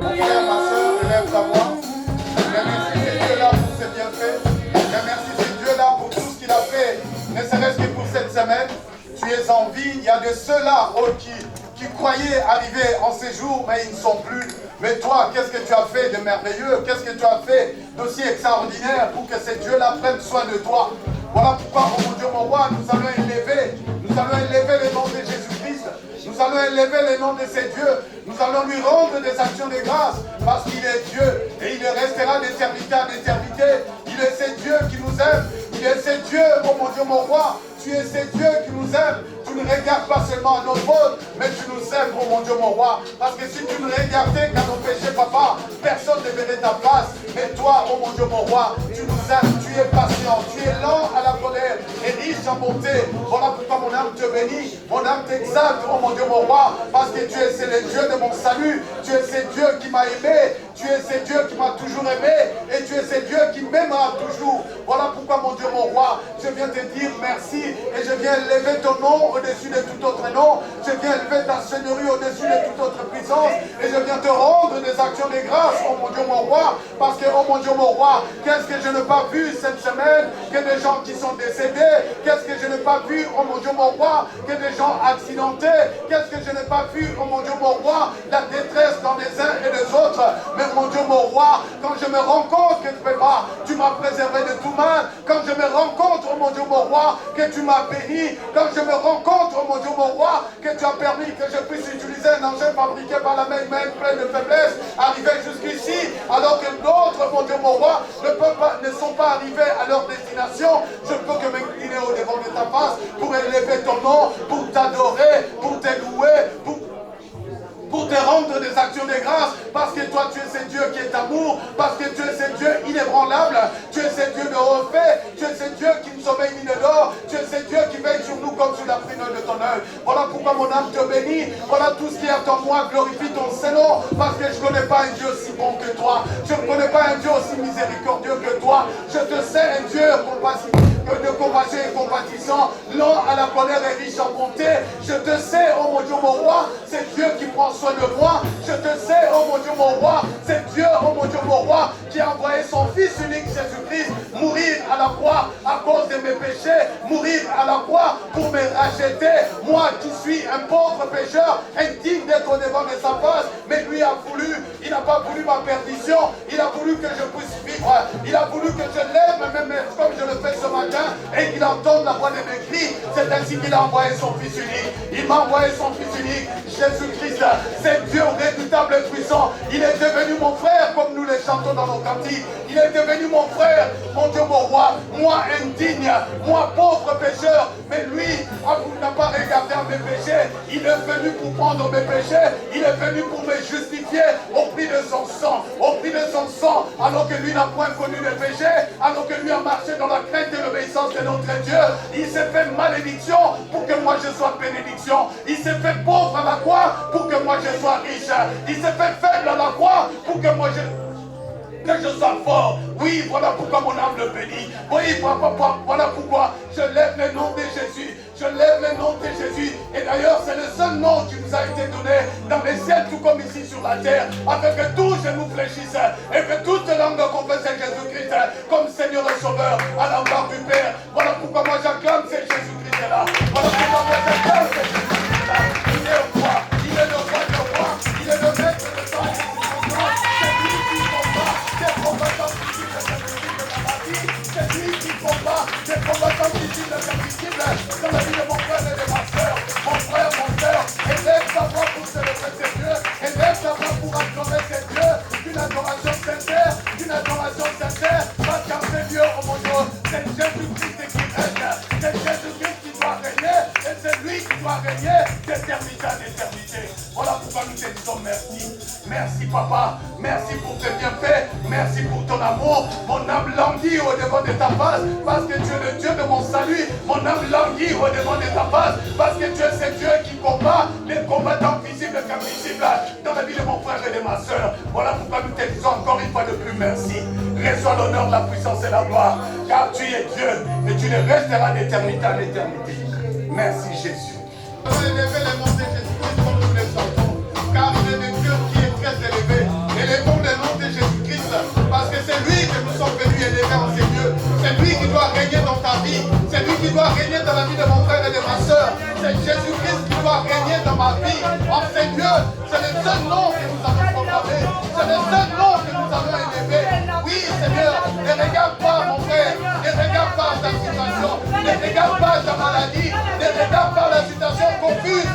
Mon frère, ma soeur, élève ta voix. Remercie ces Dieu-là pour ses bienfaits. Remercie ces Dieu-là pour tout ce qu'il a fait. Ne serait-ce que pour cette semaine. Tu es en vie. Il y a de ceux-là qui croyaient arriver en séjour, mais ils ne sont plus. Mais toi, qu'est-ce que tu as fait de merveilleux? Qu'est-ce que tu as fait d'aussi extraordinaire pour que ces dieux-là prennent soin de toi? Voilà pourquoi, oh mon Dieu, mon roi, nous allons élever le nom de Jésus-Christ. Nous allons élever le nom de ces dieux. Nous allons lui rendre des actions de grâce parce qu'il est Dieu et il restera d'éternité en éternité. Il est ce Dieu qui nous aime. Il est ce Dieu, oh mon Dieu, mon roi. Tu es ce Dieu qui nous aime. Tu ne regardes pas seulement à nos fautes, mais tu nous aimes, oh mon Dieu, mon roi. Parce que si tu ne regardais qu'à nos péchés, papa, personne ne verrait ta place. Mais toi, oh mon Dieu, mon roi, tu nous aimes, tu es patient, tu es lent à la colère et riche en bonté. Voilà pourquoi mon âme te bénit, mon âme t'exalte, oh mon Dieu, mon roi. Parce que tu es le Dieu de mon salut, tu es ce Dieu qui m'a aimé, tu es ce Dieu qui m'a toujours aimé et tu es ce Dieu qui m'aimera toujours. Voilà pourquoi, mon Dieu, mon roi, je viens te dire merci et je viens élever ton nom au-dessus de tout autre nom. Je viens élever ta seigneurie au-dessus de toute autre puissance et je viens te rendre des actions de grâce, oh mon Dieu, mon roi. Parce que, oh mon Dieu, mon roi, qu'est-ce que je n'ai pas vu cette semaine? Que des gens qui sont décédés. Qu'est-ce que je n'ai pas vu, oh mon Dieu, mon roi? Que des gens accidentés. Qu'est-ce que je n'ai pas vu, oh mon Dieu, mon roi? La détresse dans les uns et les autres. Mais mon Dieu, mon roi, quand je me rends compte que tu m'as préservé de tout mal, quand je me rends compte, oh mon Dieu, mon roi, que tu m'as béni, quand je me rends compte, oh mon Dieu, mon roi, que tu as permis que je puisse utiliser un engin fabriqué par la main humaine plein de faiblesse, arriver jusqu'ici, alors que d'autres, mon Dieu, mon roi, ne sont pas arrivés à leur destination. Je ne peux que m'incliner au devant de ta face pour élever ton nom, pour t'adorer, pour te louer, pour te rendre des actions de grâce, parce que toi tu es ce Dieu qui est amour, parce que tu es ce Dieu inébranlable, tu es ce Dieu de haut fait, tu es ce Dieu qui ne sommeille ni ne dort, tu es ce Dieu qui veille sur nous comme sur la prunelle de ton œil. Voilà pourquoi mon âme te bénit, voilà tout ce qui est en moi, glorifie ton Saint-Nom, parce que je ne connais pas un Dieu aussi bon que toi, je ne connais pas un Dieu aussi miséricordieux que toi, je te sais un Dieu de compassion et compatissant, lent à la colère et riche en bonté. Je te sais, oh mon Dieu, mon roi, c'est Dieu qui prend soin de moi. Je te sais, oh mon Dieu, mon roi, c'est Dieu, oh mon Dieu, mon roi, qui a envoyé son Fils unique, Jésus-Christ, mourir à la croix à cause de mes péchés, mourir à la croix pour me racheter. Moi qui suis un pauvre pécheur, indigne d'être au devant de sa face, mais lui a voulu, il n'a pas voulu ma perdition, il a voulu que je puisse vivre, il a voulu que je lève même comme je le fais ce matin, et qu'il entende la voix de mes cris. C'est ainsi qu'il a envoyé son Fils unique. Il m'a envoyé son Fils unique, Jésus-Christ, c'est Dieu redoutable et puissant. Il est devenu mon frère, comme nous les chantons dans nos cantiques. Il est devenu mon frère, mon Dieu, mon roi. Moi indigne, moi pauvre pécheur, mais lui n'a pas regardé à mes péchés. Il est venu pour prendre mes péchés. Il est venu pour me justifier au prix de son sang. Au prix de son sang, alors que lui n'a point connu les péchés, alors que lui a marché dans la crainte et l'obéissance de notre Dieu. Il s'est fait malédiction pour que moi je sois bénédiction. Il s'est fait pauvre à la croix pour que moi je sois riche. Il s'est fait faible à la croix pour que moi je sois fort. Oui, voilà pourquoi mon âme le bénit. Oui, voilà pourquoi je lève le nom de Jésus. Je lève le nom de Jésus. Et d'ailleurs, c'est le seul nom qui nous a été donné dans les ciels, tout comme ici sur la terre, afin que tous genoux fléchissent et que toute langue confesse Jésus-Christ comme Seigneur et Sauveur à la gloire du Père. Voilà pourquoi moi j'acclame ce Jésus-Christ-là. Voilà pourquoi moi j'acclame ce Jésus-Christ-là. Il est le roi, il est le roi de roi, il est le maître de temps et c'est lui qui combat des combattants visibles et invisibles dans ma vie. C'est lui qui combat des combattants visibles et invisibles dans la vie de mon frère et de ma soeur. Mon frère, mon soeur, élève ta voix pour célébrer ces dieux, élève ta voix pour acclamer ces dieux, d'une adoration sincère, parce qu'en ces lieux, oh mon Dieu, c'est Jésus-Christ qui règne, c'est Jésus-Christ qui doit régner, et c'est lui qui doit régner d'éternité en éternité. Voilà pourquoi nous te disons merci. Merci papa, merci pour tes bienfaits, merci pour ton amour. Mon âme languit au devant de ta face, parce que tu es le Dieu de mon salut. Mon âme languit au devant de ta face, parce que tu es ce Dieu qui combat les combattants visibles et invisibles dans la vie de mon frère et de ma soeur. Voilà pourquoi nous te disons encore une fois de plus merci. Reçois l'honneur, la puissance et la gloire, car tu es Dieu et tu le resteras d'éternité en éternité. Merci Jésus. Élevez le nom de Jésus comme nous le chantons, car il est le Dieu qui est très élevé ta maladie, ne regarde pas la situation confuse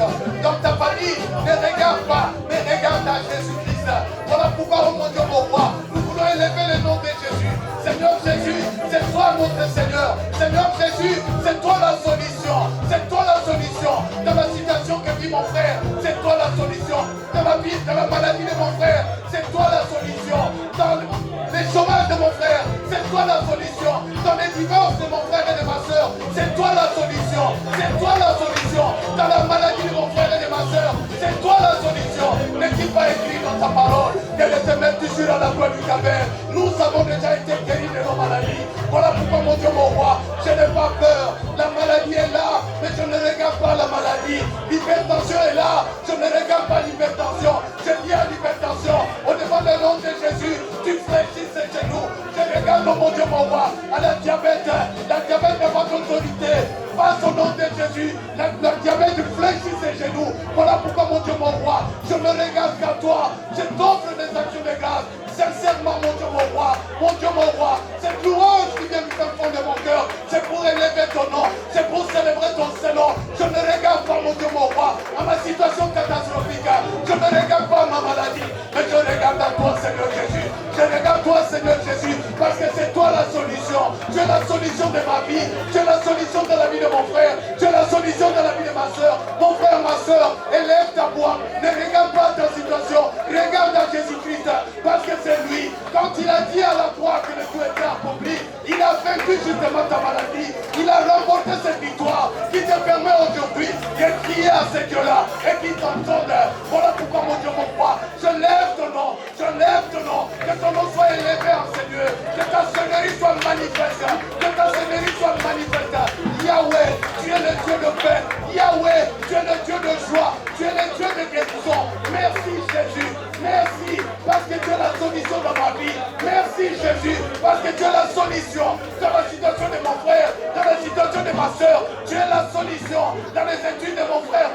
dans ta famille, ne regarde pas, mais regarde à Jésus-Christ. Voilà pourquoi, oh mon Dieu, mon roi, nous voulons élever le nom de Jésus. Seigneur Jésus, c'est toi notre Seigneur. Seigneur Jésus, c'est toi la solution. C'est toi la solution dans la situation que vit mon frère. C'est toi la solution dans la vie, dans la maladie de mon frère. C'est toi la solution dans les chômages de mon frère. C'est toi la solution dans les divorces de mon frère et de ma soeur. C'est toi la solution. C'est toi la solution dans la maladie de mon frère et de ma soeur. C'est toi la solution. N'est-il pas écrit dans ta parole que l'Éternel toujours à la gloire du calvaire? Nous avons déjà été guéris de nos maladies. Voilà pourquoi, mon Dieu, mon roi, je n'ai pas peur. La maladie est là, mais je ne regarde pas la maladie. L'hypertension est là, je ne regarde pas l'hypertension. Je dis à l'hypertension, au devant du nom de Jésus, tu fléchis ses genoux. Je regarde, oh mon Dieu, mon roi, à la diabète. La diabète n'a pas d'autorité. Face au nom de Jésus, la diabète fléchit ses genoux. Voilà pourquoi, mon Dieu, mon roi, je ne regarde qu'à toi. Je t'offre des actions de grâce. Sincèrement, mon Dieu, mon roi, cette louange qui vient du fond de mon cœur, c'est pour élever ton nom, c'est pour célébrer ton Seigneur. Je ne regarde pas, mon Dieu, mon roi, à ma situation catastrophique. Je ne regarde pas à ma maladie, mais je regarde à toi, Seigneur Jésus. Je regarde toi, Seigneur Jésus, parce que c'est toi la solution. Tu es la solution de ma vie, tu es la solution de la vie de mon frère, tu es la solution de la vie de ma soeur. Mon frère, ma soeur, élève ta voix, ne regarde pas ta situation, regarde à Jésus-Christ, parce que c'est lui. Quand il a dit à la croix que le tout était accompli, il a vaincu justement ta maladie, il a remporté cette victoire qui te permet aujourd'hui de crier à ce Dieu-là et qui t'entende. Voilà pourquoi, mon Dieu, mon roi, je lève ton nom, que ton nom soit élevé en Seigneur, que ta seigneurie soit manifeste, que ta seigneurie soit manifeste. Yahweh, tu es le Dieu de paix. Yahweh, tu es le Dieu de joie, tu es le Dieu de guérison. Merci Jésus, merci parce que tu es la solution dans ma vie. Merci Jésus parce que tu es la solution dans la situation de mon frère, dans la situation de ma soeur. Tu es la solution dans les études de mon frère,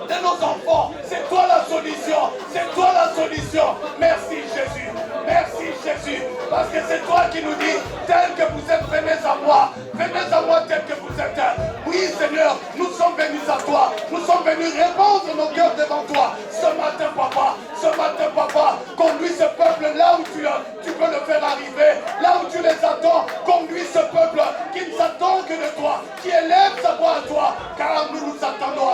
de nos enfants. C'est toi la solution, c'est toi la solution. Merci Jésus, parce que c'est toi qui nous dis, tel que vous êtes, venez à moi tel que vous êtes. Oui Seigneur, nous sommes venus à toi, nous sommes venus répandre nos cœurs devant toi. Ce matin papa, conduis ce peuple là où tu peux le faire arriver, là où tu les attends. Conduis ce peuple qui ne s'attend que de toi, qui élève sa voix à toi, car nous nous attendons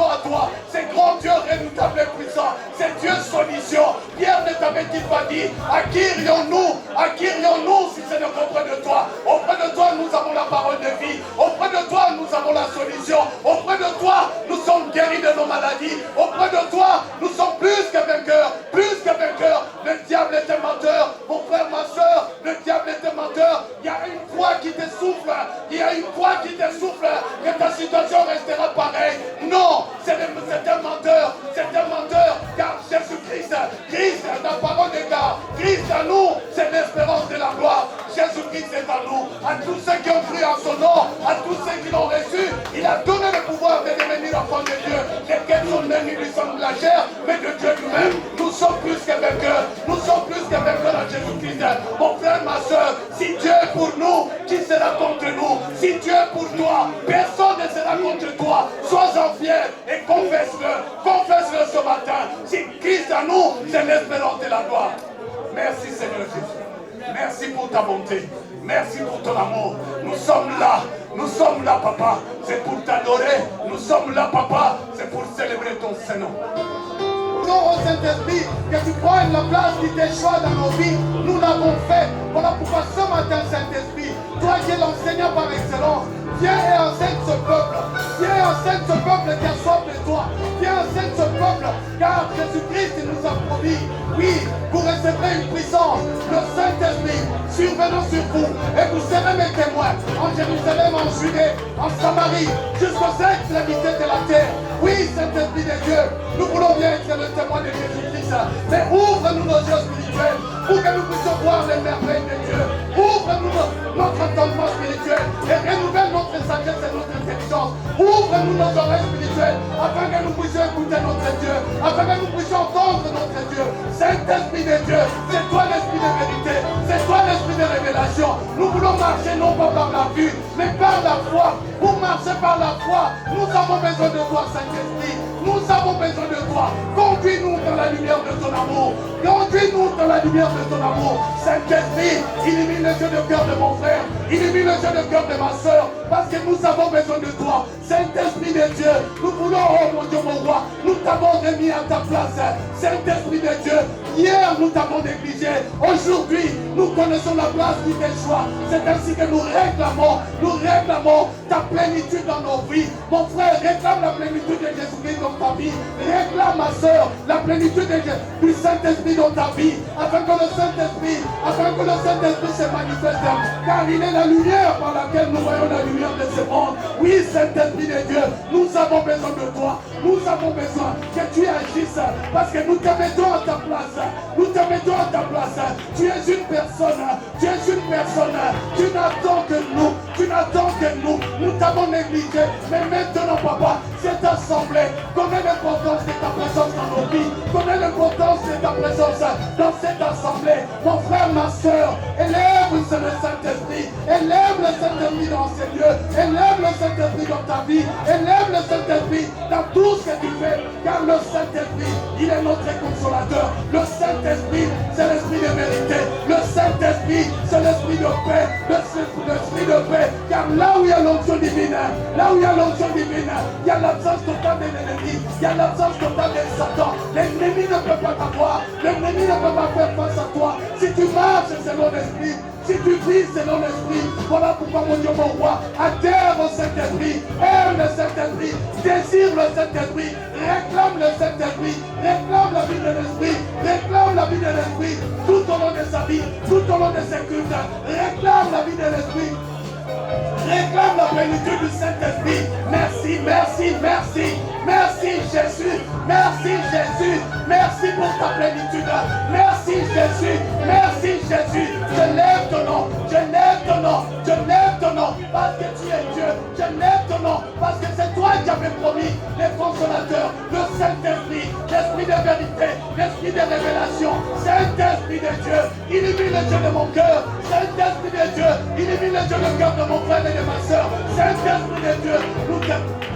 à toi, c'est grand Dieu redoutable et puissant, c'est Dieu solution. Pierre ne t'avait-il pas dit, à qui irions-nous si ce n'est auprès de toi? Auprès de toi nous avons la parole de vie, auprès de toi nous avons la solution, auprès de toi nous sommes guéris de nos maladies, auprès de toi nous sommes plus que vainqueurs. Le diable est un menteur, mon frère, ma soeur, le diable est un menteur. Il y a une foi qui te souffle, que ta situation restera pareille. Non, c'est un menteur, car Jésus-Christ, la parole des gars, Christ à nous, c'est l'espérance de la gloire. Jésus-Christ est à nous, à tous ceux qui ont cru en son nom, à tous ceux qui l'ont reçu, il a donné le pouvoir de devenir enfants de Dieu, lesquels sont menus du sang de la chair, mais de Dieu lui-même. Nous sommes plus que vainqueurs, à Jésus-Christ. Mon frère, ma soeur, si Dieu est pour nous, qui sera contre nous? Si Dieu est pour toi, personne ne sera contre toi. Sois-en fier et confesse-le ce matin. Si Christ à nous, c'est l'espérance de la gloire. Merci Seigneur Jésus. Merci pour ta bonté. Merci pour ton amour. Nous sommes là, papa. C'est pour t'adorer. Nous sommes là, papa. C'est pour célébrer ton Seigneur. Au Saint-Esprit, que tu prennes la place qui t'échoue dans nos vies. Nous l'avons fait. Voilà pourquoi ce matin, Saint-Esprit, toi qui es l'enseignant par excellence, viens et enseigne ce peuple. Viens et enseigne ce peuple qui a soif de toi. Viens et enseigne ce peuple, car Jésus-Christ nous a promis, oui, vous recevrez une puissance, le Saint-Esprit survenant sur vous, et vous serez mes témoins en Jérusalem, en Judée, en Samarie, jusqu'aux extrémités de la terre. Oui, Saint-Esprit de Dieu, nous voulons bien être le témoin de Jésus-Christ, mais ouvre-nous nos yeux spirituels pour que nous puissions voir les merveilles de Dieu. Ouvre-nous notre entendement spirituel et renouvelle notre sagesse et notre intelligence. Ouvre-nous nos oreilles spirituelles afin que nous puissions écouter notre Dieu, afin que nous puissions entendre notre Dieu. Saint-Esprit de Dieu, c'est toi l'esprit de vérité, c'est toi l'esprit de révélation. révélation. Nous voulons marcher non pas par la vue, mais par la foi. Pour marcher par la foi, nous avons besoin de toi, Saint-Esprit. Nous avons besoin de toi. Conduis-nous dans la lumière de ton amour. Conduis-nous dans la lumière de ton amour. Saint-Esprit, illumine le jeu de cœur de mon frère. Illumine le jeu de cœur de ma soeur. Parce que nous avons besoin de toi. Saint-Esprit de Dieu, nous voulons, oh mon Dieu, mon roi, nous t'avons remis à ta place. Saint-Esprit de Dieu, hier nous t'avons négligé. Aujourd'hui, nous connaissons la place qui t'échoue. C'est ainsi que nous réclamons ta plénitude dans nos vies. Mon frère, réclame la plénitude de Jésus-Christ dans ta vie. Réclame, ma soeur, la plénitude du Saint-Esprit dans ta vie. Afin que le Saint-Esprit se manifeste. Car il est la lumière par laquelle nous voyons la lumière de ce monde. Oui, Saint-Esprit de Dieu, nous avons besoin de toi. Nous avons besoin que tu agisses. Parce que nous te mettons à ta place. Nous te mettons à ta place. Tu es une personne. Tu es une personne. Tu n'attends que nous. Tu n'attends que nous. Nous t'avons négligé. Mais maintenant, papa, cette assemblée connaît l'importance de ta présence dans nos vies. Connaît l'importance de ta présence dans cette assemblée. Mon frère, ma soeur, élève le Saint-Esprit. Élève le Saint-Esprit dans ces lieux. Élève le Saint-Esprit dans ta vie. Élève le Saint-Esprit dans tout ce que tu fais. Car le Saint-Esprit, il est notre consolateur. Le Saint-Esprit, c'est l'esprit de vérité. Le Saint-Esprit, c'est l'esprit de paix. L'esprit de paix. Car là où il y a l'onction divine, il y a l'absence totale de l'ennemi. Il y a l'absence totale de Satan. L'ennemi ne peut pas t'avoir. L'ennemi ne peut pas faire face à toi. Si tu marches selon l'esprit, si tu vis selon l'esprit, voilà pourquoi mon Dieu, mon roi, adhère au Saint-Esprit, aime le Saint-Esprit, désire le Saint-Esprit, réclame le Saint-Esprit, réclame la vie de l'esprit, réclame la vie de l'esprit, tout au long de sa vie, tout au long de ses cultes, réclame la vie de l'esprit. Réclame la plénitude du Saint-Esprit. Merci, merci, merci. Merci Jésus. Merci Jésus. Merci pour ta plénitude. Merci Jésus. Merci Jésus. Je lève ton nom. Je lève ton nom. Je lève ton nom. Parce que tu es Dieu. Je lève ton nom. Parce que c'est toi qui avais promis les consolateurs, le Saint-Esprit, l'Esprit de vérité, l'Esprit de révélation. Saint-Esprit de Dieu, illumine le Dieu de mon cœur. Saint-Esprit de Dieu, illumine le Dieu de cœur de mon frère et de ma soeur. Saint-Esprit de Dieu,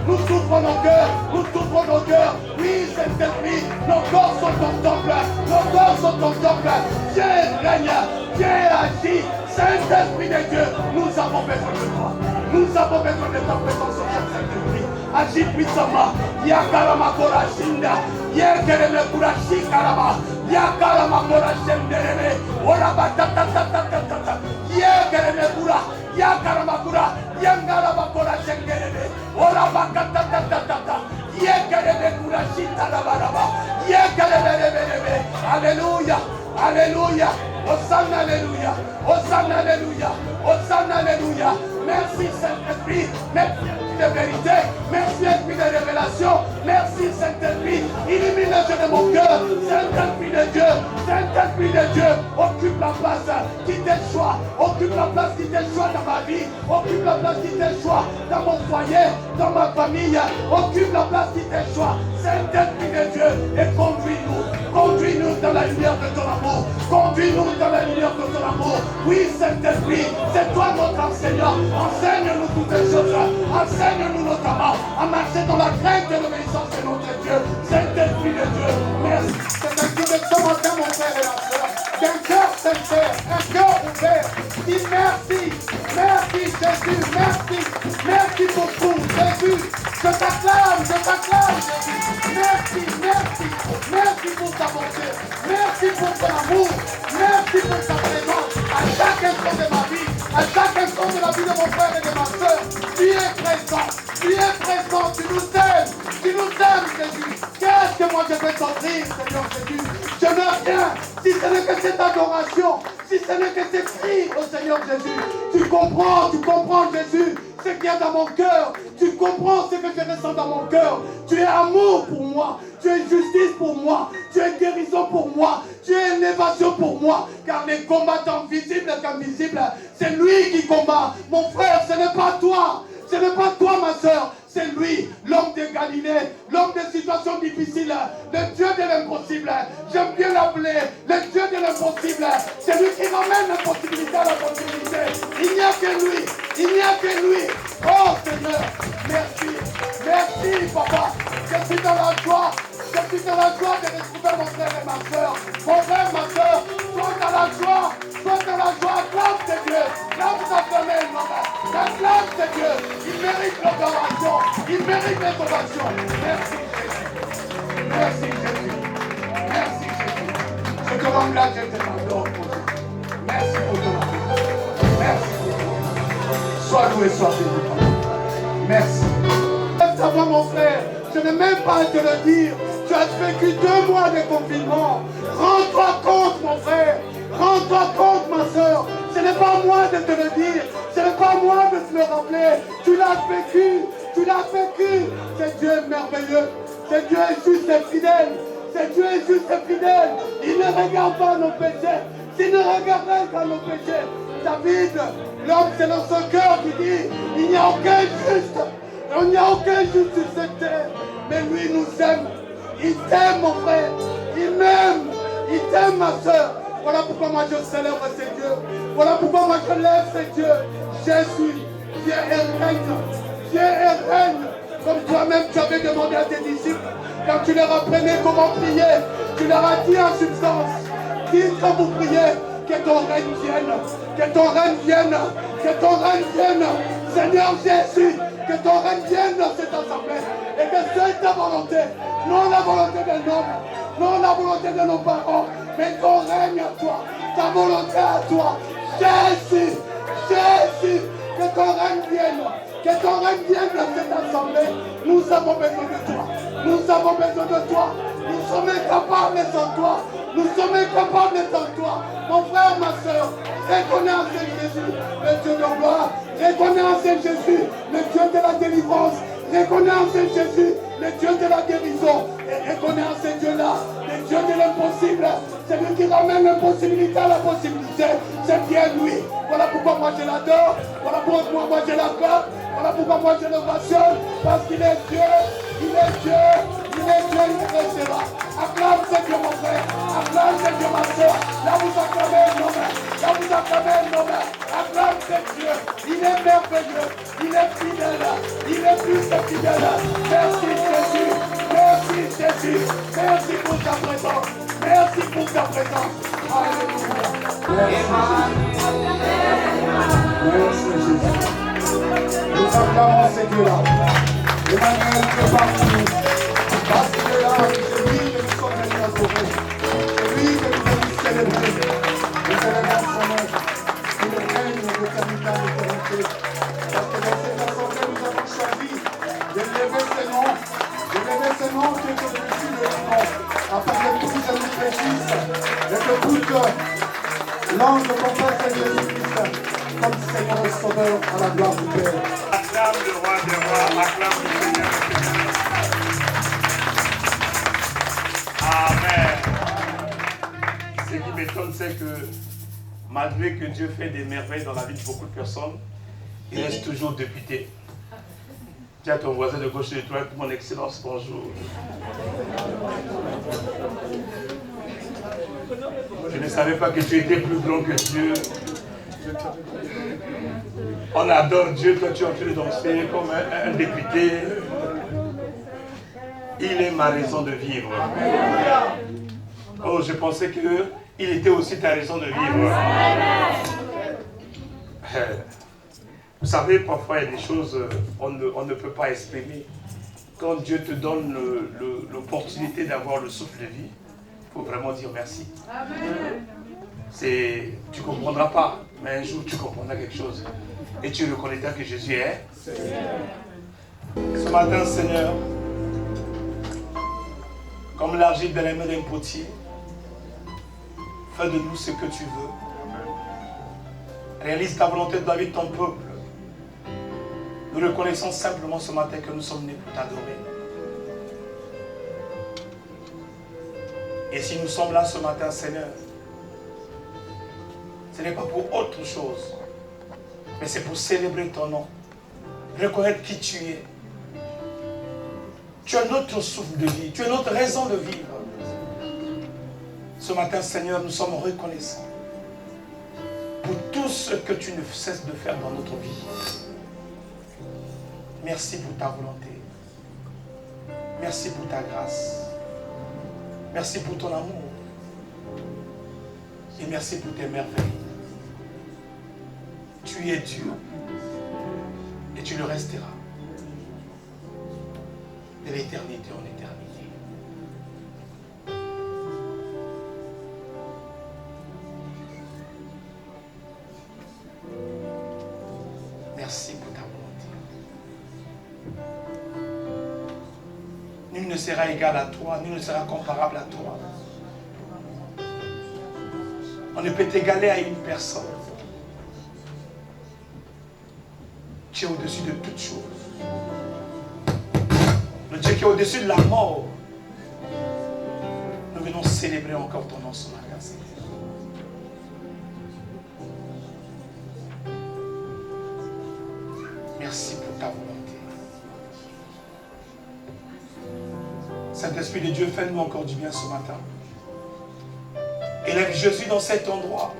nous souffrons nos cœurs, nous souffrons nos cœurs. Oui, Saint-Esprit, nos corps sont ton temple, nos corps sont ton temple. Viens, règne, viens, agis. Saint-Esprit de Dieu, nous avons besoin de toi. Nous avons besoin de ta présence au Saint-Esprit. Agis puissamment. Yakarama Korashinda. Yekereme Kurashi Karama. Yakarama Korashendereme. Oraba tatatatata. Yekereme Kura. Yakarama Kura. Yangarama Korashendereme. Oraba tatatatata. Yekereme Kurashi Tarabaraba. Yekereme. Alléluia. Alléluia. Hosanna, alléluia. Hosanna, alléluia. Hosanna, alléluia. Merci Saint-Esprit. Merci de vérité. Merci Esprit de révélation. Merci Saint-Esprit. Illumine le jeu de mon cœur. Saint-Esprit de Dieu. Saint-Esprit de Dieu. Occupe la place qui t'échoue. Occupe la place qui t'échoue dans ma vie. Occupe la place qui t'échoue dans mon foyer, dans ma famille. Occupe la place qui t'échoue. Saint-Esprit de Dieu. Et conduis-nous. Conduis-nous dans la lumière de ton amour. Conduis-nous dans la lumière de ton amour. Oui, Saint-Esprit, c'est toi notre enseignant. Enseigne-nous toutes les choses. Enseigne-nous notamment à marcher dans la crainte et l'obéissance de notre Dieu. Saint-Esprit de Dieu, merci. C'est un Dieu de ce matin, mon frère et ma soeur. D'un cœur sincère, un cœur ouvert. Dis merci. Merci Jésus, merci. Merci pour tout, Jésus. Je t'acclame, Jésus. Merci, merci. Merci pour ta bonté. Merci pour ton amour. Merci pour ta présence. À chaque instant de ma vie, à chaque instant de la vie de mon frère et de ma soeur, tu es présent. Tu es présent, tu nous aimes. Tu nous aimes, Jésus. Qu'est-ce que moi je peux t'offrir, Seigneur Jésus? Je n'ai rien, si ce n'est que cette adoration, si ce n'est que ces cris au Seigneur Jésus. Tu comprends, Jésus, ce qu'il y a dans mon cœur. Tu comprends ce que je ressens dans mon cœur. Tu es amour pour moi. Tu es justice pour moi. Tu es guérison pour moi. Tu es élévation pour moi. Car les combattants visibles et invisibles, c'est lui qui combat. Mon frère, ce n'est pas toi. Ce n'est pas toi, ma soeur. C'est lui, l'homme de Galilée, l'homme des situations difficiles, le Dieu de l'impossible. J'aime bien l'appeler le Dieu de l'impossible. C'est lui qui ramène l'impossibilité à la possibilité. Il n'y a que lui, il n'y a que lui. Oh Seigneur, merci, merci Papa. Je suis dans la joie. Je suis dans la joie de retrouver mon frère et ma soeur. Mon frère, ma soeur, sois dans la joie. Sois dans la joie. Acclame tes Dieu. Là vous acclamez, mon frère. Acclame tes Dieu. Il mérite l'adoration. Il mérite l'adoration. Merci Jésus. Merci Jésus. Merci Jésus. Je te rends grâce, je te l'adore pour Dieu. Merci pour ton amour. Merci pour ton amour. Sois loué, sois béni. Merci. Savoir mon frère, je n'ai même pas à te le dire. Tu as vécu 2 mois de confinement. Rends-toi compte, mon frère. Rends-toi compte, ma soeur. Ce n'est pas moi de te le dire. Ce n'est pas moi de te le rappeler. Tu l'as vécu. Tu l'as vécu. C'est Dieu merveilleux. C'est Dieu est juste et fidèle. C'est Dieu est juste et fidèle. Il ne regarde pas nos péchés. S'il ne regardait pas nos péchés. David, l'homme, c'est dans son cœur qui dit, il n'y a aucun juste. Il n'y a aucun juste sur cette terre. Mais lui nous aime. Il t'aime, mon frère. Il m'aime. Il t'aime, ma soeur. Voilà pourquoi moi je célèbre ces dieux. Voilà pourquoi moi je lève ces dieux. Jésus, Dieu et règne. Dieu et règne. Comme toi-même tu avais demandé à tes disciples, quand tu leur apprenais comment prier, tu leur as dit en substance, dites quand vous priez, que ton règne vienne. Que ton règne vienne. Que ton règne vienne. Seigneur Jésus, que ton règne vienne dans cette assemblée. Et que c'est ta volonté. Non la volonté d'un homme. Non la volonté de nos parents. Mais ton règne à toi. Ta volonté à toi. Jésus. Jésus. Que ton règne vienne. Que ton règne vienne dans cette assemblée. Nous avons besoin de toi. Nous avons besoin de toi. Nous sommes incapables sans toi. Nous sommes incapables sans toi. Mon frère, ma soeur, reconnais en Seigneur Jésus, le Dieu de gloire. Reconnais en Seigneur Jésus, le Dieu de la délivrance. Reconnais en Seigneur Jésus, le Dieu de la guérison. Et reconnais en ce Dieu-là, le Dieu de l'impossible. C'est lui qui ramène l'impossibilité à la possibilité. C'est bien lui. Voilà pourquoi moi je l'adore. Voilà pourquoi moi je l'acclame. Voilà pourquoi moi je le mentionne. Parce qu'il est Dieu. Il est Dieu. Il est Dieu, il restera. Acclame ce Dieu, mon frère. Acclame ce Dieu, ma soeur. Là vous acclamez un homme. Là vous acclamez un homme. Acclame ce Dieu. Il est merveilleux. Il est fidèle. Il est plus que fidèle. Merci Jésus. Merci Jésus. Merci pour ta présence. Merci pour ta présence. Alléluia. Merci Jésus. Nous acclamons ce Dieu-là. Emmanuel, tu es partout. Parce qu'il est là, c'est lui que nous sommes venus à sauver. C'est lui que nous venons célébrer. Nous célébrons son nom. Il règne de l'éternité à l'éternité. Parce que dans cette assemblée, nous avons choisi de lever ce nom. De lever ce nom qui est au-dessus de nos noms. Afin que tous nous réjouissent. Et que toute langue confesse Jésus-Christ comme Seigneur et Sauveur à la gloire du Père. Acclame le roi des rois, acclame le Seigneur des Seigneurs. Amen. Ce qui m'étonne, c'est que malgré que Dieu fait des merveilles dans la vie de beaucoup de personnes, il reste toujours député. Dis à ton voisin de gauche de toi, mon excellence, bonjour. Je ne savais pas que tu étais plus grand que Dieu. On adore Dieu, toi tu es en train de danser comme un député. Il est ma raison de vivre. Oh, je pensais qu'il était aussi ta raison de vivre. Vous savez, parfois il y a des choses qu'on ne peut pas exprimer. Quand Dieu te donne l'opportunité d'avoir le souffle de vie, il faut vraiment dire merci. Tu ne comprendras pas, mais un jour tu comprendras quelque chose. Et tu reconnaîtras que Jésus est. Ce matin, Seigneur, comme l'argile de la main d'un potier, fais de nous ce que tu veux. Réalise ta volonté dans la vie de ton peuple. Nous reconnaissons simplement ce matin que nous sommes nés pour t'adorer. Et si nous sommes là ce matin, Seigneur, ce n'est pas pour autre chose, mais c'est pour célébrer ton nom, reconnaître qui tu es, Tu es notre souffle de vie. Tu es notre raison de vivre. Ce matin, Seigneur, nous sommes reconnaissants pour tout ce que tu ne cesses de faire dans notre vie. Merci pour ta volonté. Merci pour ta grâce. Merci pour ton amour. Et merci pour tes merveilles. Tu es Dieu. Et tu le resteras. De l'éternité en éternité. Merci pour ta volonté. Nul ne sera égal à toi, nul ne sera comparable à toi. On ne peut t'égaler à une personne. Tu es au-dessus de toutes choses. Le Dieu qui est au-dessus de la mort. Nous venons célébrer encore ton nom ce matin. Merci pour ta volonté. Saint-Esprit de Dieu, fais-nous encore du bien ce matin. Élève Jésus dans cet endroit.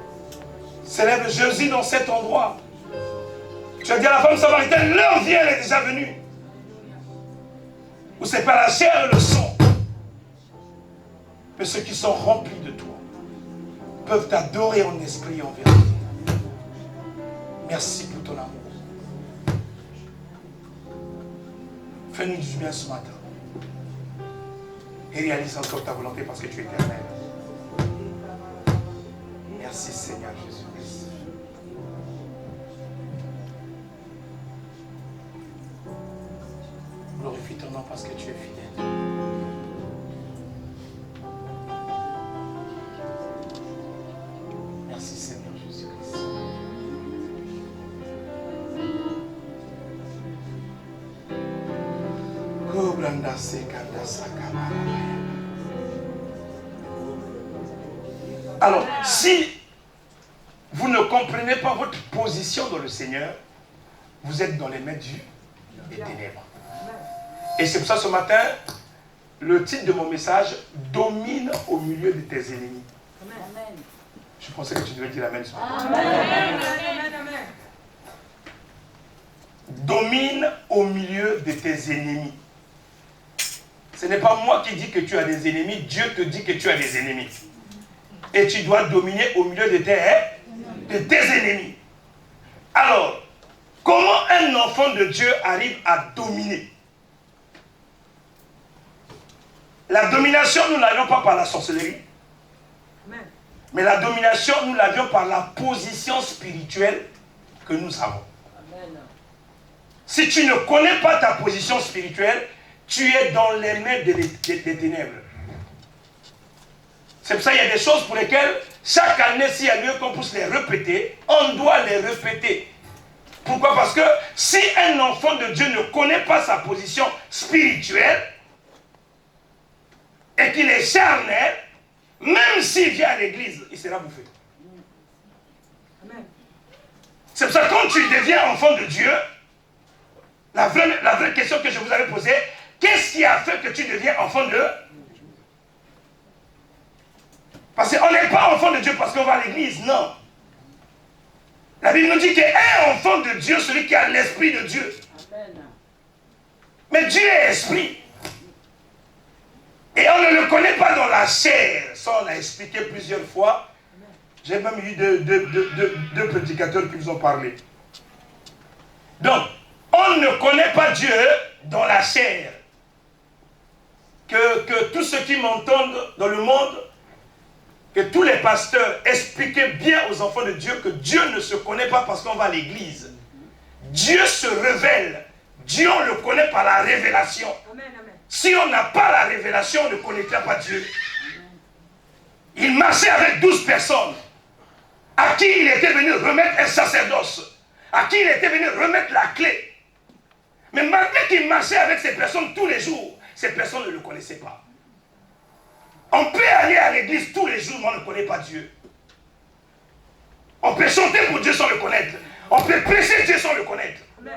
Célèbre Jésus dans cet endroit. Tu as dit à la femme samaritaine, l'heure vient, elle est déjà venue. Où c'est pas la chair et le sang. Mais ceux qui sont remplis de toi peuvent t'adorer en esprit et en vérité. Merci pour ton amour. Fais-nous du bien ce matin. Et réalise encore ta volonté parce que tu es éternel. Merci Seigneur Jésus-Christ. Glorifie ton nom parce que tu es fidèle. Merci Seigneur Jésus-Christ. Alors, si vous ne comprenez pas votre position dans le Seigneur, vous êtes dans les mains des ténèbres. Et c'est pour ça ce matin, le titre de mon message, domine au milieu de tes ennemis. Amen. Je pensais que tu devais dire amen ce matin. Amen. Domine au milieu de tes ennemis. Ce n'est pas moi qui dis que tu as des ennemis, Dieu te dit que tu as des ennemis. Et tu dois dominer au milieu de tes ennemis. Alors, comment un enfant de Dieu arrive à dominer? La domination, nous ne l'avions pas par la sorcellerie. Mais la domination, nous l'avions par la position spirituelle que nous avons. Si tu ne connais pas ta position spirituelle, tu es dans les mains des ténèbres. C'est pour ça qu'il y a des choses pour lesquelles, chaque année, s'il y a lieu qu'on puisse les répéter, on doit les répéter. Pourquoi? Parce que si un enfant de Dieu ne connaît pas sa position spirituelle, et qu'il est charnel, même s'il vient à l'église, il sera bouffé. C'est pour ça que quand tu deviens enfant de Dieu, la vraie question que je vous avais posée, qu'est-ce qui a fait que tu deviens enfant de... Parce qu'on n'est pas enfant de Dieu parce qu'on va à l'église, non. La Bible nous dit qu'un enfant de Dieu, celui qui a l'esprit de Dieu. Mais Dieu est esprit. Et on ne le connaît pas dans la chair. Ça, on l'a expliqué plusieurs fois. J'ai même eu deux prédicateurs qui vous ont parlé. Donc, on ne connaît pas Dieu dans la chair. Que tous ceux qui m'entendent dans le monde, que tous les pasteurs expliquaient bien aux enfants de Dieu que Dieu ne se connaît pas parce qu'on va à l'église. Dieu se révèle. Dieu, on le connaît par la révélation. Amen, amen. Si on n'a pas la révélation, on ne connaîtra pas Dieu. Il marchait avec 12 personnes à qui il était venu remettre un sacerdoce, à qui il était venu remettre la clé. Mais malgré qu'il marchait avec ces personnes tous les jours, ces personnes ne le connaissaient pas. On peut aller à l'église tous les jours, mais on ne connaît pas Dieu. On peut chanter pour Dieu sans le connaître. On peut prêcher Dieu sans le connaître. Amen.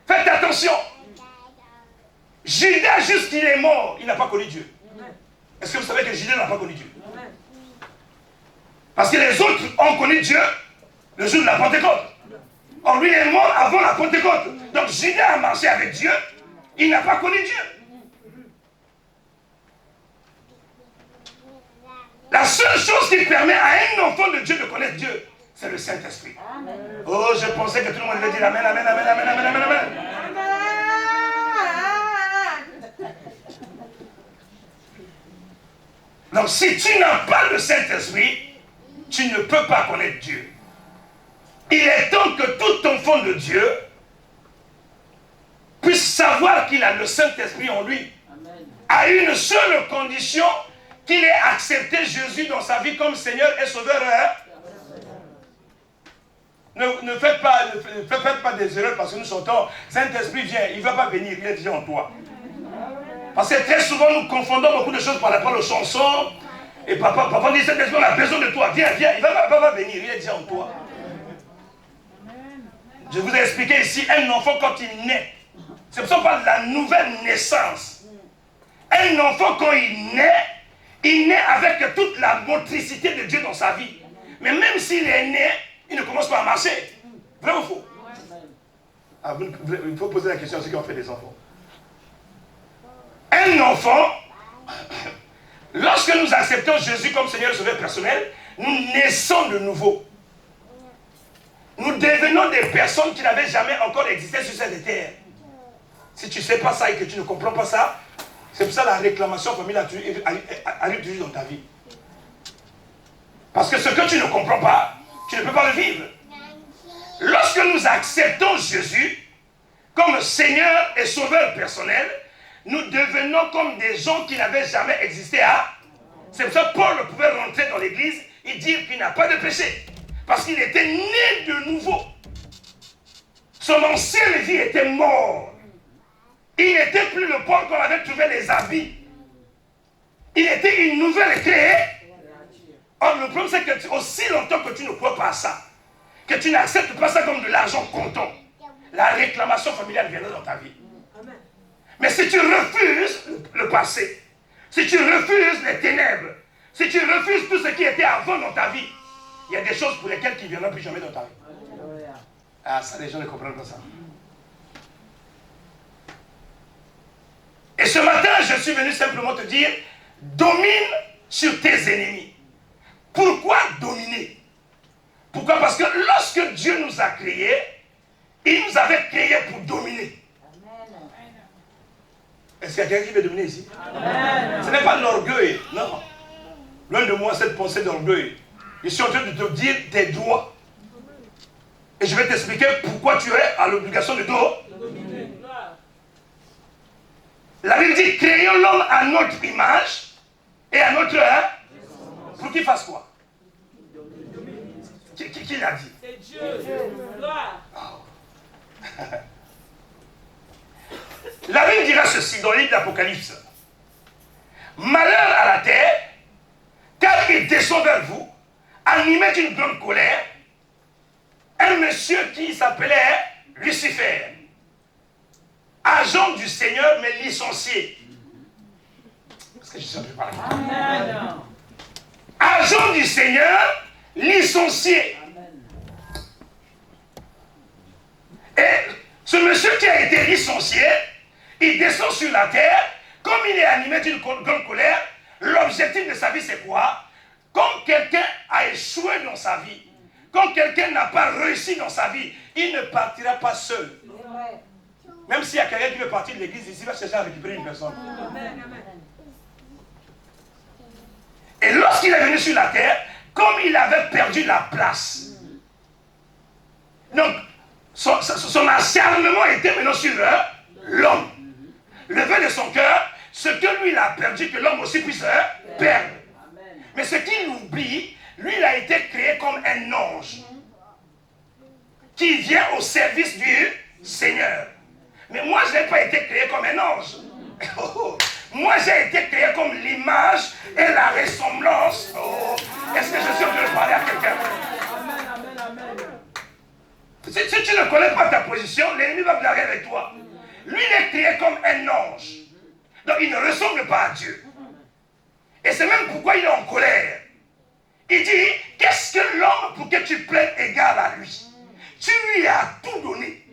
Faites attention. Judas, juste qu'il est mort, il n'a pas connu Dieu. Est-ce que vous savez que Judas n'a pas connu Dieu? Parce que les autres ont connu Dieu le jour de la Pentecôte. Or, lui est mort avant la Pentecôte. Donc, Judas a marché avec Dieu, il n'a pas connu Dieu. La seule chose qui permet à un enfant de Dieu de connaître Dieu, c'est le Saint-Esprit. Oh, je pensais que tout le monde devait dire Amen, Amen, Amen, Amen, Amen, Amen, Amen. Donc, si tu n'as pas le Saint-Esprit, tu ne peux pas connaître Dieu. Il est temps que tout enfant de Dieu puisse savoir qu'il a le Saint-Esprit en lui. À une seule condition, qu'il ait accepté Jésus dans sa vie comme Seigneur et Sauveur. Ne faites pas des erreurs parce que nous chantons Saint-Esprit vient, il ne va pas venir, il est déjà en toi. Parce que très souvent nous confondons beaucoup de choses par rapport aux chansons. Et papa dit Saint-Esprit, on a besoin de toi, viens, il va pas venir, il est déjà en toi. Je vous ai expliqué ici, un enfant quand il naît, c'est pour ça qu'on parle de la nouvelle naissance. Un enfant quand il naît avec toute la motricité de Dieu dans sa vie. Mais même s'il est né, il ne commence pas à marcher. Vrai ou faux? Il faut poser la question à ceux qui ont fait des enfants. Un enfant, lorsque nous acceptons Jésus comme Seigneur et Sauveur personnel, nous naissons de nouveau. Nous devenons des personnes qui n'avaient jamais encore existé sur cette terre. Si tu ne sais pas ça et que tu ne comprends pas ça, c'est pour ça que la réclamation familiale arrive toujours dans ta vie. Parce que ce que tu ne comprends pas, tu ne peux pas le vivre. Lorsque nous acceptons Jésus comme Seigneur et Sauveur personnel, nous devenons comme des gens qui n'avaient jamais existé. C'est pour ça que Paul pouvait rentrer dans l'église et dire qu'il n'a pas de péché. Parce qu'il était né de nouveau. Son ancienne vie était mort. Il n'était plus le Paul qu'on avait trouvé les habits. Il était une nouvelle créée. Or, le problème, c'est que aussi longtemps que tu ne crois pas à ça, que tu n'acceptes pas ça comme de l'argent comptant, la réclamation familiale viendra dans ta vie. Mais si tu refuses le passé, si tu refuses les ténèbres, si tu refuses tout ce qui était avant dans ta vie, il y a des choses pour lesquelles qui ne viendront plus jamais dans ta vie. Ah, ça, les gens ne comprennent pas ça. Et ce matin, je suis venu simplement te dire, domine sur tes ennemis. Pourquoi dominer? Pourquoi? Parce que lorsque Dieu nous a créés, il nous avait créés pour dominer. Est-ce qu'il y a quelqu'un qui veut dominer ici? Amen. Ce n'est pas l'orgueil, non. Loin de moi cette pensée d'orgueil. Je suis en train de te dire tes droits. Et je vais t'expliquer pourquoi tu es à l'obligation de dominer. La Bible dit, créons l'homme à notre image et à notre pour qu'il fasse quoi? Qui l'a dit? C'est Dieu. Oh. La Bible dira ceci dans le livre d'Apocalypse. Malheur à la terre, car il descend vers vous, animé d'une grande colère, un monsieur qui s'appelait Lucifer, agent du Seigneur, mais licencié. Est-ce que je suis un peu parler? Agent du Seigneur, licencié. Et ce monsieur qui a été licencié, il descend sur la terre, comme il est animé d'une grande colère, l'objectif de sa vie c'est quoi? Quand quelqu'un a échoué dans sa vie, quand quelqu'un n'a pas réussi dans sa vie, il ne partira pas seul. Même s'il y a quelqu'un qui veut partir de l'église, ici, il va chercher à récupérer une personne. Et lorsqu'il est venu sur la terre, comme il avait perdu la place, donc son acharnement était maintenant sur l'homme. Le vœu de son cœur, ce que lui il a perdu, que l'homme aussi puisse perdre. Mais ce qu'il oublie, lui il a été créé comme un ange qui vient au service du Seigneur. Mais moi je n'ai pas été créé comme un ange. Moi j'ai été créé comme l'image et la ressemblance. Est-ce que je suis en train de parler à quelqu'un? Si tu ne connais pas ta position, l'ennemi va blaguer avec toi. Lui, il est créé comme un ange. Donc il ne ressemble pas à Dieu. Et c'est même pourquoi il est en colère. Il dit, qu'est-ce que l'homme pour que tu prennes égard à lui? Tu lui as tout donné.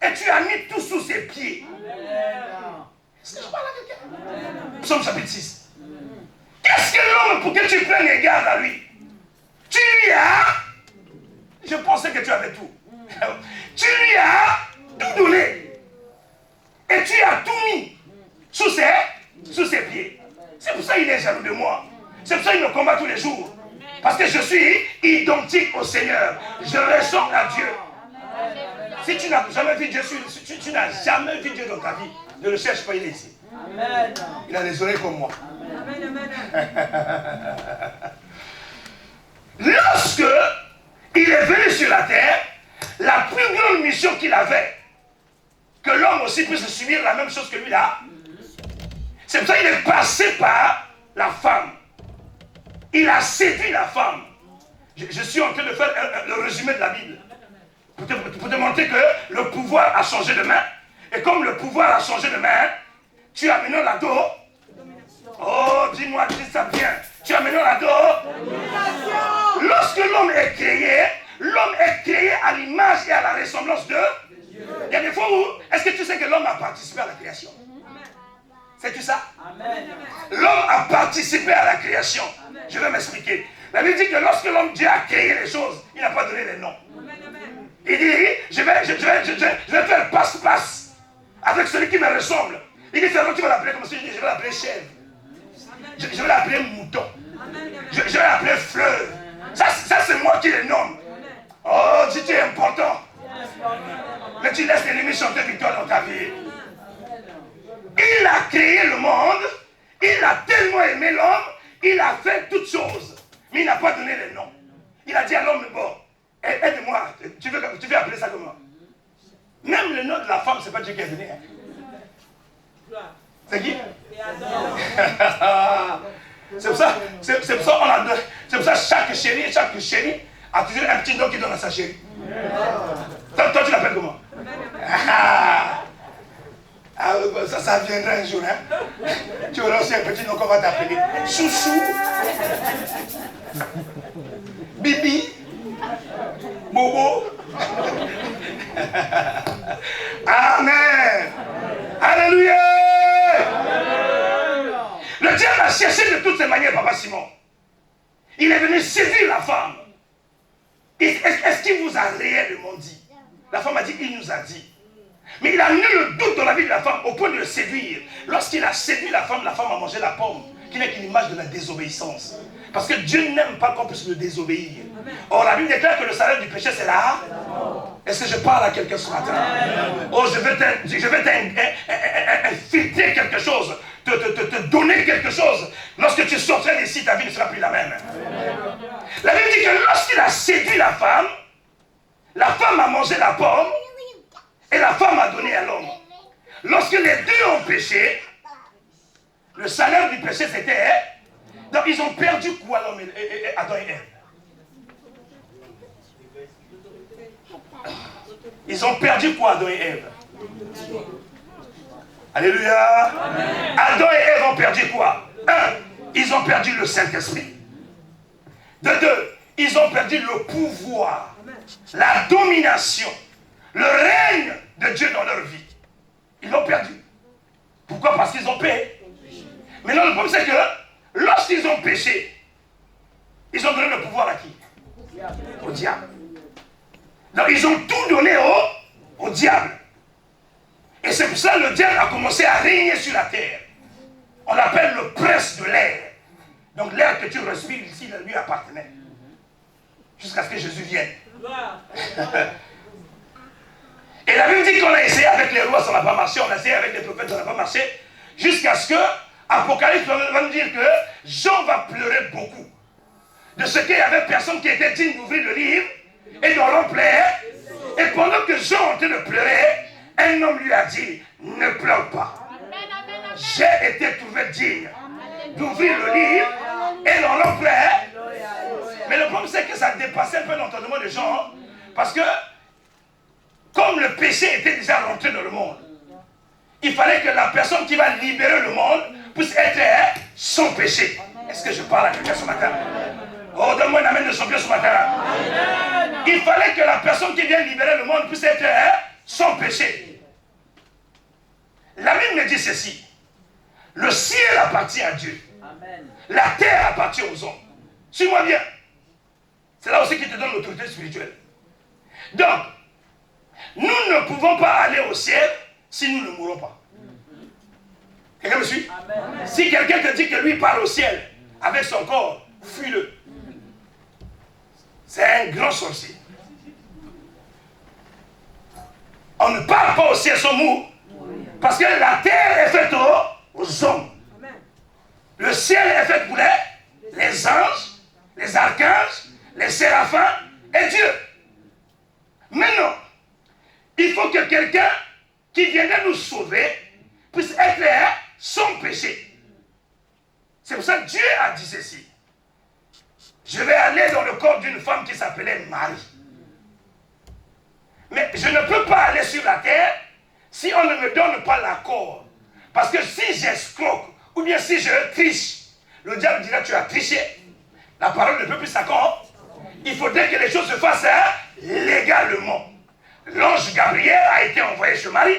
Et tu as mis tout sous ses pieds. Est-ce que je parle à quelqu'un? Psaume chapitre 6. Qu'est-ce que l'homme pour que tu prennes égard à lui? Tu lui as... Je pensais que tu avais tout. Tu lui as tout donné. Et tu as tout mis sous ses pieds. C'est pour ça qu'il est jaloux de moi. C'est pour ça qu'il me combat tous les jours. Parce que je suis identique au Seigneur. Je ressemble à Dieu. Si tu n'as jamais vu Dieu, tu n'as jamais vu Dieu dans ta vie, ne le cherche pas, il est ici. Il a les oreilles comme moi. Lorsque il est venu sur la terre, la plus grande mission qu'il avait, que l'homme aussi puisse subir la même chose que lui là, c'est pour ça qu'il est passé par la femme. Il a séduit la femme. Je suis en train de faire le résumé de la Bible. Pour te montrer que le pouvoir a changé de main. Et comme le pouvoir a changé de main, tu as maintenant la dos. Oh, dis-moi, dis ça bien. Tu as maintenant la dos. Lorsque l'homme est créé à l'image et à la ressemblance de Dieu. Il y a des fois où, est-ce que tu sais que l'homme a participé à la création? Sais-tu ça? L'homme a participé à la création. Je vais m'expliquer. La Bible dit que lorsque l'homme, Dieu a créé les choses, il n'a pas donné les noms. Il dit, je vais faire passe-passe avec celui qui me ressemble. Il dit, tu vas l'appeler comme si je vais l'appeler chèvre. Je vais l'appeler mouton. Je vais l'appeler fleur. Ça c'est moi qui les nomme. Oh, si tu es important. Mais tu laisses l'ennemi chanter victoire dans ta vie. Il a créé le monde. Il a tellement aimé l'homme. Il a fait toutes choses. Mais il n'a pas donné les noms. Il a dit à l'homme, bon, aide-moi. Tu veux appeler ça comment? Même le nom de la femme, c'est pas Dieu qui a donné. Hein? C'est qui? C'est pour ça, c'est pour ça chaque chérie a toujours un petit nom qui donne à sa chérie. Toi tu l'appelles comment? Ça viendra un jour, hein? Tu auras aussi un petit nom qu'on va t'appeler. Chouchou. Bibi. Bobo. Amen. Alléluia. Le diable a cherché de toutes ces manières, Papa Simon. Il est venu séduire la femme. Est-ce qu'il vous a réellement dit? La femme a dit, il nous a dit. Mais il a mis le doute dans la vie de la femme au point de le séduire. Lorsqu'il a séduit la femme a mangé la pomme, qui n'est qu'une image de la désobéissance. Parce que Dieu n'aime pas qu'on puisse le désobéir. Or, la Bible déclare que le salaire du péché, c'est là. Est-ce que je parle à quelqu'un ce matin? Oh, je vais t'infiltrer quelque chose, te donner quelque chose. Lorsque tu sortiras d'ici, ta vie ne sera plus la même. La Bible dit que lorsqu'il a séduit la femme a mangé la pomme et la femme a donné à l'homme. Lorsque les deux ont péché, le salaire du péché c'était... Donc ils ont perdu quoi l'homme et Adam et Ève? Ils ont perdu quoi Adam et Ève? Alléluia. Amen. Adam et Ève ont perdu quoi? 1. Ils ont perdu le Saint-Esprit. De 2. Ils ont perdu le pouvoir, la domination, le règne de Dieu dans leur vie. Ils l'ont perdu. Pourquoi? Parce qu'ils ont péché. Mais non, le problème c'est que lorsqu'ils ont péché, ils ont donné le pouvoir à qui? Au diable. Donc ils ont tout donné au diable. Et c'est pour ça que le diable a commencé à régner sur la terre. On l'appelle le prince de l'air. Donc l'air que tu respires ici, lui appartenait. Jusqu'à ce que Jésus vienne. Et la Bible dit qu'on a essayé avec les rois, ça n'a pas marché. On a essayé avec les prophètes, ça n'a pas marché. Jusqu'à ce que Apocalypse va nous dire que Jean va pleurer beaucoup. De ce qu'il y avait personne qui était digne d'ouvrir le livre et d'en remplir. Et pendant que Jean est en train de pleurer, un homme lui a dit, ne pleure pas. J'ai été trouvé digne d'ouvrir le livre et d'en remplir. Mais le problème c'est que ça dépassait un peu l'entendement des gens. Parce que, comme le péché était déjà rentré dans le monde, il fallait que la personne qui va libérer le monde puisse être sans péché. Est-ce que je parle à quelqu'un ce matin? Oh, donne-moi un amen de champion ce matin. Il fallait que la personne qui vient libérer le monde puisse être sans péché. La Bible me dit ceci. Le ciel appartient à Dieu. La terre appartient aux hommes. Suis-moi bien. C'est là aussi qu'il te donne l'autorité spirituelle. Donc, nous ne pouvons pas aller au ciel si nous ne mourons pas. Quelqu'un me suit? Amen. Si quelqu'un te dit que lui parle au ciel avec son corps, fuis-le. C'est un grand sorcier. On ne parle pas au ciel sans mourir. Parce que la terre est faite aux hommes. Le ciel est fait pour les anges, les archanges, les séraphins et Dieu. Maintenant, il faut que quelqu'un qui viendrait nous sauver puisse être sans péché. C'est pour ça que Dieu a dit ceci. Je vais aller dans le corps d'une femme qui s'appelait Marie. Mais je ne peux pas aller sur la terre si on ne me donne pas l'accord. Parce que si j'escroque ou bien si je triche, le diable dira tu as triché. La parole ne peut plus s'accorder. Il faudrait que les choses se fassent légalement. L'ange Gabriel a été envoyé chez Marie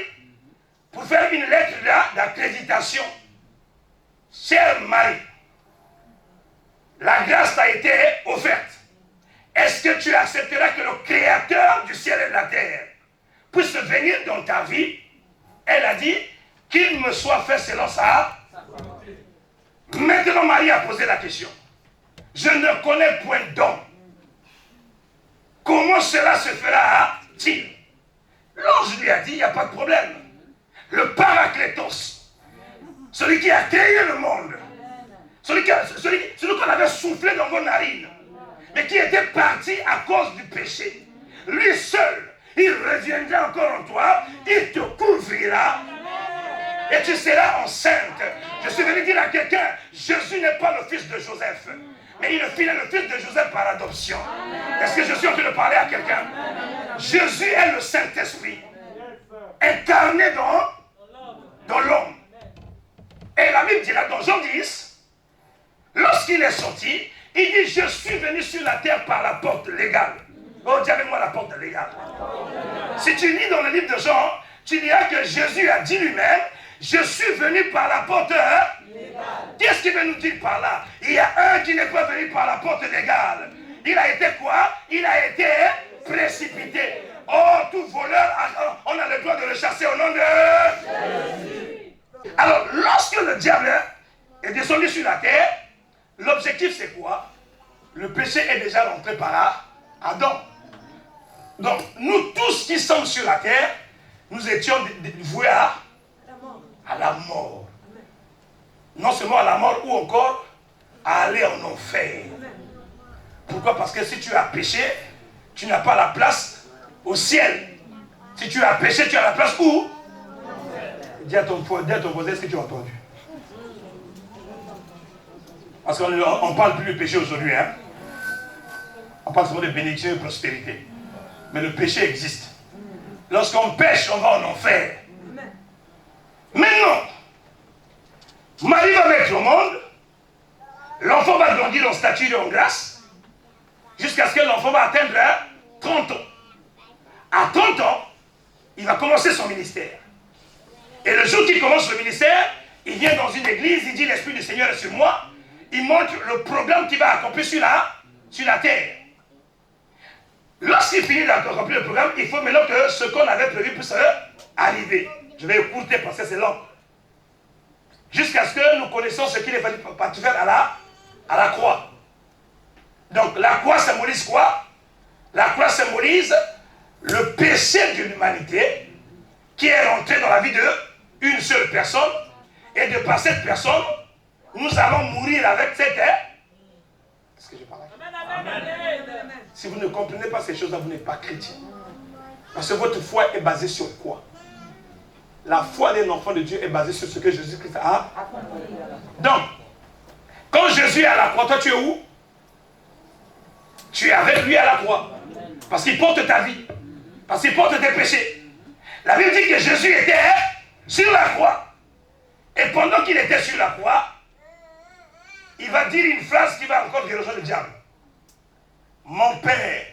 pour faire une lettre d'accréditation. Chère Marie, la grâce t'a été offerte. Est-ce que tu accepteras que le Créateur du ciel et de la terre puisse venir dans ta vie? Elle a dit qu'il me soit fait selon ça. Maintenant, Marie a posé la question. Je ne connais point d'homme. Comment cela se fera-t-il? L'ange lui a dit, il n'y a pas de problème. Le Paraclétos, celui qui a créé le monde, celui qu'on avait soufflé dans vos narines, mais qui était parti à cause du péché, lui seul, il reviendra encore en toi, il te couvrira, et tu seras enceinte. Je suis venu dire à quelqu'un, Jésus n'est pas le fils de Joseph, mais il est le fils de Joseph par adoption. Est-ce que je suis en train de parler à quelqu'un? Jésus est le Saint-Esprit, incarné dans l'homme. Et la Bible dit là, dans Jean 10, lorsqu'il est sorti, il dit, je suis venu sur la terre par la porte légale. Oh, dis avec moi la porte légale. Si tu lis dans le livre de Jean, tu diras que Jésus a dit lui-même, je suis venu par la porte légale. Qu'est-ce qu'il veut nous dire par là? Il y a un qui n'est pas venu par la porte légale. Il a été quoi? Il a été précipité. Oh, tout voleur, on a le droit de le chasser au nom de Jésus. Alors, lorsque le diable est descendu sur la terre, l'objectif c'est quoi? Le péché est déjà rentré par là, Adam. Donc, nous tous qui sommes sur la terre, nous étions voués à la mort. Non seulement à la mort, ou encore à aller en enfer. Pourquoi? Parce que si tu as péché, tu n'as pas la place au ciel. Si tu as péché, tu as la place où? Dis à ton voisin, est-ce que tu as entendu? Parce qu'on ne parle plus du péché aujourd'hui. Hein? On parle seulement de bénédiction et de prospérité. Mais le péché existe. Lorsqu'on pêche, on va en enfer. Maintenant, Marie va mettre au monde, l'enfant va grandir en stature et en grâce, jusqu'à ce que l'enfant va atteindre 30 ans. À 30 ans, il va commencer son ministère. Et le jour qu'il commence le ministère, il vient dans une église, il dit l'Esprit du Seigneur est sur moi, il montre le programme qu'il va accomplir sur la terre. Lorsqu'il finit d'accomplir le programme, il faut maintenant que ce qu'on avait prévu puisse arriver. Je vais écouter parce que c'est long. Jusqu'à ce que nous connaissions ce qu'il est fallu faire à la croix. Donc la croix symbolise quoi? La croix symbolise le péché de l'humanité qui est rentré dans la vie d'une seule personne. Et de par cette personne, nous allons mourir avec cette terre. Est-ce que je parle? Amen. Si vous ne comprenez pas ces choses-là, vous n'êtes pas chrétien. Parce que votre foi est basée sur quoi? La foi d'un enfant de Dieu est basée sur ce que Jésus-Christ a. Donc, quand Jésus est à la croix, toi tu es où? Tu es avec lui à la croix. Parce qu'il porte ta vie. Parce qu'il porte tes péchés. La Bible dit que Jésus était sur la croix. Et pendant qu'il était sur la croix, il va dire une phrase qui va encore déranger le diable. Mon Père,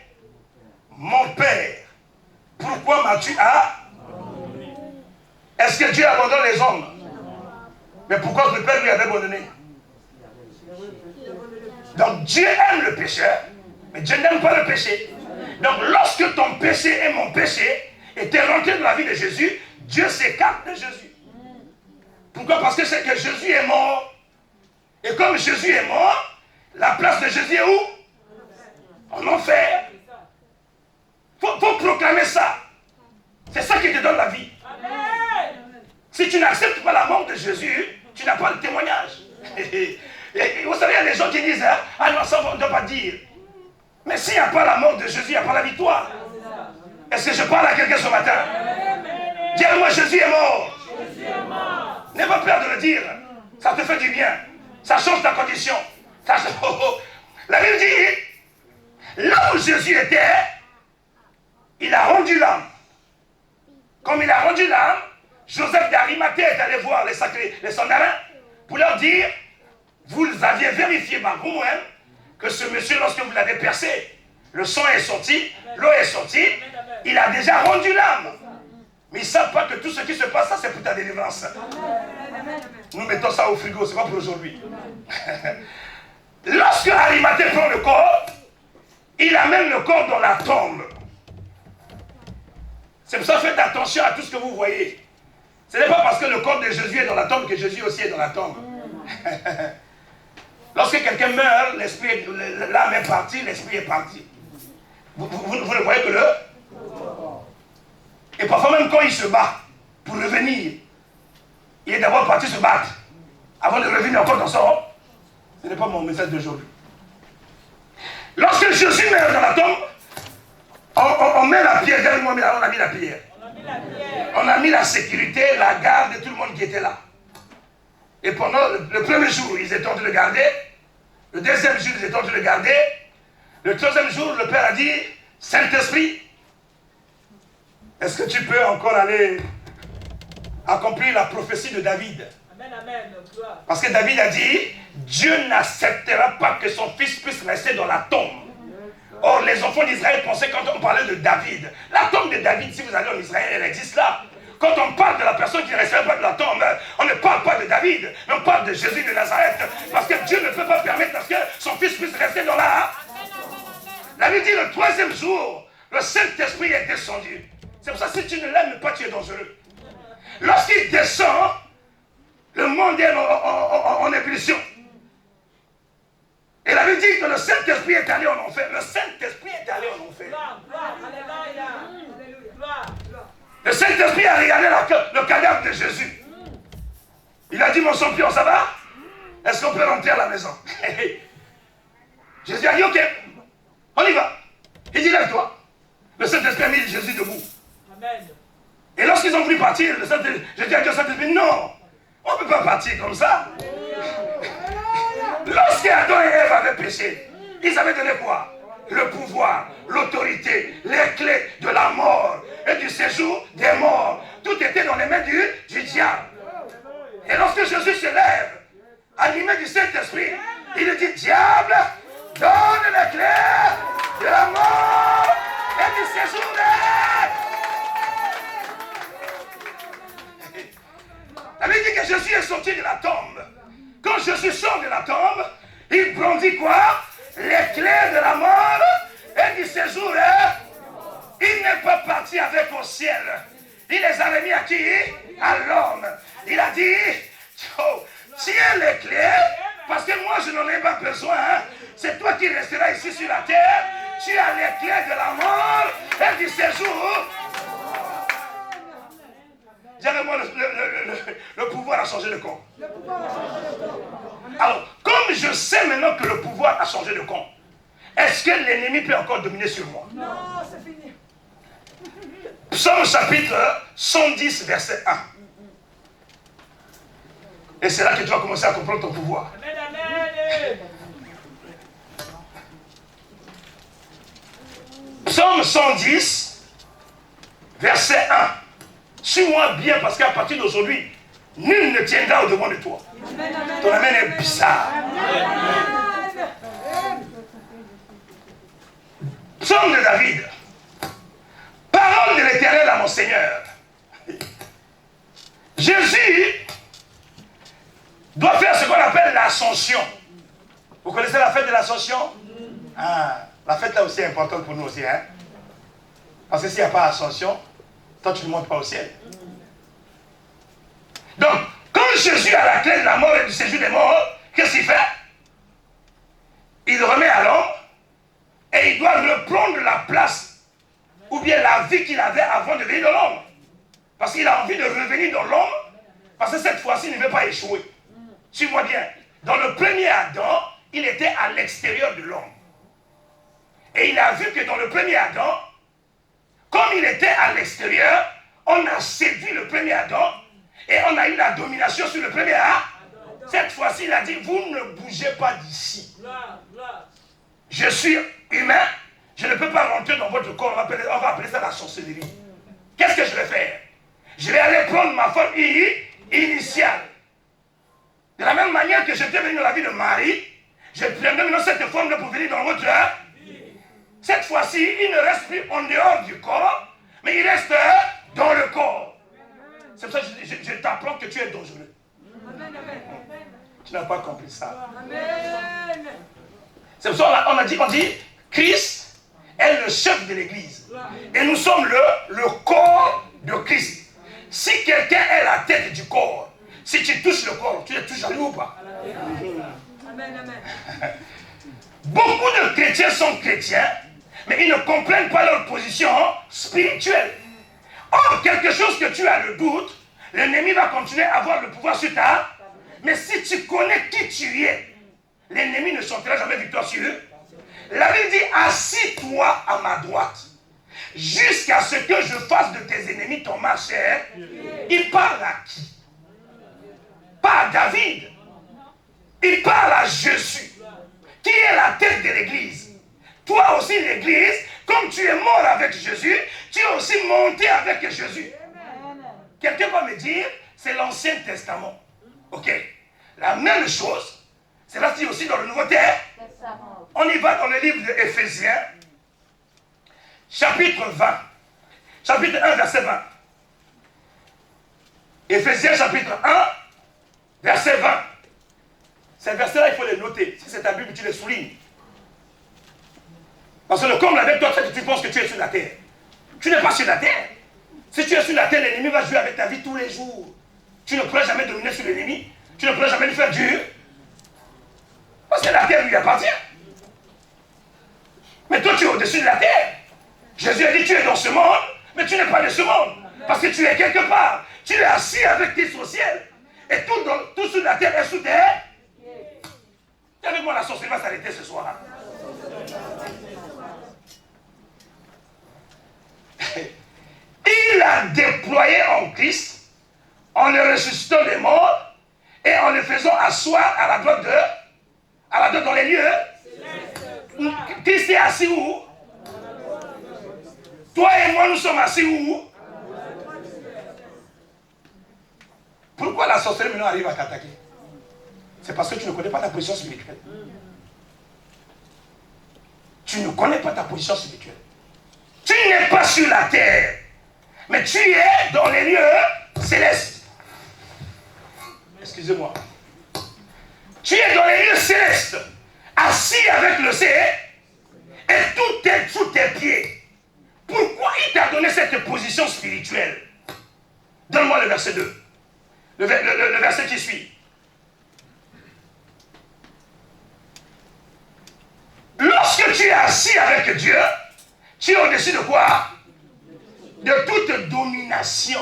pourquoi m'as-tu abandonné? Est-ce que Dieu abandonne les hommes? Mais pourquoi le Père lui avait abandonné? Donc Dieu aime le pécheur, mais Dieu n'aime pas le péché. Donc lorsque ton péché et mon péché étaient rentrés dans la vie de Jésus, Dieu s'écarte de Jésus. Pourquoi? Parce que c'est que Jésus est mort. Et comme Jésus est mort, la place de Jésus est où? En enfer. Faut proclamer ça. C'est ça qui te donne la vie. Si tu n'acceptes pas la mort de Jésus, tu n'as pas le témoignage. Et vous savez, il y a des gens qui disent, ah non, ça on ne doit pas dire. Mais s'il n'y a pas la mort de Jésus, il n'y a pas la victoire. Est-ce que je parle à quelqu'un ce matin? Dis-moi, Jésus est mort. N'aie pas peur de le dire. Ça te fait du bien. Ça change ta condition. La Bible dit, là où Jésus était, il a rendu l'âme. Comme il a rendu l'âme, Joseph d'Arimathée est allé voir les soldats pour leur dire, vous aviez vérifié par vous-même que ce monsieur, lorsque vous l'avez percé, le sang est sorti, l'eau est sortie, il a déjà rendu l'âme. Mais ils ne savent pas que tout ce qui se passe, ça c'est pour ta délivrance. Nous mettons ça au frigo, c'est pas pour aujourd'hui. Lorsque Arimathée prend le corps, il amène le corps dans la tombe. C'est pour ça que faites attention à tout ce que vous voyez. Ce n'est pas parce que le corps de Jésus est dans la tombe que Jésus aussi est dans la tombe. Lorsque quelqu'un meurt, l'âme est partie, l'esprit est parti. Vous ne voyez que le... Et parfois même quand il se bat pour revenir, il est d'abord parti se battre avant de revenir encore dans son... Ce n'est pas mon message d'aujourd'hui. Lorsque Jésus meurt dans la tombe, on met la pierre, derrière moi, on a mis la pierre. On a mis la sécurité, la garde et tout le monde qui était là. Et pendant le premier jour, ils étaient en train de garder. Le deuxième jour, ils étaient en train de garder. Le troisième jour, le Père a dit, Saint-Esprit, est-ce que tu peux encore aller accomplir la prophétie de David? Amen, amen. Parce que David a dit, Dieu n'acceptera pas que son fils puisse rester dans la tombe. Or, les enfants d'Israël pensaient quand on parlait de David. La tombe de David, si vous allez en Israël, elle existe là. Quand on parle de la personne qui ne resterait pas de la tombe, on ne parle pas de David, mais on parle de Jésus de Nazareth. Parce que Dieu ne peut pas permettre que son fils puisse rester dans la... La Bible dit, le troisième jour, le Saint-Esprit est descendu. C'est pour ça que si tu ne l'aimes pas, tu es dangereux. Lorsqu'il descend, le monde est en ébullition. Et la Bible dit que le Saint-Esprit est allé en enfer. Le Saint-Esprit est allé en enfer. Le Saint-Esprit a regardé le cadavre de Jésus. Il a dit, mon champion, ça va? Est-ce qu'on peut rentrer à la maison? Jésus a dit, ok, on y va. Il dit, lève-toi. Le Saint-Esprit a mis Jésus debout. Amen. Et lorsqu'ils ont voulu partir, Jésus a dit au Saint-Esprit, non, on ne peut pas partir comme ça. Lorsqu'Adam et Ève avaient péché, ils avaient donné quoi? Le pouvoir, l'autorité, les clés de la mort et du séjour des morts. Tout était dans les mains du diable. Et lorsque Jésus se lève, animé du Saint-Esprit, il lui dit, diable, donne les clés de la mort et du séjour des... La Bible dit que Jésus est sorti de la tombe. Quand Jésus sort de la tombe, il brandit quoi? Les clés de la mort et du séjour. Il n'est pas parti avec au ciel. Il les a remis à qui? À l'homme. Il a dit, oh, tiens les clés, parce que moi je n'en ai pas besoin. C'est toi qui resteras ici sur la terre. Tu as les clés de la mort et du séjour. Dites-moi, le pouvoir a changé de camp. Alors, comme je sais maintenant que le pouvoir a changé de camp, est-ce que l'ennemi peut encore dominer sur moi? Non, c'est fini. Psaume chapitre 110, verset 1. Et c'est là que tu vas commencer à comprendre ton pouvoir. Amen, amen. Psaume 110, verset 1. Suis-moi bien parce qu'à partir d'aujourd'hui, nul ne tiendra au-devant de toi. Ton amen est bizarre. Psaume de David. Parole de l'Éternel à mon Seigneur. Jésus doit faire ce qu'on appelle l'ascension. Vous connaissez la fête de l'ascension? Ah, la fête là aussi est importante pour nous aussi. Hein? Parce que s'il n'y a pas ascension, toi tu ne montes pas au ciel. Donc, quand Jésus a la clé de la mort et du séjour des morts, qu'est-ce qu'il fait? Il remet à l'homme et il doit reprendre la place ou bien la vie qu'il avait avant de venir dans l'homme. Parce qu'il a envie de revenir dans l'homme, parce que cette fois-ci, il ne veut pas échouer. Suis-moi bien. Dans le premier Adam, il était à l'extérieur de l'homme. Et il a vu que dans le premier Adam, comme il était à l'extérieur, on a séduit le premier Adam et on a eu la domination sur le premier Adam. Cette fois-ci, il a dit, vous ne bougez pas d'ici. Je suis humain, je ne peux pas rentrer dans votre corps, on va appeler ça la sorcellerie. Qu'est-ce que je vais faire? Je vais aller prendre ma forme initiale. De la même manière que j'étais venu dans la vie de Marie, je prendrai maintenant cette forme-là pour venir dans votre vie. Cette fois-ci, il ne reste plus en dehors du corps, mais il reste dans le corps. C'est pour ça que je t'apprends que tu es dangereux. Tu n'as pas compris ça. C'est pour ça qu'on on dit, Christ est le chef de l'Église. Et nous sommes le corps de Christ. Si quelqu'un est la tête du corps, si tu touches le corps, tu es tout jaloux ou pas? Beaucoup de chrétiens sont chrétiens, mais ils ne comprennent pas leur position spirituelle. Or, quelque chose que tu as le doute, l'ennemi va continuer à avoir le pouvoir sur ta. Mais si tu connais qui tu es, l'ennemi ne chantera jamais victoire sur eux. La Bible dit, assis-toi à ma droite, jusqu'à ce que je fasse de tes ennemis ton marcheur. Il parle à qui? Pas à David. Il parle à Jésus, qui est la tête de l'Église. Toi aussi, l'Église, comme tu es mort avec Jésus, tu es aussi monté avec Jésus. Quelqu'un va me dire, c'est l'Ancien Testament. Ok. La même chose, c'est là aussi dans le Nouveau Testament. On y va dans le livre d'Éphésiens, chapitre 20. Chapitre 1, verset 20. Éphésiens, chapitre 1, verset 20. Ces versets-là, il faut les noter. Si c'est ta Bible, tu les soulignes. Parce que le comble avec toi, c'est que tu penses que tu es sur la terre. Tu n'es pas sur la terre. Si tu es sur la terre, l'ennemi va jouer avec ta vie tous les jours. Tu ne pourras jamais dominer sur l'ennemi. Tu ne pourras jamais lui faire dur. Parce que la terre lui appartient. Mais toi, tu es au-dessus de la terre. Jésus a dit, tu es dans ce monde, mais tu n'es pas de ce monde. Parce que tu es quelque part. Tu es assis avec Christ au ciel. Et tout sur la terre est sous terre. Et avec moi, la sorcellerie va s'arrêter ce soir. Il a déployé en Christ, en le ressuscitant des morts, et en le faisant asseoir à la droite dans les lieux. Christ est assis où? Toi et moi, nous sommes assis où? Pourquoi la sorcellerie maintenant arrive à t'attaquer? C'est parce que tu ne connais pas ta position spirituelle. Tu ne connais pas ta position spirituelle. Tu n'es pas sur la terre, mais tu es dans les lieux célestes. Excusez-moi. Tu es dans les lieux célestes, assis avec le ciel, et tout est sous tes pieds. Pourquoi il t'a donné cette position spirituelle? Donne-moi le verset 2. Le verset qui suit. Lorsque tu es assis avec Dieu, tu es au-dessus de quoi? De toute domination,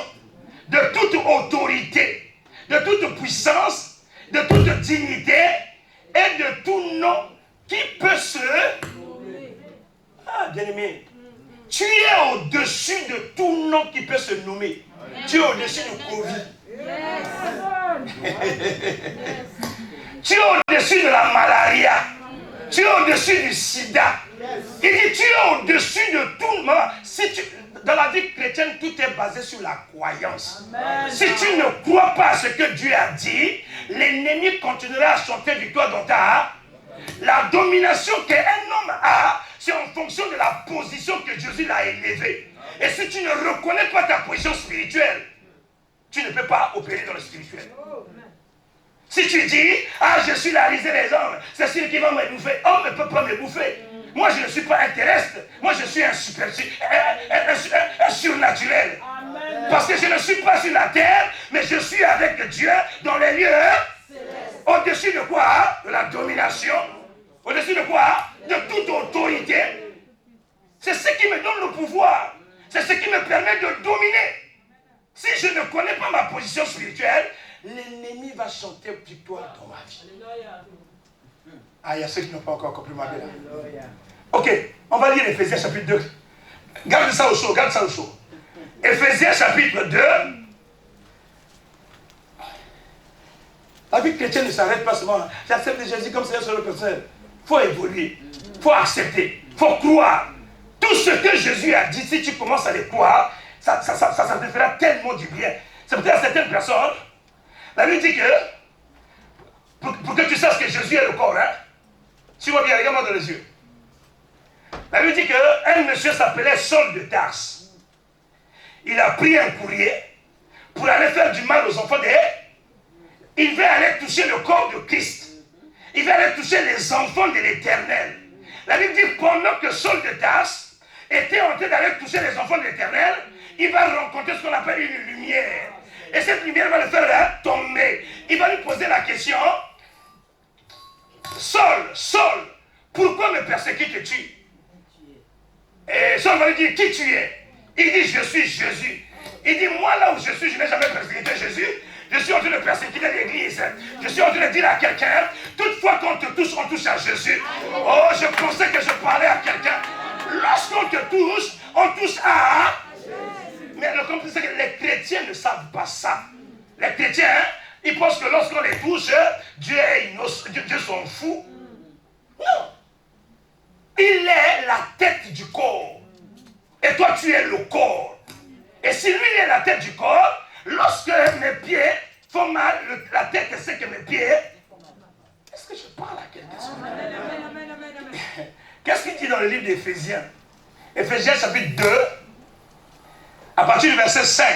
de toute autorité, de toute puissance, de toute dignité et de tout nom qui peut se... Ah, bien-aimé, tu es au-dessus de tout nom qui peut se nommer. Tu es au-dessus du Covid. Tu es au-dessus de la malaria. Tu es au-dessus du sida. Il dit, tu es au-dessus de tout. Maman, si dans la vie chrétienne, tout est basé sur la croyance. Amen. Si tu ne crois pas à ce que Dieu a dit, l'ennemi continuera à chanter victoire dans ta. La domination qu'un homme a, c'est en fonction de la position que Jésus l'a élevée. Et si tu ne reconnais pas ta position spirituelle, tu ne peux pas opérer dans le spirituel. Si tu dis, ah, je suis la risée des hommes, c'est celui qui va me bouffer. Homme ne peut pas me bouffer. Moi, je ne suis pas un terrestre. Moi, je suis un surnaturel. Amen. Parce que je ne suis pas sur la terre, mais je suis avec Dieu dans les lieux. Au-dessus de quoi? De la domination. Au-dessus de quoi? De toute autorité. C'est ce qui me donne le pouvoir. C'est ce qui me permet de dominer. Si je ne connais pas ma position spirituelle, l'ennemi va chanter victoire dans ma vie. Ah, il y a ceux qui n'ont pas encore compris ma vie là. Ok, on va lire Éphésiens chapitre 2. Garde ça au chaud, garde ça au chaud. Éphésiens chapitre 2. La vie chrétienne ne s'arrête pas seulement. J'accepte Jésus comme Seigneur sur le personnel. Il faut évoluer, il faut accepter, il faut croire. Tout ce que Jésus a dit, si tu commences à les croire, ça te fera tellement du bien. C'est peut-être certaines personnes, la Bible dit que, pour que tu saches que Jésus est le corps, hein, suis-moi bien, regarde-moi dans les yeux. La Bible dit qu'un monsieur s'appelait Saul de Tarse. Il a pris un courrier pour aller faire du mal aux enfants des... Il veut aller toucher le corps de Christ. Il veut aller toucher les enfants de l'Éternel. La Bible dit pendant que Saul de Tarse était en train d'aller toucher les enfants de l'Éternel, il va rencontrer ce qu'on appelle une lumière. Et cette lumière va le faire tomber. Il va lui poser la question, Saul, Saul, pourquoi me persécutes-tu? Et Saul va lui dire, qui tu es? Il dit, je suis Jésus. Il dit, moi là où je suis, je n'ai jamais persécuté Jésus. Je suis en train de persécuter l'église. Je suis en train de dire à quelqu'un, toutefois qu'on te touche, on touche à Jésus. Oh, je pensais que je parlais à quelqu'un. Lorsqu'on te touche, on touche à... Mais le compte, c'est que les chrétiens ne savent pas ça. Les chrétiens, ils pensent que lorsqu'on les touche, Dieu s'en fout. Non. Il est la tête du corps. Et toi, tu es le corps. Et si lui, il est la tête du corps, lorsque mes pieds font mal, la tête sait que mes pieds... Est-ce que je parle à quelqu'un? Qu'est-ce qu'il dit dans le livre d'Éphésiens? Éphésiens chapitre 2, à partir du verset 5.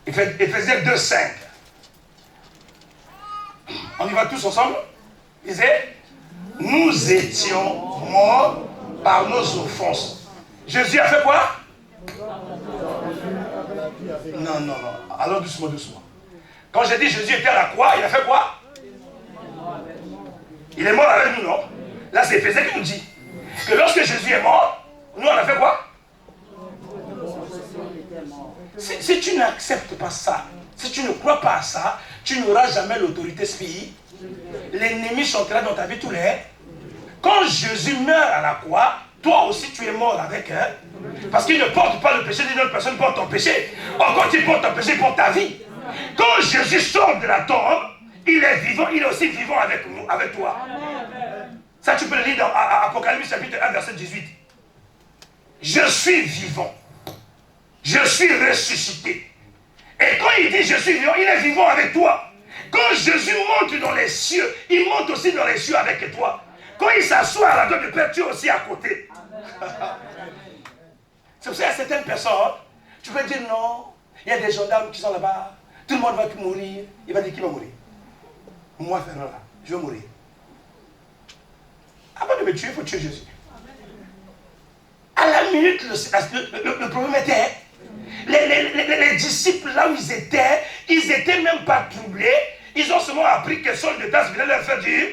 Éphésiens 2, 5. On y va tous ensemble? Il disait, nous étions morts par nos offenses. Jésus a fait quoi? Non, non, non. Alors doucement, doucement. Quand j'ai dit Jésus était à la croix, il a fait quoi? Il est mort avec nous, non? Là, c'est Éphésiens qui nous dit que lorsque Jésus est mort, nous, on a fait quoi? Si tu n'acceptes pas ça, si tu ne crois pas à ça, tu n'auras jamais l'autorité spirituelle. L'ennemi chantera dans ta vie tous les... Quand Jésus meurt à la croix, toi aussi tu es mort avec elle. Parce qu'il ne porte pas le péché d'une autre personne, porte ton péché. Or, quand il porte ton péché, il porte ta vie. Quand Jésus sort de la tombe, il est vivant, il est aussi vivant avec nous, avec toi. Ça, tu peux le lire dans Apocalypse chapitre 1, verset 18. Je suis vivant. Je suis ressuscité. Et quand il dit je suis vivant, il est vivant avec toi. Quand Jésus monte dans les cieux, il monte aussi dans les cieux avec toi. Quand il s'assoit à la droite du Père, tu es aussi à côté. C'est pour ça qu'il y a certaines personnes, tu peux dire non, il y a des gendarmes qui sont là-bas, tout le monde va mourir. Il va dire qui va mourir? Moi, Fernand, là, je vais mourir. Avant de me tuer, il faut tuer Jésus. À la minute, le problème était, les disciples, là où ils étaient même pas troublés. Ils ont seulement appris que Saul de Tarse venait leur faire du...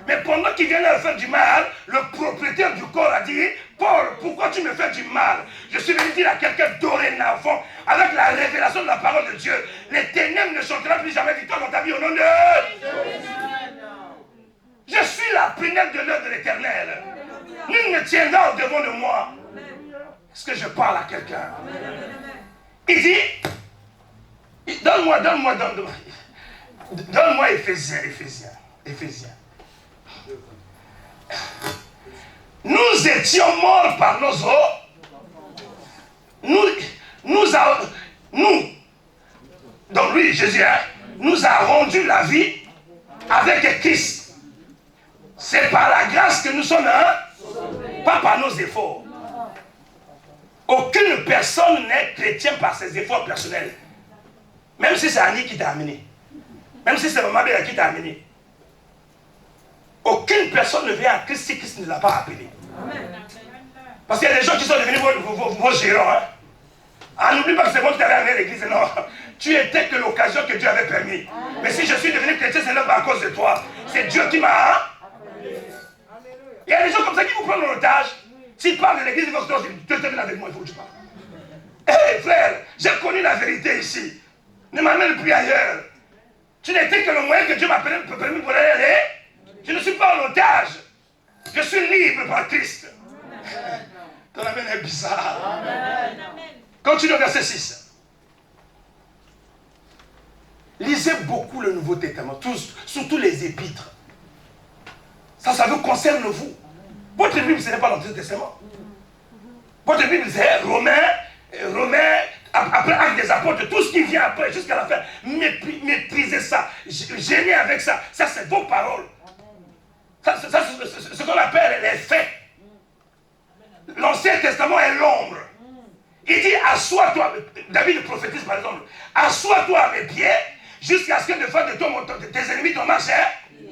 Mais pendant qu'il vient leur faire du mal, le propriétaire du corps a dit, Paul, pourquoi tu me fais du mal? Je suis venu dire à quelqu'un dorénavant, avec la révélation de la parole de Dieu, les ténèbres ne chanteront plus jamais victoire dans ta vie au nom de... Je suis la prunelle de l'œuvre de l'Éternel. Nul ne tiendra au devant de moi. Est-ce que je parle à quelqu'un? Il dit, donne-moi Éphésiens. Nous nous étions morts par nos donc lui, Jésus, nous a rendu la vie avec Christ. C'est par la grâce que nous sommes, pas par nos efforts. Aucune personne n'est chrétienne par ses efforts personnels. Même si c'est Annie qui t'a amené. Même si c'est Maman Béla qui t'a amené. Aucune personne ne vient à Christ si Christ ne l'a pas appelé. Parce qu'il y a des gens qui sont devenus vos gérants. N'oublie pas que c'est moi qui t'avais amené à l'église. Non. Tu étais que l'occasion que Dieu avait permis. Mais si je suis devenu chrétien, ce n'est pas à cause de toi. C'est Dieu qui m'a. Il y a des gens comme ça qui vous prennent en otage. S'ils parlent de l'église, ils vont se dire, Dieu te vient avec moi, il faut que tu parles. Hé frère, j'ai connu la vérité ici. Ne m'amène plus ailleurs. Tu n'étais que le moyen que Dieu m'a permis pour aller. Je ne suis pas en otage. Je suis libre par Christ. Ton amen est bizarre. Amen. Continue au verset 6. Lisez beaucoup le Nouveau Testament, surtout les épîtres. Ça vous concerne vous. Votre Bible, ce n'est pas l'Ancien Testament. Votre Bible, c'est Romains, après Actes des Apôtres, tout ce qui vient après, jusqu'à la fin. Méprisez ça. Gênez avec ça. Ça, c'est vos paroles. Ça, c'est ce qu'on appelle les faits. L'Ancien Testament est l'ombre. Il dit, assois-toi, David prophétise par exemple, assois-toi à mes pieds, jusqu'à ce que devant de toi, tes ennemis t'en marchent.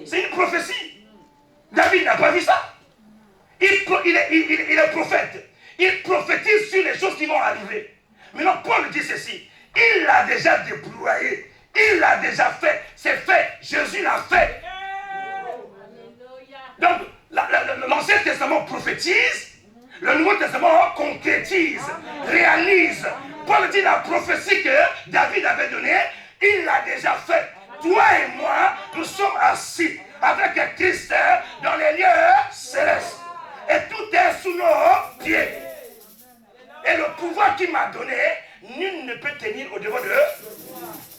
C'est une prophétie. David n'a pas vu ça. Il est prophète. Il prophétise sur les choses qui vont arriver. Maintenant, Paul dit ceci. Il l'a déjà déployé. Il l'a déjà fait. C'est fait. Jésus l'a fait. Donc, l'Ancien Testament prophétise. Le Nouveau Testament concrétise, réalise. Paul dit la prophétie que David avait donnée, il l'a déjà fait. Toi et moi, nous sommes assis avec Christ dans les lieux célestes. Et tout est sous nos pieds. Et le pouvoir qu'il m'a donné, nul ne peut tenir au-devant de eux.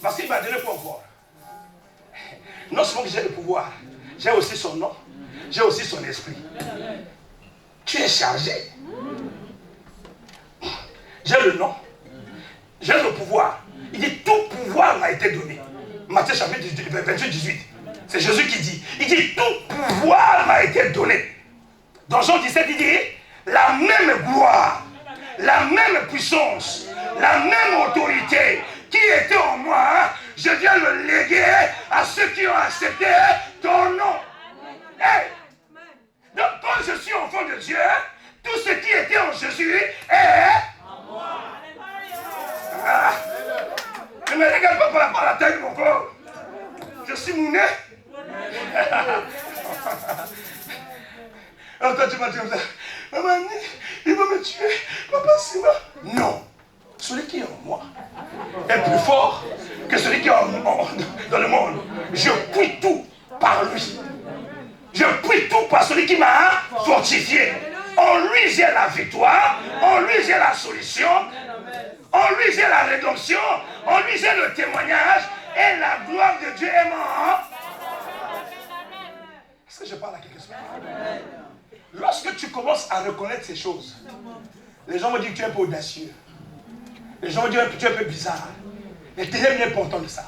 Parce qu'il m'a donné pour voir. Non seulement que j'ai le pouvoir, j'ai aussi son nom, j'ai aussi son esprit. Tu es chargé. J'ai le nom, j'ai le pouvoir. Il dit tout pouvoir m'a été donné. Matthieu chapitre 28, 18. C'est Jésus qui dit. Il dit tout pouvoir m'a été donné. Dans Jean 17, il dit la même gloire, la même puissance, la même autorité qui était en moi, je viens le léguer à ceux qui ont accepté ton nom. Hey! Donc quand je suis enfant de Dieu, tout ce qui était en Jésus est en moi. Ne me regarde pas par rapport à la taille de mon corps. Je suis mouné. Alors toi tu m'as dit comme ça, maman, il va me tuer, papa c'est moi. Non, celui qui est en moi est plus fort que celui qui est dans le monde. Je puis tout par lui. Je puis tout par celui qui m'a fortifié. En lui j'ai la victoire, en lui j'ai la solution, en lui j'ai la rédemption, en lui j'ai le témoignage et la gloire de Dieu est mort. Est-ce que je parle à quelque chose? Lorsque tu commences à reconnaître ces choses, les gens vont dire que tu es un peu audacieux. Les gens vont dire que tu es un peu bizarre. Les ténèbres n'aiment pas entendre ça.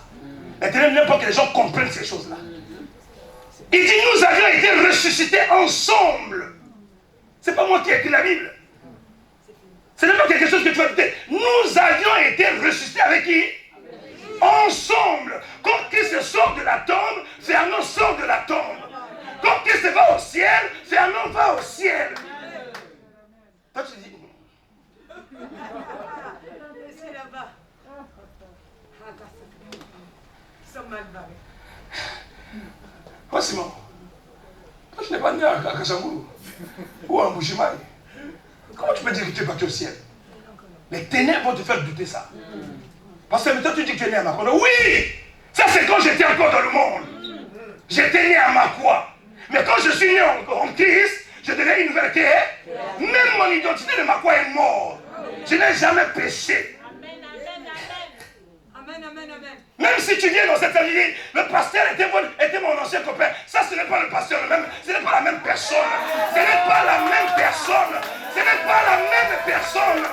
Les ténèbres n'aiment pas que les gens comprennent ces choses-là. Il dit, nous avions été ressuscités ensemble. C'est pas moi qui ai écrit la Bible. Ce n'est pas quelque chose que tu vas dire. Nous avions été ressuscités avec qui? Ensemble. Quand Christ sort de la tombe, Fernand sort de la tombe. Quand Christ va au ciel, Fernand va au ciel. Toi tu dis. C'est là-bas. Ils sont mal barrés. Oh Simon, toi tu n'es pas né à Kassambourou ou à Mbujimaï. Comment tu peux dire que tu es parti au ciel? Les ténèbres vont te faire douter ça. Parce que maintenant tu dis que tu es né à Makwa. Oui, ça c'est quand j'étais encore dans le monde. J'étais né à Makwa. Mais quand je suis né en Christ, je deviens une nouvelle terre. Même mon identité de Makwa est morte. Je n'ai jamais péché. Amen, amen, amen. Même si tu viens dans cette famille, le pasteur était mon ancien copain. Ça, ce n'est pas le pasteur le même. Ce n'est pas la même personne. Ce n'est pas la même personne. personne. Ce n'est pas la même personne.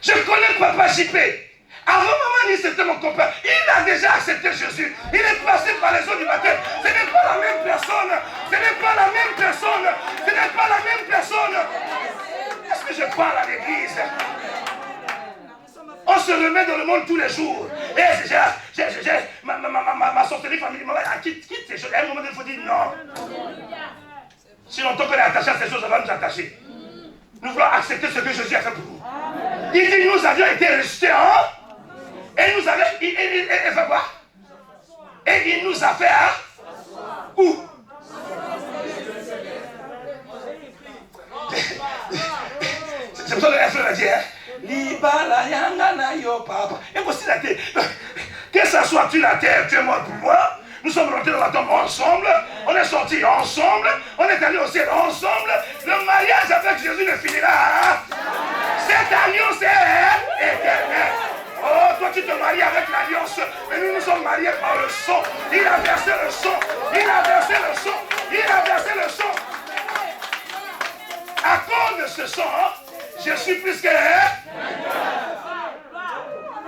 Je connais Papa JP. Avant maman dit c'était mon copain. Il a déjà accepté Jésus. Il est passé par les eaux du baptême. Ce n'est pas la même personne. Ce n'est pas la même personne. Ce n'est pas la même personne. Est-ce que je parle à l'église? On se remet dans le monde tous les jours. Et ma sorcellerie familiale, quitte ces choses. À un moment donné, il faut dire non. Si longtemps qu'on est attaché à ces choses, on va nous attacher. Nous voulons accepter ce que Jésus a fait pour nous. Il dit nous avions été rejetés et nous avions. Il fait quoi? Et il nous a fait où? C'est pour ça que la fleur a dit Libala yangana yo papa. Et voici la terre. Que ça soit tu la terre, tu es mort pour moi. Nous sommes rentrés dans la tombe ensemble, on est sortis ensemble, on est allés au ciel ensemble. Le mariage avec Jésus ne finira. Cette alliance est éternelle. Oh, toi tu te maries avec l'alliance, mais nous nous sommes mariés par le sang. Il a versé le sang, il a versé le sang, il a versé le sang. À cause de ce sang, je suis plus que...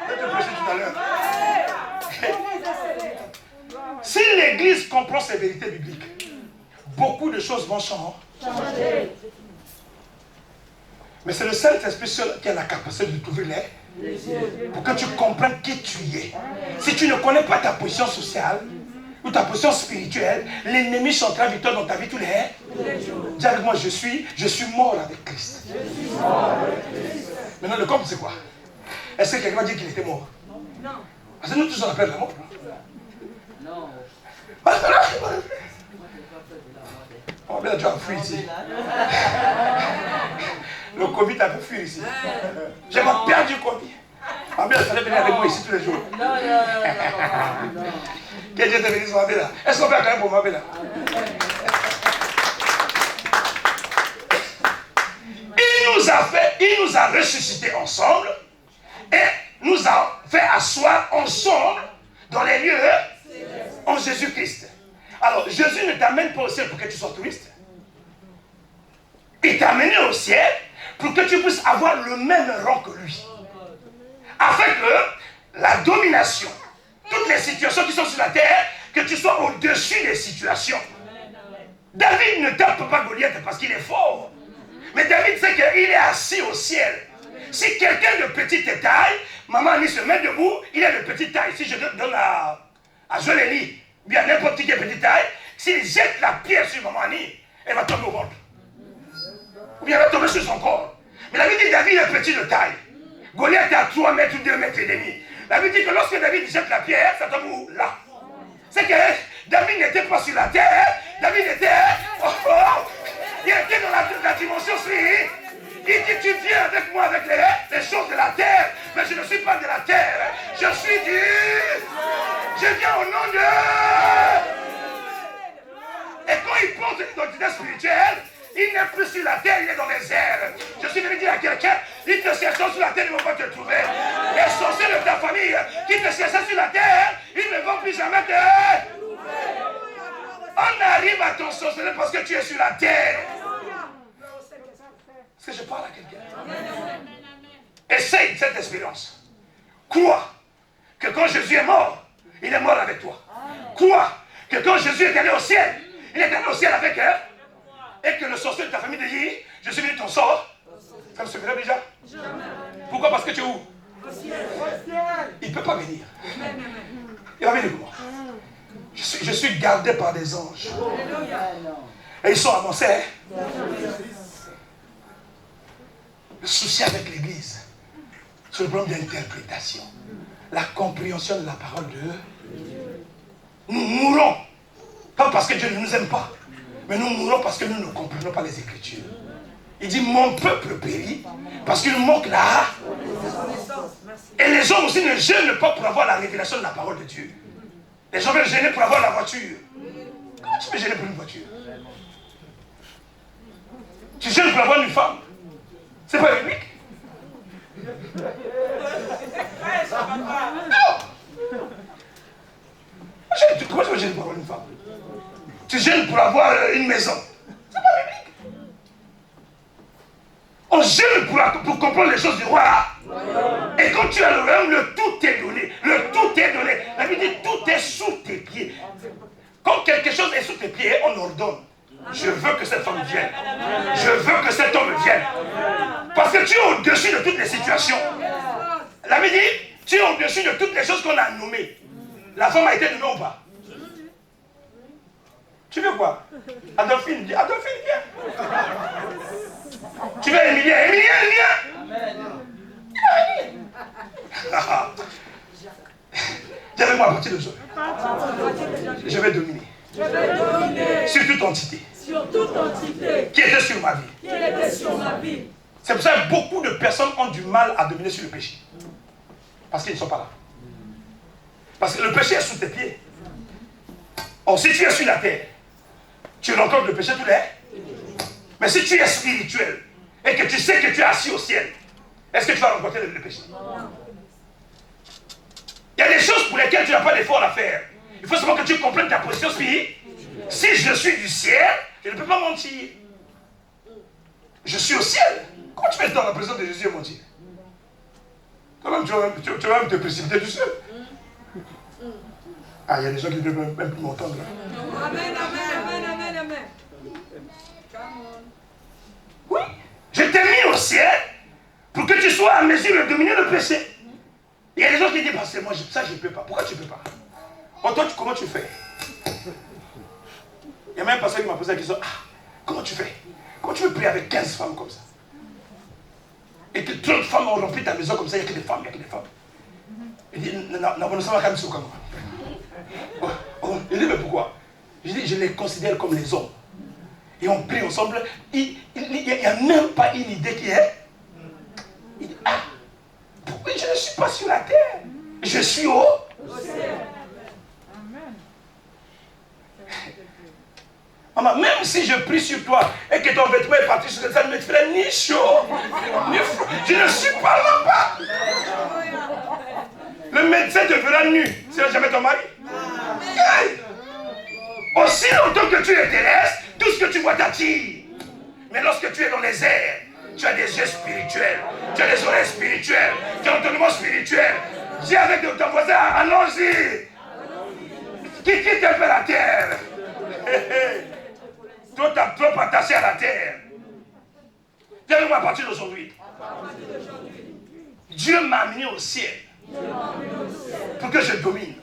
Je te prêchais tout à l'heure. Si l'Église comprend ces vérités bibliques, beaucoup de choses vont changer. Mais c'est le Saint-Esprit seul qui a la capacité de t'ouvrir les pour que tu comprennes qui tu es. Si tu ne connais pas ta position sociale ou ta position spirituelle, l'ennemi chantera victoire dans ta vie tous les jours. Dis avec moi, je suis mort avec Christ. Maintenant, le corps, c'est quoi? Est-ce que quelqu'un va dire qu'il était mort? Non. Parce que nous tous on appelle la mort. Non. On va bien déjà fuir ici. Le Covid a fait fuir ici. J'ai pas perdu le Covid. Ma mère, elle fallait venir avec moi ici tous les jours. Non. Que Dieu te bénisse, ma belle. Est-ce qu'on peut acclamer pour ma belle? Il nous a ressuscités ensemble et nous a fait asseoir ensemble dans les lieux en Jésus-Christ. Alors, Jésus ne t'amène pas au ciel pour que tu sois touriste. Il t'a amené au ciel pour que tu puisses avoir le même rang que lui. Afin que la domination, toutes les situations qui sont sur la terre, que tu sois au-dessus des situations. David ne tape pas Goliath parce qu'il est fort. Mais David sait qu'il est assis au ciel. Si quelqu'un de petite taille, maman Annie se met debout, il est de petite taille. Si je donne à Jolélie, bien n'importe qui est petite taille, s'il jette la pierre sur maman Annie, elle va tomber au ventre. Ou bien elle va tomber sur son corps. Mais la Bible dit que David est petit de taille. Goliath est à 3 mètres ou 2 mètres et demi. La Bible dit que lorsque David jette la pierre, ça tombe où? Là. C'est que David n'était pas sur la terre, David était... il était dans la dimension spirituelle. Il dit, tu viens avec moi avec les choses de la terre, mais je ne suis pas de la terre. Je suis du... Je viens au nom de... Et quand il porte une identité spirituelle, il n'est plus sur la terre, il est dans les airs. Je suis venu dire à quelqu'un, ils te cherchent sur la terre, ils ne vont pas te trouver. Les sorciers de ta famille qui te cherchent sur la terre, ils ne vont plus jamais te... On arrive à ton sorcellerie parce que tu es sur la terre. Est-ce que je parle à quelqu'un? Essaye cette expérience. Crois que quand Jésus est mort, il est mort avec toi. Crois que quand Jésus est allé au ciel, il est allé au ciel avec elle. Et que le sorcier de ta famille te dit, je suis venu ton sort. Ça me suffirait déjà? Pourquoi? Parce que tu es où? Il ne peut pas venir. Il va venir pour moi. Je suis gardé par des anges. Et ils sont annoncés. Le souci avec l'Église, c'est le problème d'interprétation. La compréhension de la parole de Dieu. Nous mourons. Pas parce que Dieu ne nous aime pas. Mais nous mourons parce que nous ne comprenons pas les Écritures. Il dit, mon peuple périt parce qu'il manque là. Et les gens aussi ne gênent pas pour avoir la révélation de la parole de Dieu. Les gens veulent gêner pour avoir la voiture. Comment tu peux gêner pour une voiture? Tu gênes pour avoir une femme. C'est pas biblique. Non. gênes pour avoir une femme. Tu gênes pour avoir une maison. C'est pas biblique. On gêne pour comprendre les choses du roi. Et quand tu as le royaume, le tout est donné. Le tout est donné. La Bible dit tout est sous tes pieds. Quand quelque chose est sous tes pieds, on ordonne. Je veux que cette femme vienne. Je veux que cet homme vienne. Parce que tu es au-dessus de toutes les situations. La Bible dit, tu es au-dessus de toutes les choses qu'on a nommées. La femme a été nommée ou pas? Tu veux quoi? Adolphine, viens. Tu veux Emilien, viens. Dis avec moi à partir de aujourd'hui. Je vais dominer. Sur toute entité. Qui était sur ma vie. C'est pour ça que beaucoup de personnes ont du mal à dominer sur le péché. Parce qu'ils ne sont pas là. Parce que le péché est sous tes pieds. Or, si tu es sur la terre, tu rencontres le péché tous les. Mais si tu es spirituel et que tu sais que tu es assis au ciel, est-ce que tu vas rencontrer le péché? Il y a des choses pour lesquelles tu n'as pas d'effort à faire. Il faut seulement que tu comprennes ta position spirituelle. Si je suis du ciel, je ne peux pas mentir. Je suis au ciel. Comment tu vas être dans la présence de Jésus et mentir? Toi-même, tu vas même te précipiter du ciel. Ah, il y a des gens qui ne peuvent même plus m'entendre. Amen. Oui, je t'ai mis au ciel pour que tu sois à mesure de dominer le péché. Il y a des gens qui disent, c'est moi, ça je ne peux pas. Pourquoi tu ne peux pas? Bon, toi, comment tu fais? Il y a même un pasteur qui m'a posé la question, comment tu fais? Comment tu veux prier avec 15 femmes comme ça? Et que 30 femmes ont rempli ta maison comme ça, il n'y a que des femmes, Il dit, non, ça va quand même sur comme moi. Il dit, mais pourquoi? Je dis, je les considère comme les hommes. Et on prie ensemble, il n'y a même pas une idée qui est. Il dit, pourquoi je ne suis pas sur la terre? Je suis au ciel. Maman, même si je prie sur toi et que ton vêtement est parti sur le sol, ça ne me ferait ni chaud, ni froid. Je ne suis pas là-bas. Le médecin te verra nu. Ce n'est jamais ton mari. Aussi longtemps que tu es terrestre, tout ce que tu vois t'attire. Mais lorsque tu es dans les airs, tu as des yeux spirituels, tu as des oreilles spirituelles, tu as un entendement spirituel. Dis avec ton voisin, allons-y. Qui te fait la terre? Toi, tu as trop attaché à la terre. Dis avec moi à partir d'aujourd'hui. Dieu m'a amené au ciel pour que je domine.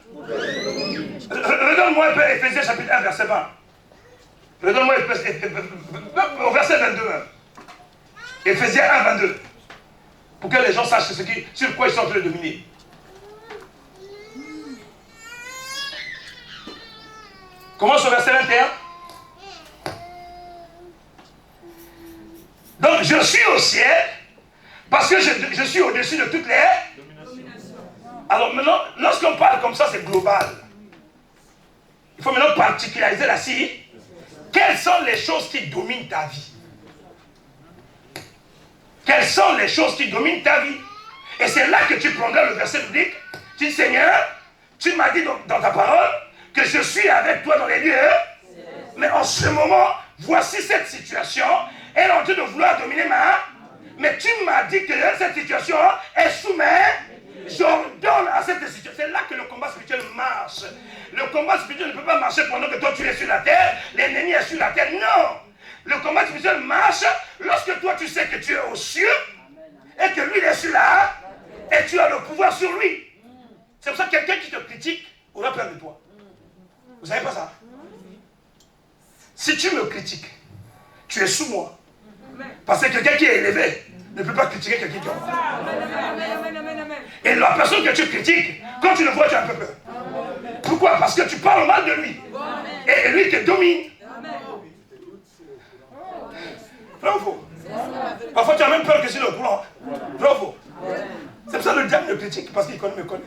Redonne-moi un peu Ephésiens chapitre 1, verset 20. Redonne-moi au verset 22. Ephésiens 1, 22. Pour que les gens sachent sur quoi ils sont en train de dominer. Commence au verset 21. Donc je suis au ciel parce que je suis au-dessus de toutes les. Alors maintenant, lorsqu'on parle comme ça, c'est global. Il faut maintenant particulariser la cible. Quelles sont les choses qui dominent ta vie? Quelles sont les choses qui dominent ta vie? Et c'est là que tu prendras le verset biblique. Tu dis, Seigneur, tu m'as dit dans ta parole que je suis avec toi dans les lieux. Mais en ce moment, voici cette situation. Elle est en train de vouloir dominer ma. Mais tu m'as dit que cette situation est sous mes. J'ordonne à cette situation. C'est là que le combat spirituel marche. Le combat spirituel ne peut pas marcher pendant que toi tu es sur la terre, l'ennemi est sur la terre. Non! Le combat spirituel marche lorsque toi tu sais que tu es aux cieux et que lui il est sur la et tu as le pouvoir sur lui. C'est pour ça que quelqu'un qui te critique aura peur de toi. Vous savez pas ça? Si tu me critiques, tu es sous moi. Parce que quelqu'un qui est élevé ne peut pas critiquer quelqu'un qui est en bas. Et la personne que tu critiques, quand tu le vois, tu as un peu peur. Pourquoi? Parce que tu parles mal de lui. Et lui te domine. Bravo. Parfois tu as même peur que c'est le courant. Bravo. C'est pour ça que le diable me critique, parce qu'il me connaît.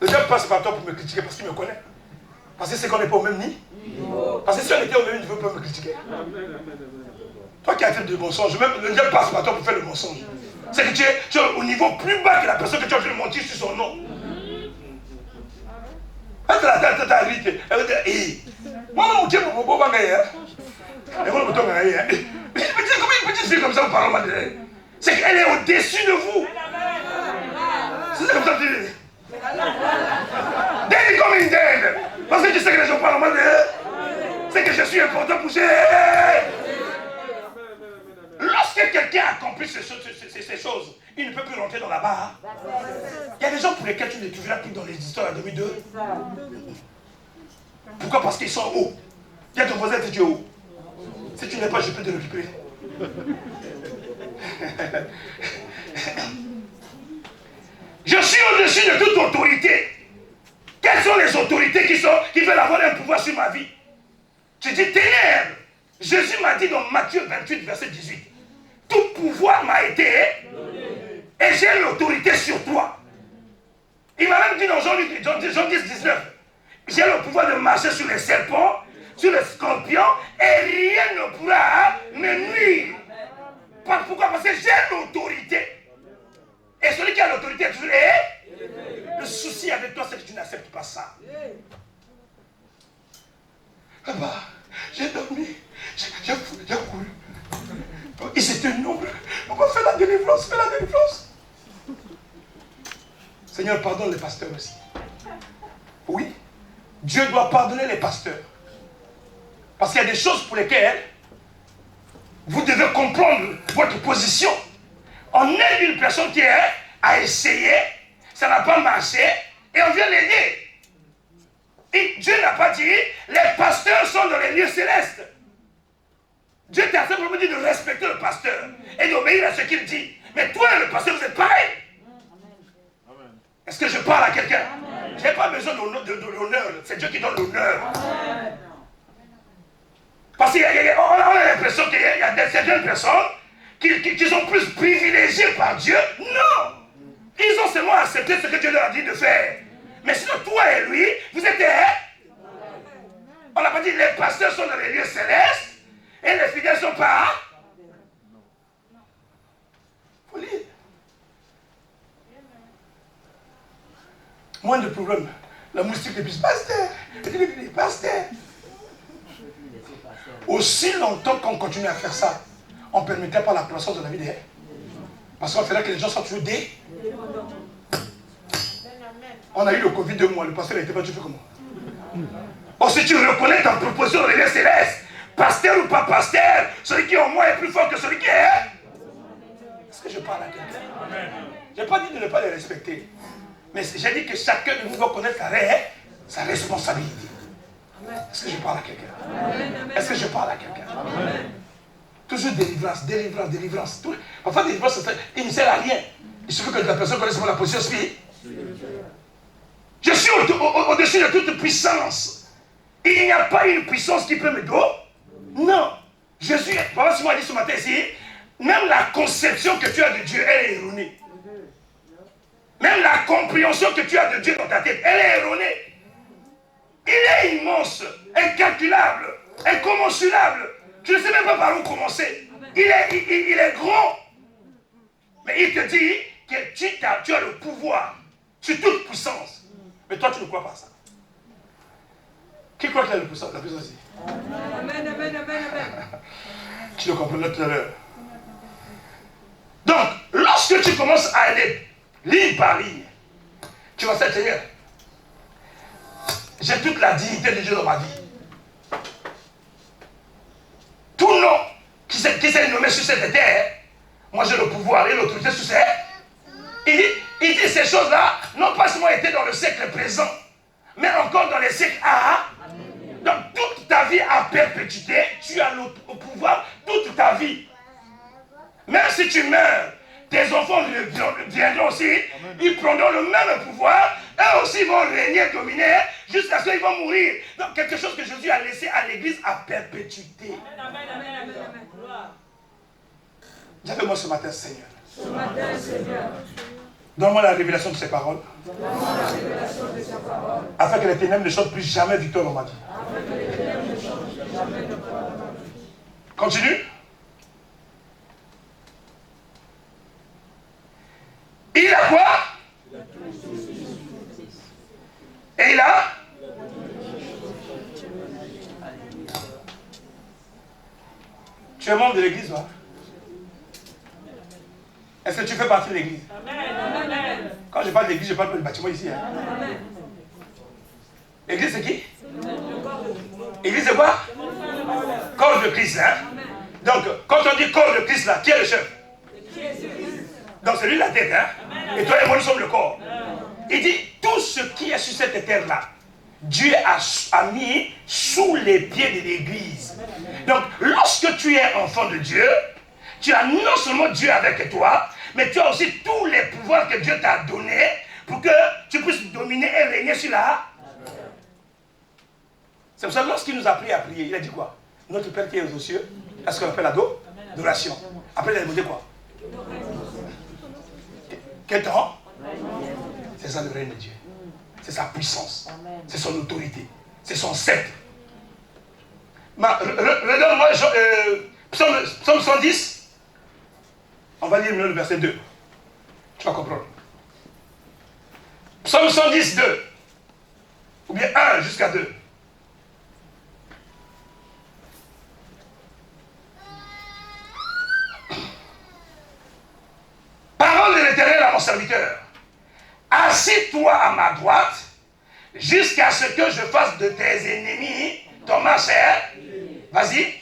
Le diable passe par toi pour me critiquer parce qu'il me connaît. Parce que c'est qu'on n'est pas au même niveau. Parce que si on était au même niveau, il ne peut pas me critiquer. Toi qui as fait du mensonge, même le diable passe par toi pour faire le mensonge. C'est que tu es au niveau plus bas que la personne que tu as fait mentir sur son nom. Moi, mon Dieu, mon beau bagaille. Et vous le bouton, comment une petite fille comme ça, vous parlez mal d'elle? C'est qu'elle est au-dessus de vous. C'est comme ça que tu dis. D'elle comme une dinde. Parce que tu sais que les gens parlent mal d'elle. C'est que je suis important pour elle. Lorsque quelqu'un accomplit ces choses, il ne peut plus rentrer dans la barre. Il y a des gens pour lesquels tu ne les trouveras plus dans les histoires de 2002. Pourquoi? Parce qu'ils sont hauts. Il y a ton voisin qui est haut. Si tu n'es pas, je peux te récupérer. Je suis au-dessus de toute autorité. Quelles sont les autorités qui veulent avoir un pouvoir sur ma vie? Tu dis ténèbres. Jésus m'a dit dans Matthieu 28, verset 18, tout pouvoir m'a été et j'ai l'autorité sur toi. Il m'a même dit dans Jean 10, 19, j'ai le pouvoir de marcher sur les serpents, sur les scorpions, et rien ne pourra me nuire. Pourquoi? Parce que j'ai l'autorité. Et celui qui a l'autorité est toujours le souci avec toi, c'est que tu n'acceptes pas ça. Ah bah, j'ai dormi, j'ai couru. Ils étaient nombreux. On va faire la délivrance, fais la délivrance. Seigneur, pardonne les pasteurs aussi. Oui, Dieu doit pardonner les pasteurs. Parce qu'il y a des choses pour lesquelles vous devez comprendre votre position. On aide une personne qui a essayé, ça n'a pas marché, et on vient l'aider. Et Dieu n'a pas dit, les pasteurs sont dans les lieux célestes. Dieu t'a simplement dit de respecter le pasteur et d'obéir à ce qu'il dit. Mais toi et le pasteur, vous êtes pareil. Est-ce que je parle à quelqu'un? Je n'ai pas besoin de l'honneur. C'est Dieu qui donne l'honneur. Parce qu'on a l'impression qu'il y a certaines personnes qui sont plus privilégiées par Dieu. Non! Ils ont seulement accepté ce que Dieu leur a dit de faire. Mais sinon, toi et lui, vous êtes... On n'a pas dit les pasteurs sont dans les lieux célestes et les fidèles sont pas... Faut lire. Moins de problèmes. La moustique est plus pasteur. Aussi longtemps qu'on continue à faire ça, on ne permettait pas la croissance de la vie des... Parce qu'on ferait que les gens soient toujours des... On a eu le Covid 2 mois, le pasteur n'était pas, tu fais comment? Bon, si tu reconnais ta proposition dans les lieux célestes, pasteur ou pas pasteur, celui qui est en moi est plus fort que celui qui est... Est-ce que je parle à quelqu'un? Je n'ai pas dit de ne pas les respecter. Mais j'ai dit que chacun de nous doit connaître sa responsabilité. Est-ce que je parle à quelqu'un? Est-ce que je parle à quelqu'un? Toujours délivrance. Parfois, délivrance, il ne sert à rien. Il suffit que la personne connaisse la position spirituelle. Je suis au-dessus de toute puissance. Il n'y a pas une puissance qui peut me donner. Non. Jésus, voilà ce qu'on a dit ce matin ici, même la conception que tu as de Dieu, elle est erronée. Même la compréhension que tu as de Dieu dans ta tête, elle est erronée. Il est immense, incalculable, incommensurable. Tu ne sais même pas par où commencer. Il est grand. Mais il te dit que tu as le pouvoir sur toute puissance. Mais toi, tu ne crois pas à ça. Qui croit qu'il a la puissance ici? Amen. Tu le comprendras tout à l'heure. Donc, lorsque tu commences à aller ligne par ligne, tu vas dire, Seigneur, j'ai toute la dignité de Dieu dans ma vie. Tout nom qui s'est nommé sur cette terre, moi j'ai le pouvoir et l'autorité sur cette terre. Il dit ces choses-là n'ont pas seulement été dans le siècle présent, mais encore dans les siècles à. Donc toute ta vie à perpétuité, tu as le pouvoir toute ta vie. Même si tu meurs, tes enfants viendront aussi, ils prendront le même pouvoir, eux aussi vont régner, dominer, jusqu'à ce qu'ils vont mourir. Donc quelque chose que Jésus a laissé à l'église à perpétuité. Amen. J'avais-moi ce matin, Seigneur. Ce matin, Seigneur. Donne-moi la révélation de ces paroles. Afin que les ténèbres ne chantent plus jamais victoire dans ma vie. Continue. Il a quoi? Et il a? Tu es membre de l'église, toi? Est-ce que tu fais partie de l'église? Quand je parle d'église, je parle pas du bâtiment ici. Hein. L'église, c'est qui? L'église, c'est quoi? Corps de Christ. Hein? Donc, quand on dit corps de Christ, là, qui est le chef? Donc, c'est lui la tête. Hein? Et toi et moi, nous sommes le corps. Il dit, tout ce qui est sur cette terre-là, Dieu a mis sous les pieds de l'église. Donc, lorsque tu es enfant de Dieu, tu as non seulement Dieu avec toi, mais tu as aussi tous les pouvoirs que Dieu t'a donnés pour que tu puisses dominer et régner sur la... C'est pour ça que lorsqu'il nous a appris à prier, il a dit quoi? Notre Père qui est aux cieux, à ce qu'on appelle l'adoration. Après, il a demandé quoi? Quel temps? C'est ça le règne de Dieu. C'est sa puissance. C'est son autorité. C'est son sceptre. Regarde-moi, Psaume 110. On va lire le verset 2. Tu vas comprendre. Psaume 110, 2. Ou bien 1 jusqu'à 2. Parole de l'Éternel à mon serviteur. Assis-toi à ma droite, jusqu'à ce que je fasse de tes ennemis ton marcheur. Vas-y.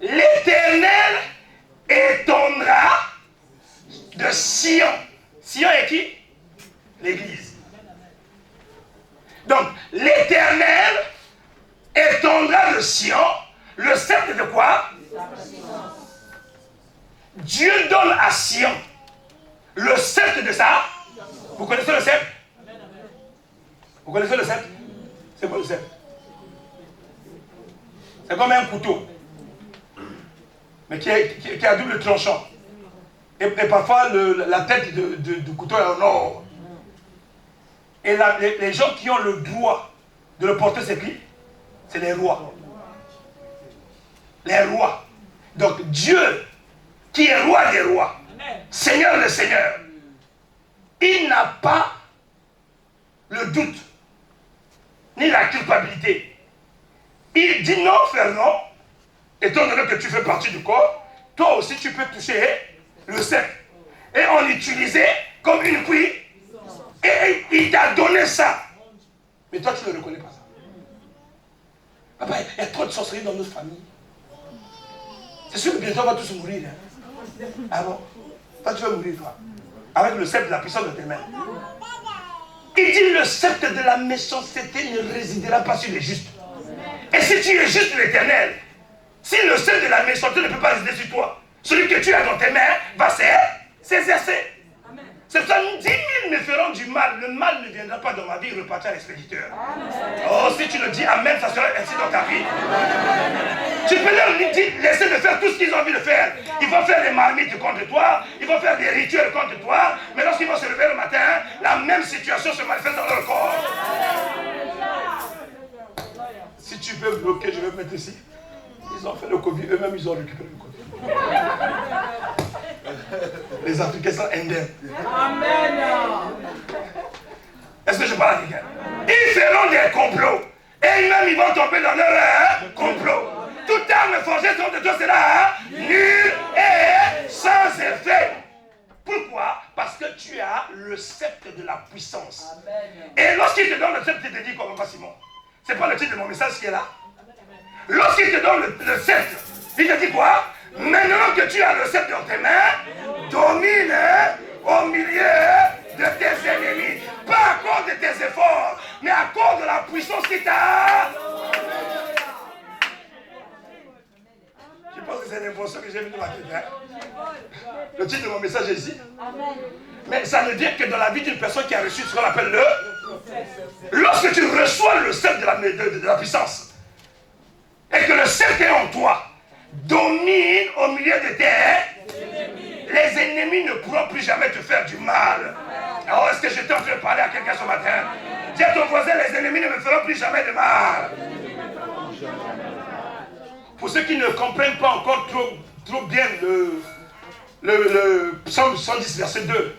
L'Éternel étendra de Sion. Sion est qui? L'Église. Donc, l'Éternel étendra de Sion le sceptre de quoi? Dieu donne à Sion le sceptre de ça. Vous connaissez le sceptre? Vous connaissez le sceptre? C'est quoi le sceptre? C'est comme un couteau, mais qui est à double tranchant. Et parfois, la tête du couteau est en or. Et les gens qui ont le droit de le porter, c'est qui? C'est les rois. Les rois. Donc Dieu, qui est roi des rois, Seigneur des seigneurs, il n'a pas le doute, ni la culpabilité. Il dit non, faire non, étant donné que tu fais partie du corps, toi aussi tu peux toucher le sceptre et en l'utiliser comme une cuillère. Et il t'a donné ça. Mais toi tu ne reconnais pas ça. Papa, il y a trop de sorcellerie dans notre famille. C'est sûr que bientôt on va tous mourir. Hein? Ah bon? Toi tu vas mourir toi. Avec le sceptre de la puissance de tes mains. Il dit le sceptre de la méchanceté ne résidera pas sur les justes. Et si tu es juste l'Éternel, si le sceptre de la méchanceté ne peut pas résider sur toi, celui que tu as dans tes mains va s'exercer. C'est ça, 10 000 me feront du mal. Le mal ne viendra pas dans ma vie, repartir à l'expéditeur. Oh, si tu le dis Amen, ça sera ainsi dans ta vie. Tu peux leur laisser de faire tout ce qu'ils ont envie de faire. Ils vont faire des marmites contre toi, ils vont faire des rituels contre toi, mais lorsqu'ils vont se lever le matin, la même situation se manifeste dans leur corps. Si tu peux bloquer, je vais me mettre ici. Ils ont fait le Covid, eux-mêmes ils ont récupéré le Covid. Les Africains sont indemnes. Amen. Est-ce que je parle à quelqu'un? Ils feront des complots. Et eux-mêmes ils vont tomber dans leur complot. Toute arme forgée contre toi sera nulle et sans effet. Pourquoi? Parce que tu as le sceptre de la puissance. Amen. Et lorsqu'il te donne le sceptre, il te dit quoi, Papa Simon? C'est pas le titre de mon message qui est là. Lorsqu'il te donne le sceptre, il te dit quoi? Maintenant que tu as le sceptre dans tes mains, domine au milieu de tes ennemis. Pas à cause de tes efforts, mais à cause de la puissance qui t'a. Je pense que c'est l'impression que j'ai vu dans ma tête. Hein? Le titre de mon message est ici. Mais ça veut dire que dans la vie d'une personne qui a reçu ce qu'on appelle le... Lorsque tu reçois le sceptre de la puissance, et que le sceptre est en toi, domine au milieu de tes ennemis. Les ennemis ne pourront plus jamais te faire du mal. Alors, est-ce que j'étais en train de parler à quelqu'un ce matin? Dis à ton voisin, les ennemis ne me feront plus jamais de mal. Pour ceux qui ne comprennent pas encore trop bien le psaume 110, verset 2,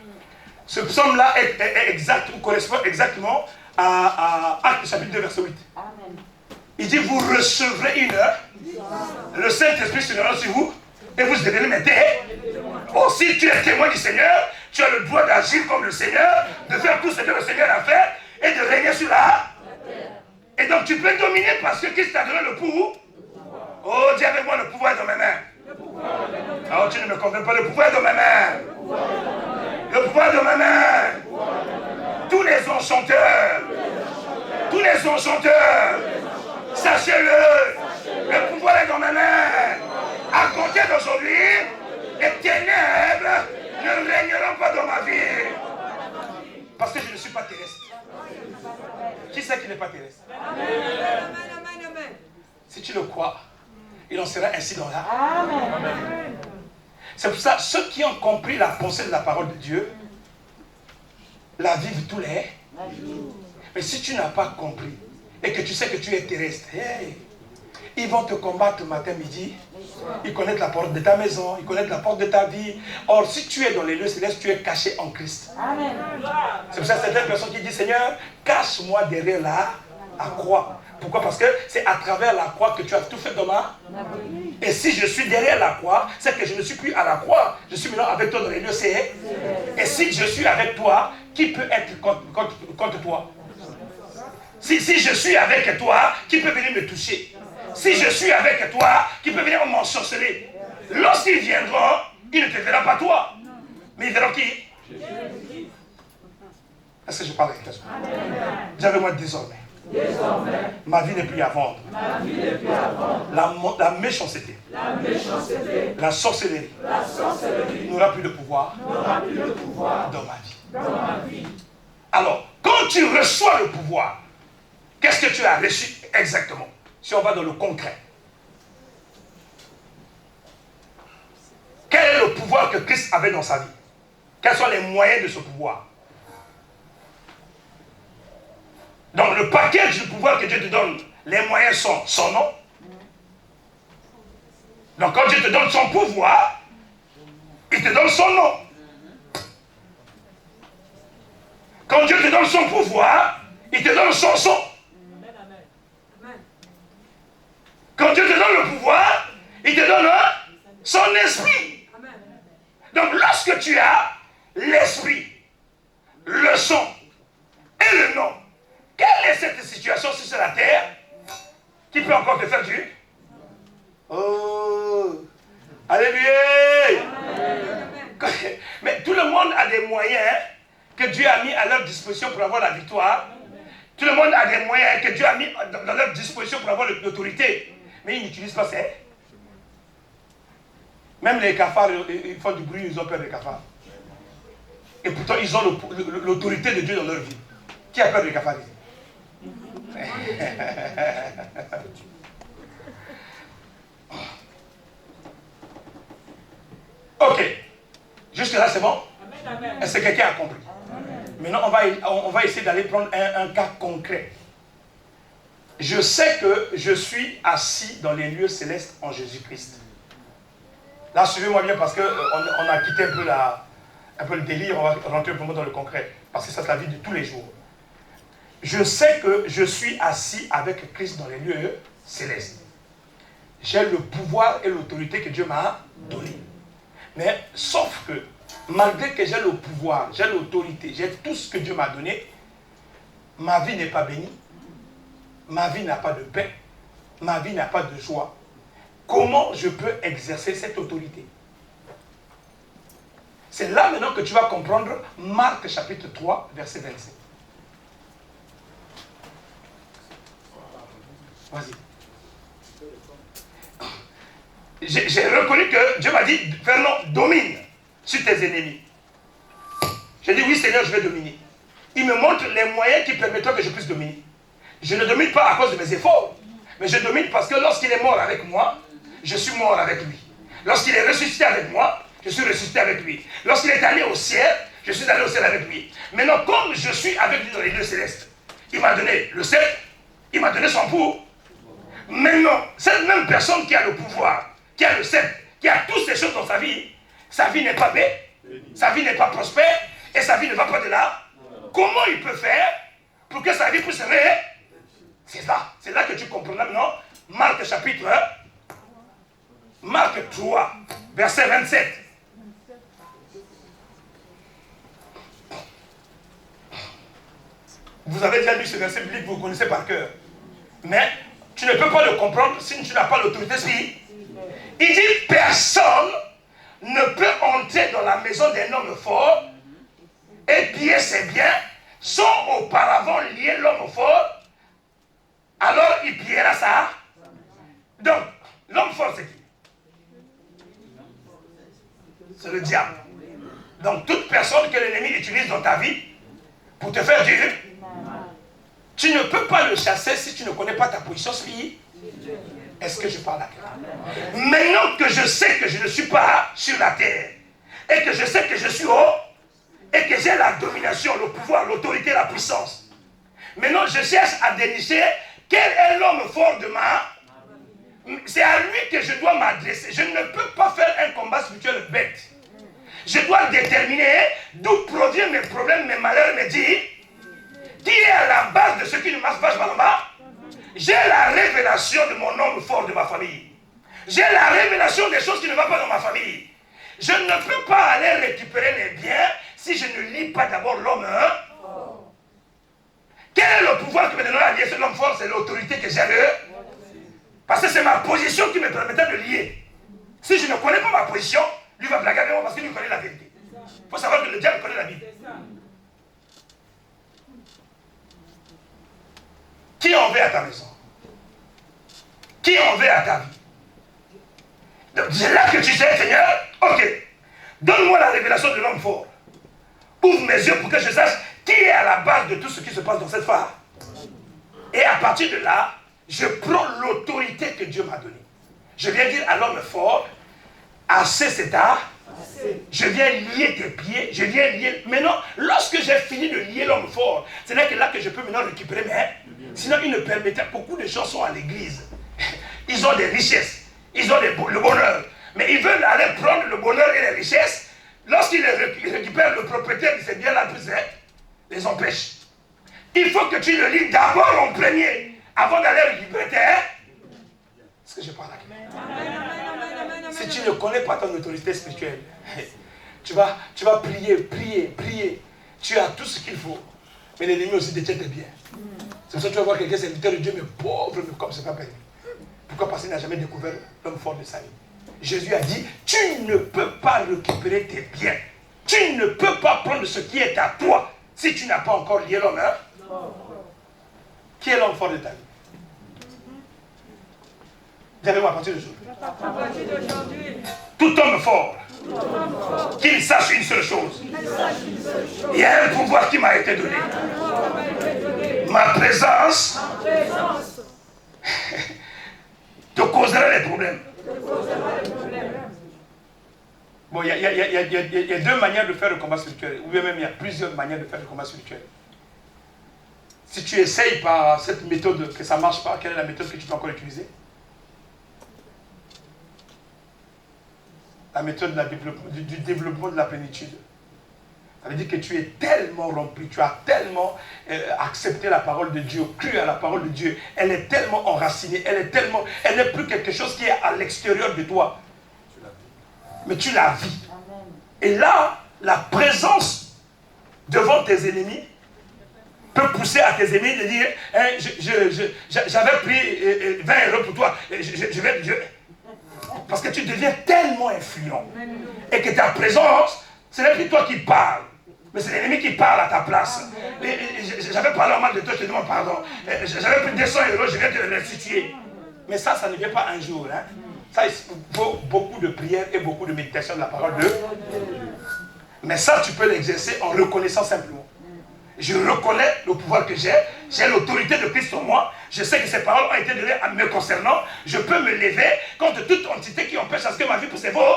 ce psaume-là est exact, ou correspond exactement à Actes chapitre 2, verset 8. Amen. Il dit, vous recevrez une Le Saint-Esprit se rend sur vous et vous devenez mes témoins. Oh, si tu es témoin du Seigneur, tu as le droit d'agir comme le Seigneur, de faire tout ce que le Seigneur a fait et de régner sur la terre. Et donc tu peux dominer parce que Christ t'a donné le pouvoir. Oh, dis avec moi, le pouvoir est dans mes mains. Oh, tu ne me comprends pas, le pouvoir est dans mes mains. Le pouvoir est dans mes mains. Tous les enchanteurs, sachez-le, le pouvoir est dans mes mains. À compter d'aujourd'hui, les ténèbres ne régneront pas dans ma vie. Parce que je ne suis pas terrestre. Qui sait qu'il n'est pas terrestre? Si tu le crois, il en sera ainsi dans l'âme. C'est pour ça, ceux qui ont compris la pensée de la parole de Dieu, la vivent tous les jours. Mais si tu n'as pas compris, et que tu sais que tu es terrestre, hey, ils vont te combattre matin, midi. Ils connaissent la porte de ta maison, ils connaissent la porte de ta vie. Or, si tu es dans les lieux célestes, tu es caché en Christ. Amen. C'est pour ça que certaines personnes qui disent, Seigneur, cache-moi derrière la croix. Pourquoi? Parce que c'est à travers la croix que tu as tout fait dans ma vie. Et si je suis derrière la croix, c'est que je ne suis plus à la croix. Je suis maintenant avec toi dans les lieux célestes. Et si je suis avec toi, qui peut être contre toi? Si je suis avec toi, qui peut venir me toucher? Si je suis avec toi, qui peut venir m'ensorceler? Lorsqu'ils viendront, il ne te verra pas toi. Mais ils verront qui? Est-ce que je parle avec toi? J'avais moi désormais. Ma vie n'est plus à vendre. La méchanceté, la sorcellerie n'aura plus de pouvoir dans ma vie. Alors, quand tu reçois le pouvoir, qu'est-ce que tu as reçu exactement? Si on va dans le concret. Quel est le pouvoir que Christ avait dans sa vie? Quels sont les moyens de ce pouvoir? Donc le package du pouvoir que Dieu te donne, les moyens sont son nom. Donc quand Dieu te donne son pouvoir, il te donne son nom. Quand Dieu te donne son pouvoir, il te donne son son. Quand Dieu te donne le pouvoir, il te donne son esprit. Donc lorsque tu as l'esprit, le son et le nom, quelle est cette situation sur la terre qui peut encore te faire du? Oh, alléluia! Mais tout le monde a des moyens que Dieu a mis à leur disposition pour avoir la victoire. Tout le monde a des moyens que Dieu a mis dans leur disposition pour avoir l'autorité. Mais ils n'utilisent pas ça. Même les cafards, ils font du bruit, ils ont peur des cafards. Et pourtant, ils ont l'autorité de Dieu dans leur vie. Qui a peur des cafards ici? Ok. Jusque là, c'est bon? Est-ce que quelqu'un a compris? Maintenant, on va essayer d'aller prendre un cas concret. Je sais que je suis assis dans les lieux célestes en Jésus-Christ. Là, suivez-moi bien parce qu'on a quitté un peu le délire, on va rentrer vraiment dans le concret. Parce que ça, c'est la vie de tous les jours. Je sais que je suis assis avec Christ dans les lieux célestes. J'ai le pouvoir et l'autorité que Dieu m'a donné. Mais sauf que, malgré que j'ai le pouvoir, j'ai l'autorité, j'ai tout ce que Dieu m'a donné, ma vie n'est pas bénie. Ma vie n'a pas de paix. Ma vie n'a pas de joie. Comment je peux exercer cette autorité? C'est là maintenant que tu vas comprendre Marc chapitre 3, verset 27. Vas-y. J'ai reconnu que Dieu m'a dit, Fernand, domine sur tes ennemis. J'ai dit, oui Seigneur, je vais dominer. Il me montre les moyens qui permettront que je puisse dominer. Je ne domine pas à cause de mes efforts, mais je domine parce que lorsqu'il est mort avec moi, je suis mort avec lui. Lorsqu'il est ressuscité avec moi, je suis ressuscité avec lui. Lorsqu'il est allé au ciel, je suis allé au ciel avec lui. Maintenant, comme je suis avec lui dans les lieux célestes, il m'a donné le sceptre, il m'a donné son pouvoir. Maintenant, cette même personne qui a le pouvoir, qui a le sceptre, qui a toutes ces choses dans sa vie n'est pas belle, sa vie n'est pas prospère, et sa vie ne va pas de là. Comment il peut faire pour que sa vie puisse se réveiller? C'est là que tu comprends maintenant. Marc chapitre Marc 3, verset 27. Vous avez déjà lu ce verset biblique, vous le connaissez par cœur. Mais tu ne peux pas le comprendre si tu n'as pas l'autorité spirituelle. Il dit, personne ne peut entrer dans la maison d'un homme fort et piller ses biens sans auparavant lier l'homme fort. Alors il pillera ça. Donc, l'homme fort c'est qui? C'est le diable. Donc, toute personne que l'ennemi utilise dans ta vie pour te faire dur, tu ne peux pas le chasser si tu ne connais pas ta position spirituelle. Est-ce que je parle à quelqu'un? Maintenant que je sais que je ne suis pas sur la terre, et que je sais que je suis haut, et que j'ai la domination, le pouvoir, l'autorité, la puissance, maintenant je cherche à dénicher quel est l'homme fort de ma... C'est à lui que je dois m'adresser. Je ne peux pas faire un combat spirituel bête. Je dois déterminer d'où proviennent mes problèmes, mes malheurs, mes dires. Qui est à la base de ce qui ne marche pas là-bas? J'ai la révélation de mon homme fort de ma famille. J'ai la révélation des choses qui ne vont pas dans ma famille. Je ne peux pas aller récupérer les biens si je ne lis pas d'abord l'homme. Quel est le pouvoir qui me donnera à lier cet homme fort? C'est l'autorité que j'ai de... Parce que c'est ma position qui me permettait de lier. Si je ne connais pas ma position, lui va blaguer avec moi parce qu'il connaît la vérité. Il faut savoir que le diable connaît la Bible. Qui en veut à ta maison? Qui en veut à ta vie? Donc c'est là que tu sais, Seigneur, ok, donne-moi la révélation de l'homme fort. Ouvre mes yeux pour que je sache qui est à la base de tout ce qui se passe dans cette phare. Et à partir de là, je prends l'autorité que Dieu m'a donnée. Je viens dire à l'homme fort, assez c'est tard, je viens lier tes pieds, je viens lier... Maintenant, lorsque j'ai fini de lier l'homme fort, c'est là que je peux maintenant récupérer mes... Sinon, il ne permettait... Beaucoup de gens sont à l'église. Ils ont des richesses, ils ont le bonheur. Mais ils veulent aller prendre le bonheur et les richesses. Lorsqu'ils récupèrent le propriétaire de ces biens-là, les empêche. Il faut que tu le lis d'abord en premier, avant d'aller récupérer tes... Est-ce que je parle à quelqu'un? Si tu ne connais pas ton autorité spirituelle, tu vas prier. Tu as tout ce qu'il faut. Mais l'ennemi aussi détient tes biens. C'est pour ça que tu vas voir quelqu'un, c'est serviteur de Dieu, mais pauvre, mais comme c'est pas permis. Pourquoi? Parce qu'il n'a jamais découvert l'homme fort de sa vie. Jésus a dit, tu ne peux pas récupérer tes biens. Tu ne peux pas prendre ce qui est à toi si tu n'as pas encore lié l'homme. Qui est l'homme fort de ta vie? Dis-moi à partir d'aujourd'hui. Tout homme fort, qu'il sache une seule chose. Il y a un pouvoir qui m'a été donné. Ma présence te causera des problèmes. Bon, il y a deux manières de faire le combat spirituel. Ou bien même il y a plusieurs manières de faire le combat spirituel. Si tu essayes par cette méthode que ça ne marche pas, quelle est la méthode que tu peux encore utiliser? La méthode du développement de la plénitude. Ça veut dire que tu es tellement rempli, tu as tellement accepté la parole de Dieu, cru à la parole de Dieu. Elle est tellement enracinée, elle n'est plus quelque chose qui est à l'extérieur de toi. Mais tu la vis. Et là, la présence devant tes ennemis peut pousser à tes ennemis de dire j'avais pris 20 € pour toi, je vais... Parce que tu deviens tellement influent. Et que ta présence, ce n'est plus toi qui parles, mais c'est l'ennemi qui parle à ta place. J'avais parlé en mal de toi, je te demande pardon. J'avais pris 200 €, je viens te le restituer. Mais ça ne vient pas un jour. Hein. Ça, il faut beaucoup de prières et beaucoup de méditation de la parole de Dieu. Mais ça, tu peux l'exercer en reconnaissant simplement. Je reconnais le pouvoir que j'ai l'autorité de Christ en moi, je sais que ces paroles ont été données à me concernant, je peux me lever contre toute entité qui empêche à ce que ma vie puisse évoluer.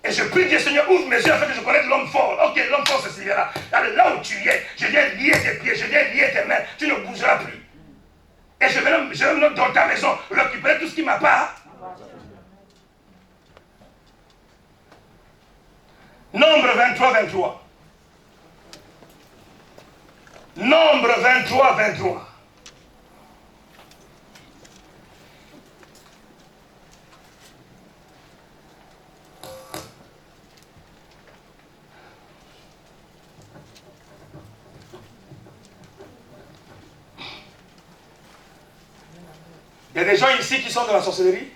Et je prie Dieu, Seigneur, ouvre mes yeux afin que je connaisse l'homme fort. Ok, l'homme fort, c'est celui-là. Là où tu es, je viens lier tes pieds, je viens lier tes mains, tu ne bougeras plus. Et je vais dans ta maison récupérer tout ce qui m'appartient. Nombre 23. Nombre 23. Il y a des gens ici qui sont dans la sorcellerie.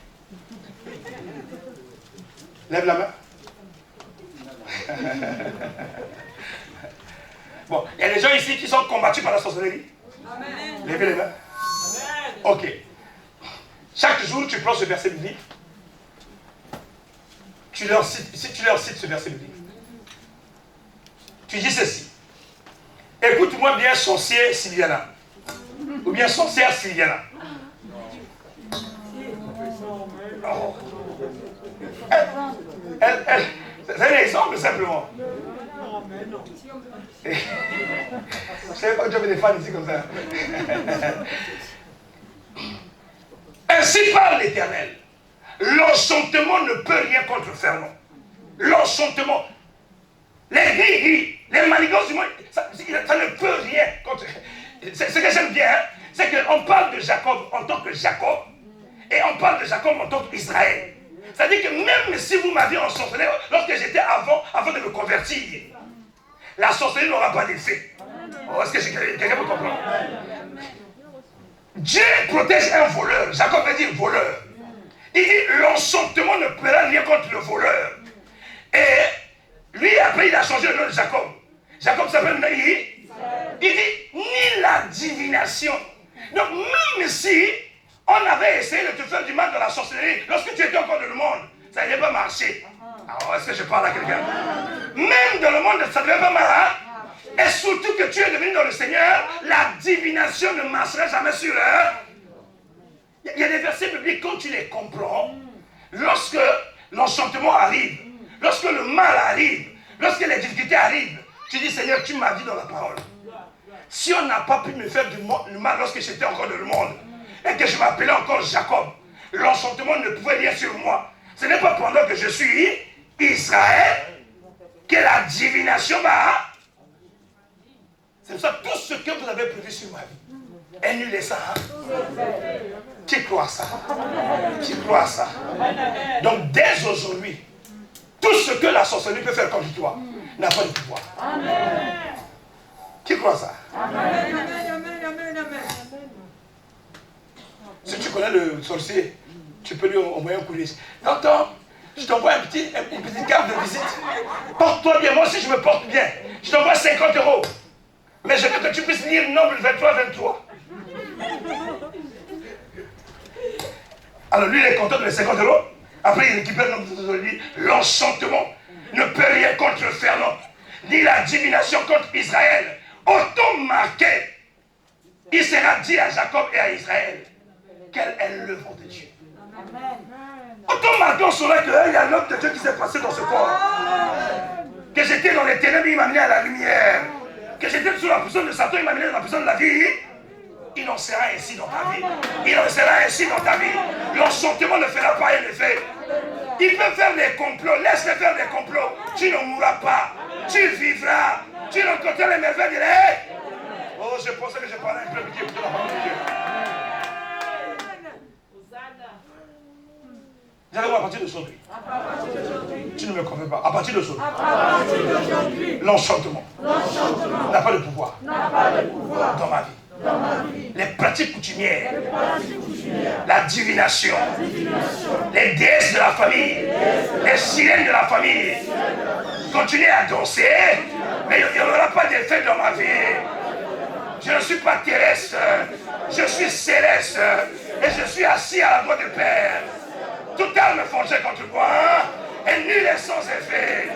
Lève la main. Bon, il y a des gens ici qui sont combattus par la sorcellerie. Amen. Levez les mains. Ok. Chaque jour, tu prends ce verset biblique. Si tu leur cites ce verset biblique, tu dis ceci. Écoute-moi bien, sorcier Sylviana. Ou bien sorcière Sylviana. Oh. C'est un exemple simplement. Je ne savais pas que tu avais des fans ici comme ça. Ainsi parle l'Éternel. L'enchantement ne peut rien contre le ferment. L'enchantement. Les gris, les manigances du monde, ça ne peut rien contre. Ce que j'aime bien, c'est qu'on parle de Jacob en tant que Jacob et on parle de Jacob en tant qu'Israël. C'est-à-dire que même si vous m'aviez ensorcelé lorsque j'étais avant de me convertir, la sorcellerie n'aura pas d'effet. Oh, est-ce que quelqu'un peut comprendre? Dieu protège un voleur. Jacob veut dire voleur. Il dit l'enchantement ne pourra rien contre le voleur. Et lui, après, il a changé le nom de Jacob. Jacob s'appelle Naï. Il dit ni la divination. Donc, même si on avait essayé de te faire du mal dans la sorcellerie lorsque tu étais encore dans le monde, ça n'allait pas marcher. Alors, est-ce que je parle à quelqu'un? Même dans le monde, ça ne devait pas marcher. Et surtout que tu es devenu dans le Seigneur, la divination ne marchera jamais sur eux. Il y a des versets bibliques, quand tu les comprends, lorsque l'enchantement arrive, lorsque le mal arrive, lorsque les difficultés arrivent, tu dis Seigneur, tu m'as dit dans la parole. Si on n'a pas pu me faire du mal lorsque j'étais encore dans le monde, et que je m'appelais encore Jacob, l'enchantement ne pouvait rien sur moi. Ce n'est pas pendant que je suis Israël que la divination va. C'est pour ça tout ce que vous avez prévu sur ma vie. Annulez ça. Hein? Qui croit ça? Qui croit ça? Donc dès aujourd'hui, tout ce que la sorcellerie peut faire contre toi n'a pas de pouvoir. Amen. Qui croit ça? Amen, amen, amen, amen. Si tu connais le sorcier, tu peux lui envoyer un courrier. Tonton, je t'envoie une petite carte de visite. Porte-toi bien, moi aussi je me porte bien. Je t'envoie 50 €. Mais je veux que tu puisses lire Nombre 23-23. Alors lui, il est content de les 50 €. Après, il récupère Nombre 23. L'enchantement ne peut rien contre le ferment, ni la divination contre Israël. Autant marqué, il sera dit à Jacob et à Israël quelle est l'œuvre de Dieu. Autant marqué, on saura qu'il y a l'œuvre de Dieu qui s'est passé dans ce corps. Que j'étais dans les ténèbres, il m'a amené à la lumière. Que j'étais sous la puissance de Satan, il m'a amené dans la puissance de la vie. Il en sera ainsi dans ta vie. Il en sera ainsi dans ta vie. L'enchantement ne fera pas un effet. Il peut faire des complots. Laisse-le faire des complots. Tu ne mourras pas. Tu vivras. Tu rencontreras les merveilles de l'air. Oh, je pensais que je parlais un peu de Dieu. Regardez-moi à partir d'aujourd'hui. Tu ne me convaincs pas. À partir d'aujourd'hui. L'enchantement n'a pas de pouvoir dans ma vie. Les pratiques coutumières, la divination, les déesses de la famille, les sirènes de la famille. Continuez à danser, mais il n'y aura pas d'effet dans ma vie. Je ne suis pas terrestre, je suis céleste et je suis assis à la droite du Père. Toute arme forgée contre moi est nulle et sans effet.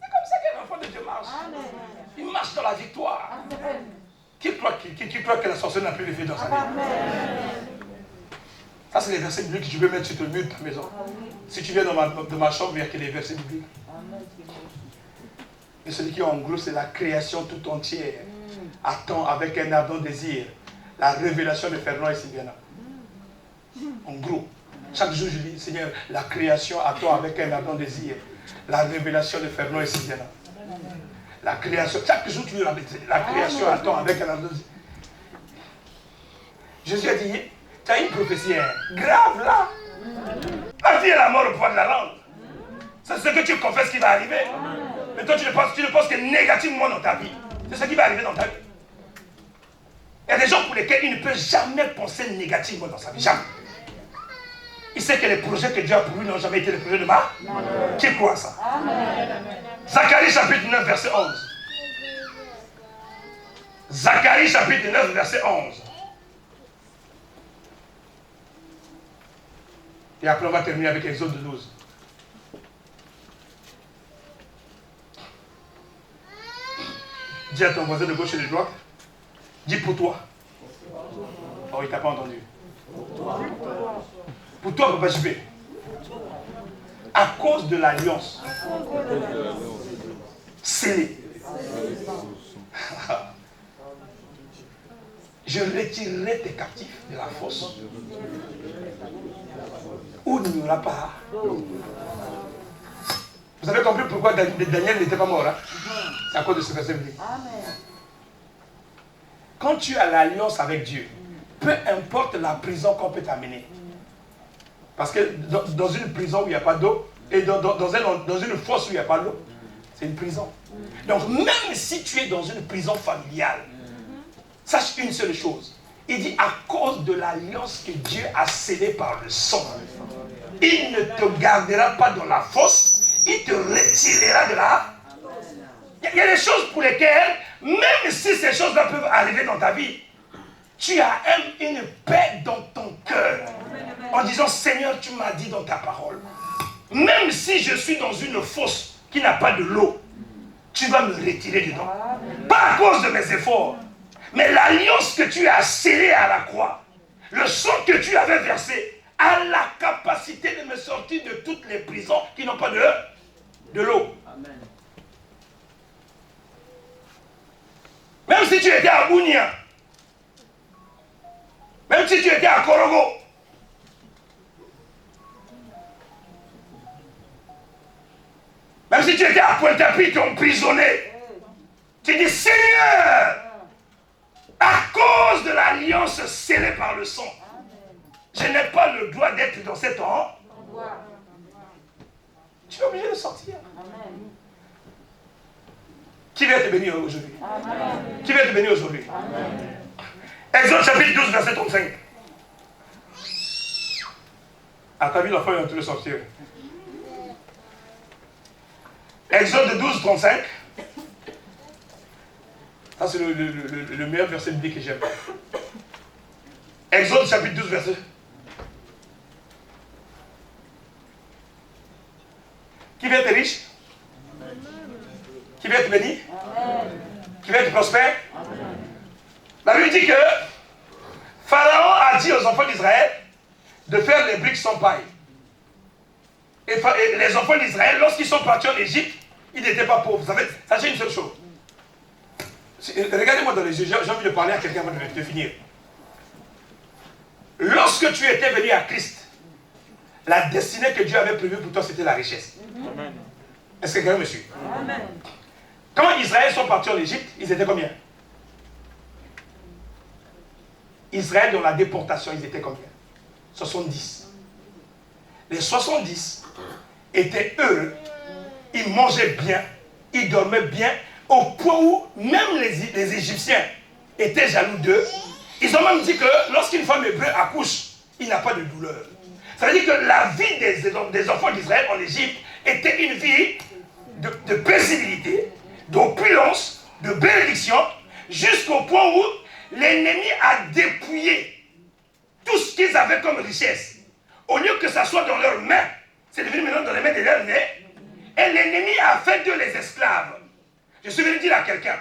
C'est comme ça qu'un enfant de Dieu marche. Il marche dans la victoire. Qui croit que la sorcellerie n'a plus d'effet dans sa vie? Ça, c'est les versets bibliques que je vais mettre sur le mur de ta maison. Si tu viens dans ma chambre, il n'y a que les versets bibliques. Et celui qui englobe, c'est la création tout entière. Attend avec un ardent désir la révélation de Fernand et Sylviana. En gros, chaque jour je dis, Seigneur, la création attend avec un ardent désir la révélation de Fernand et Sylviana. La création, chaque jour tu dis, la création attend avec un ardent désir. Jésus a dit, tu as une prophétie grave là. La vie et la mort au pouvoir de la langue. C'est ce que tu confesses qui va arriver. Mais toi tu ne penses que négativement dans ta vie. C'est ce qui va arriver dans ta vie. Il y a des gens, lesquelles il ne peut jamais penser négativement dans sa vie. Jamais. Il sait que les projets que Dieu a pour lui n'ont jamais été les projets de mal. Qui croit à ça? Zacharie chapitre 9, verset 11. Zacharie chapitre 9, verset 11. Et après on va terminer avec Exode 12. Dis à ton voisin de gauche et de droite. Dis pour toi. Oh, il t'a pas entendu. Pour toi, Papa JP. À cause de l'alliance scellée. Je retirerai tes captifs de la fosse où il n'y aura pas. Vous avez compris pourquoi Daniel n'était pas mort, hein? C'est à cause de ce verset. Quand tu as l'alliance avec Dieu, peu importe la prison qu'on peut t'amener. Parce que dans une prison où il n'y a pas d'eau, et dans une fosse où il n'y a pas d'eau, c'est une prison. Donc même si tu es dans une prison familiale, sache une seule chose. Il dit à cause de l'alliance que Dieu a scellée par le sang, il ne te gardera pas dans la fosse, il te retirera de là. Il y a des choses pour lesquelles, même si ces choses-là peuvent arriver dans ta vie, tu as une paix dans ton cœur. En disant, Seigneur, tu m'as dit dans ta parole, même si je suis dans une fosse qui n'a pas de l'eau, tu vas me retirer dedans. Pas à cause de mes efforts, mais l'alliance que tu as scellée à la croix, le sang que tu avais versé, a la capacité de me sortir de toutes les prisons qui n'ont pas de l'eau. Même si tu étais à Bounia, même si tu étais à Korogo, même si tu étais à Pointe-à-Pitre emprisonné, tu dis Seigneur, à cause de l'alliance scellée par le sang, je n'ai pas le droit d'être dans cet endroit. Tu es obligé de sortir. Qui va te bénir aujourd'hui? Qui va te bénir aujourd'hui? Exode chapitre 12, verset 35. À ta vie, l'enfant est en train de sortir. Exode 12, 35. Ça, c'est le meilleur verset biblique que j'aime. Exode chapitre 12, verset. Qui va être riche? Qui va être béni? Qui va être prospère? La Bible dit que Pharaon a dit aux enfants d'Israël de faire les briques sans paille. Et les enfants d'Israël, lorsqu'ils sont partis en Égypte, ils n'étaient pas pauvres. Vous savez, sachez une seule chose. Regardez-moi dans les yeux, j'ai envie de parler à quelqu'un avant de finir. Lorsque tu étais venu à Christ, la destinée que Dieu avait prévue pour toi, c'était la richesse. Est-ce que quelqu'un me suit? Amen. Quand Israël sont partis en Égypte, ils étaient combien? Israël dans la déportation, ils étaient combien? 70. Les 70 étaient heureux, ils mangeaient bien, ils dormaient bien, au point où même les Égyptiens étaient jaloux d'eux. Ils ont même dit que lorsqu'une femme hébreu accouche, il n'a pas de douleur. Ça veut dire que la vie des enfants d'Israël en Égypte était une vie de paisibilité, d'opulence, de bénédiction, jusqu'au point où l'ennemi a dépouillé tout ce qu'ils avaient comme richesse. Au lieu que ça soit dans leurs mains, c'est devenu maintenant dans les mains de leurs nez. Et l'ennemi a fait d'eux les esclaves. Je suis venu dire à quelqu'un,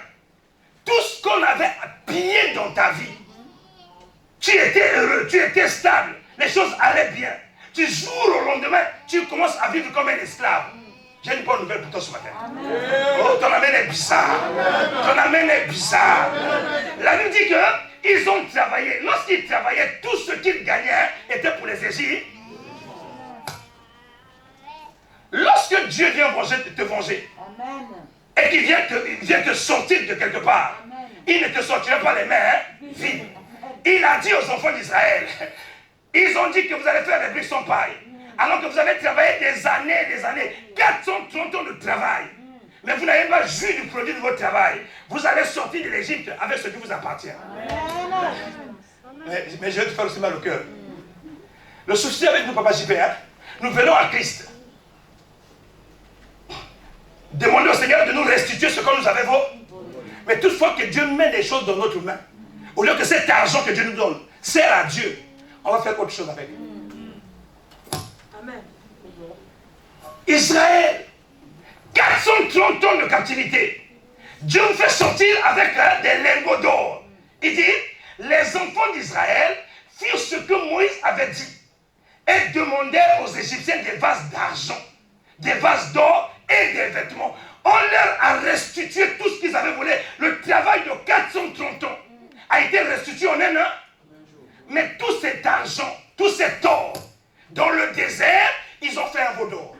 tout ce qu'on avait pillé dans ta vie, tu étais heureux, tu étais stable, les choses allaient bien. Du jour au lendemain, tu commences à vivre comme un esclave. J'ai une bonne nouvelle pour toi ce matin. Amen. Oh, ton amène est bizarre. Ton amène est bizarre. La Bible dit qu'ils ont travaillé. Lorsqu'ils travaillaient, tout ce qu'ils gagnaient était pour les Égyptiens. Lorsque Dieu vient te venger, amen, et qu'il vient te sortir de quelque part, amen, il ne te sortira pas les mains vides. Il a dit aux enfants d'Israël, ils ont dit que vous allez faire des briques sans paille. Alors que vous avez travaillé des années, 430 ans de travail. Mais vous n'avez pas joui du produit de votre travail. Vous allez sortir de l'Égypte avec ce qui vous appartient. Mais je vais te faire aussi mal au cœur. Le souci avec nous, Papa JP, nous venons à Christ. Demandez au Seigneur de nous restituer ce que nous avons. Mais toutefois que Dieu met des choses dans notre main, au lieu que cet argent que Dieu nous donne sert à Dieu, on va faire autre chose avec. Amen. Israël, 430 ans de captivité. Dieu nous fait sortir avec des lingots d'or. Il dit, les enfants d'Israël firent ce que Moïse avait dit et demandèrent aux Égyptiens des vases d'argent, des vases d'or et des vêtements. On leur a restitué tout ce qu'ils avaient volé. Le travail de 430 ans a été restitué en un an. Mais tout cet argent, tout cet or, dans le désert, ils ont fait un veau d'or.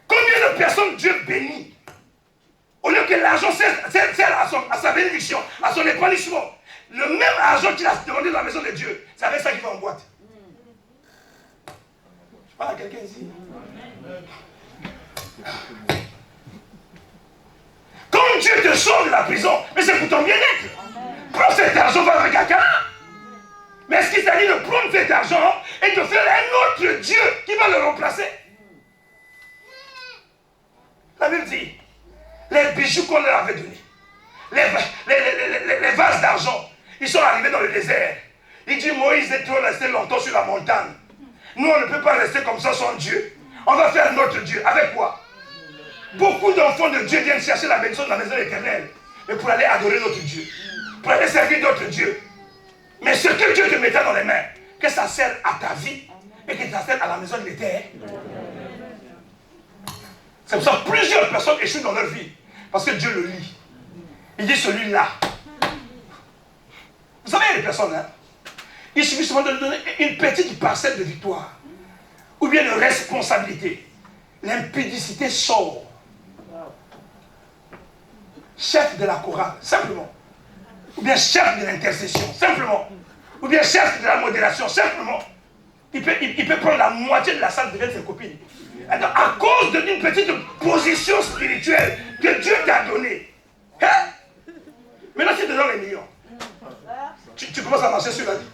Combien de personnes Dieu bénit, au lieu que l'argent sert à sa bénédiction, à son épanouissement, le même argent qu'il a demandé dans la maison de Dieu, c'est avec ça qu'il va en boîte. Je parle à quelqu'un ici. Quand Dieu te sort de la prison, mais c'est pour ton bien-être. Prends cet argent, va avec quelqu'un. Mais est-ce qu'il s'agit de prendre cet argent et de faire un autre Dieu qui va le remplacer? La Bible dit, les bijoux qu'on leur avait donnés, les vases d'argent, ils sont arrivés dans le désert. Il dit, Moïse est trop resté longtemps sur la montagne. Nous, on ne peut pas rester comme ça sans Dieu. On va faire notre Dieu. Avec quoi? Beaucoup d'enfants de Dieu viennent chercher la bénédiction de la maison éternelle, mais pour aller adorer notre Dieu, pour aller servir d'autres dieux. Mais ce que Dieu te mettra dans les mains, que ça sert à ta vie et que ça sert à la maison de l'éternel. C'est pour ça que plusieurs personnes échouent dans leur vie, parce que Dieu le lit. Il dit celui-là. Vous savez, les personnes, il suffit seulement de lui donner une petite parcelle de victoire, ou bien de responsabilité. L'impudicité sort. Chef de la chorale, simplement. Ou bien chef de l'intercession, simplement. Ou bien chef de la modération, simplement. Il peut prendre la moitié de la salle de ses copines. Alors, à cause d'une petite position spirituelle que Dieu t'a donnée. Hein? Maintenant, tu te donnes les millions. Tu commences à marcher sur la vie.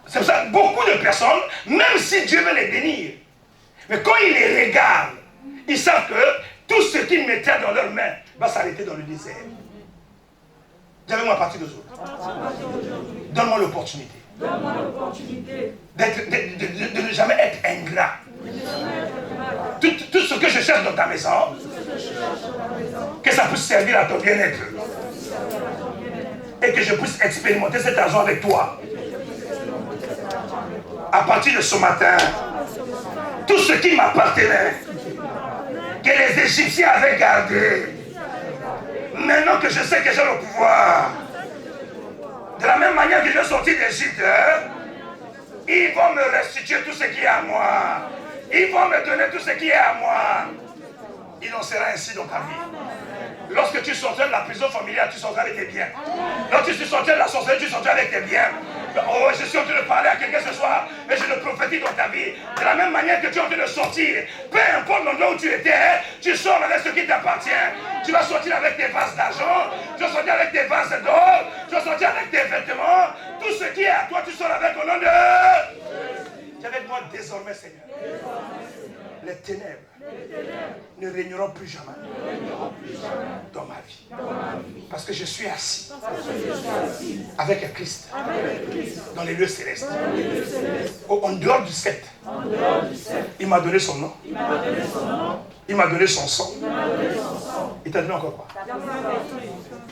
C'est pour ça que beaucoup de personnes, même si Dieu veut les bénir, mais quand ils les regardent, ils savent que tout ce qu'ils mettaient dans leurs mains va s'arrêter dans le désert. Dis-moi à partir d'aujourd'hui. Donne-moi l'opportunité. De ne jamais être ingrat. Tout ce que je cherche dans ta maison, que ça puisse servir à ton bien-être. Et que je puisse expérimenter cet argent avec toi. À partir de ce matin, tout ce qui m'appartenait, que les Égyptiens avaient gardé, maintenant que je sais que j'ai le pouvoir, de la même manière que je suis sorti d'Égypte, ils vont me restituer tout ce qui est à moi. Ils vont me donner tout ce qui est à moi. Il en sera ainsi dans ta vie. Lorsque tu sortais de la prison familiale, tu sortais avec tes biens. Lorsque tu sortais de la sorcellerie, tu sortais avec tes biens. Oh, je suis en train de parler à quelqu'un ce soir, et je le prophétise dans ta vie. De la même manière que tu es en train de sortir, peu importe l'endroit où tu étais, tu sors avec ce qui t'appartient. Tu vas sortir avec tes vases d'argent, tu vas sortir avec tes vases d'or, tu vas sortir avec tes vêtements. Tout ce qui est à toi, tu sors avec au nom de... Tu es avec moi désormais, Seigneur. Les ténèbres ne régneront plus jamais dans ma vie. Parce que je suis assis avec Christ dans les lieux célestes. En dehors du sceptre, il m'a donné son nom. Il m'a donné son sang. Il t'a donné encore quoi?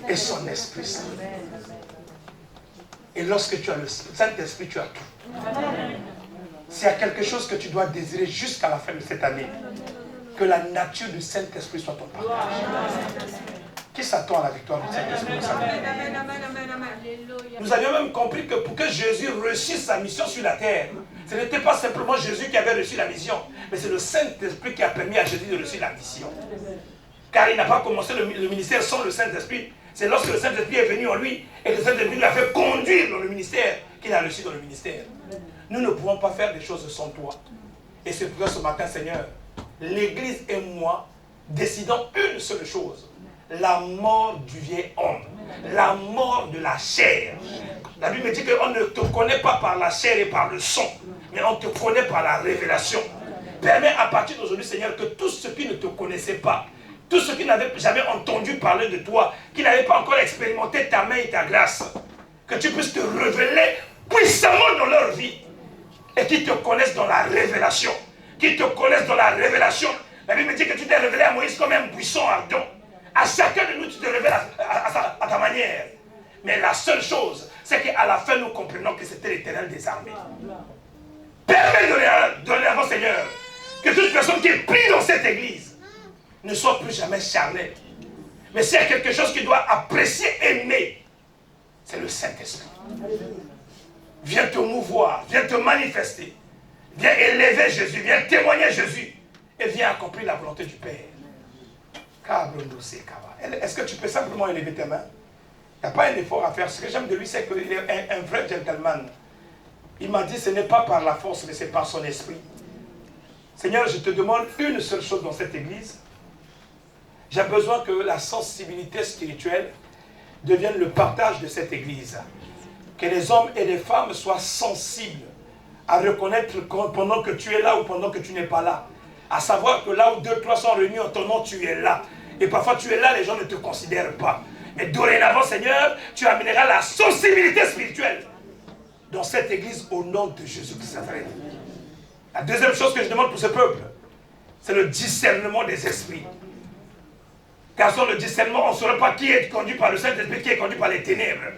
Et son Esprit Saint. Et lorsque tu as le Saint-Esprit, tu as tout. S'il y a quelque chose que tu dois désirer jusqu'à la fin de cette année, que la nature du Saint-Esprit soit ton partage. Qui s'attend à la victoire du Saint-Esprit? Nous avions même compris que pour que Jésus réussisse sa mission sur la terre, ce n'était pas simplement Jésus qui avait reçu la mission, mais c'est le Saint-Esprit qui a permis à Jésus de réussir la mission. Car il n'a pas commencé le ministère sans le Saint-Esprit. C'est lorsque le Saint-Esprit est venu en lui et que le Saint-Esprit lui a fait conduire dans le ministère qu'il a réussi dans le ministère. Nous ne pouvons pas faire des choses sans toi. Et c'est pour ça ce matin, Seigneur, l'Église et moi décidons une seule chose. La mort du vieil homme. La mort de la chair. La Bible me dit qu'on ne te connaît pas par la chair et par le sang, mais on te connaît par la révélation. Permets à partir d'aujourd'hui, Seigneur, que tous ceux qui ne te connaissaient pas, tous ceux qui n'avaient jamais entendu parler de toi, qui n'avaient pas encore expérimenté ta main et ta grâce, que tu puisses te révéler puissamment dans leur vie et qu'ils te connaissent dans la révélation. Qu'ils te connaissent dans la révélation. La Bible me dit que tu t'es révélé à Moïse comme un buisson ardent. À chacun de nous, tu te révèles à ta manière. Mais la seule chose, c'est qu'à la fin, nous comprenons que c'était l'Éternel des armées. Permets de l'avant, Seigneur, que toute personne qui est prise dans cette église ne soit plus jamais charnelle. Mais s'il y a quelque chose qu'il doit apprécier, aimer, c'est le Saint-Esprit. Viens te mouvoir, viens te manifester, viens élever Jésus, viens témoigner Jésus et viens accomplir la volonté du Père. Est-ce que tu peux simplement élever tes mains? Il n'y a pas un effort à faire. Ce que j'aime de lui, c'est qu'il est un vrai gentleman. Il m'a dit, ce n'est pas par la force, mais c'est par son esprit. Seigneur, je te demande une seule chose dans cette église. J'ai besoin que la sensibilité spirituelle devienne le partage de cette église. Que les hommes et les femmes soient sensibles à reconnaître pendant que tu es là ou pendant que tu n'es pas là. À savoir que là où 2, 3 sont réunis en ton nom, tu es là. Et parfois tu es là, les gens ne te considèrent pas. Mais dorénavant, Seigneur, tu amèneras la sensibilité spirituelle dans cette église au nom de Jésus-Christ. La deuxième chose que je demande pour ce peuple, c'est le discernement des esprits. Car sans le discernement, on ne saura pas qui est conduit par le Saint-Esprit, qui est conduit par les ténèbres.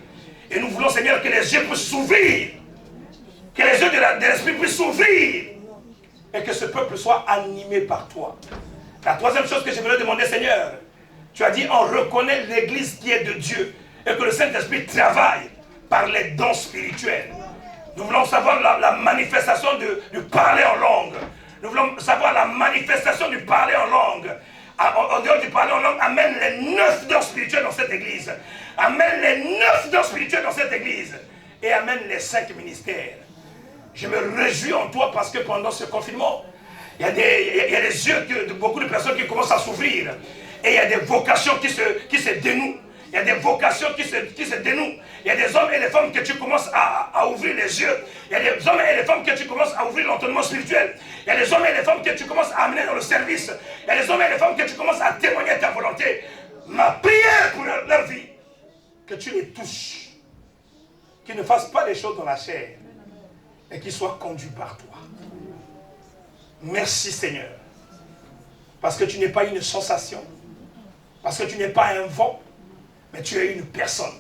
Et nous voulons, Seigneur, que les yeux puissent s'ouvrir. Que les yeux de l'esprit puissent s'ouvrir. Et que ce peuple soit animé par toi. La troisième chose que je voulais demander, Seigneur, tu as dit, on reconnaît l'église qui est de Dieu. Et que le Saint-Esprit travaille par les dons spirituels. Nous voulons savoir la manifestation du parler en langue. Nous voulons savoir la manifestation du parler en langue. En dehors du parler en langue, amène les 9 dons spirituels dans cette église. Amène les 9 dons spirituels dans cette église. Et amène les 5 ministères. Je me réjouis en toi parce que pendant ce confinement, il y a des yeux de beaucoup de personnes qui commencent à s'ouvrir. Et il y a des vocations qui se dénouent. Il y a des vocations qui se dénouent. Il y a des hommes et des femmes que tu commences à ouvrir les yeux. Il y a des hommes et des femmes que tu commences à ouvrir l'entendement spirituel. Il y a des hommes et des femmes que tu commences à amener dans le service. Il y a des hommes et des femmes que tu commences à témoigner ta volonté. Ma prière pour leur vie, que tu les touches. Qu'ils ne fassent pas les choses dans la chair, mais qu'ils soient conduits par toi. Merci Seigneur. Parce que tu n'es pas une sensation. Parce que tu n'es pas un vent. Mais tu es une personne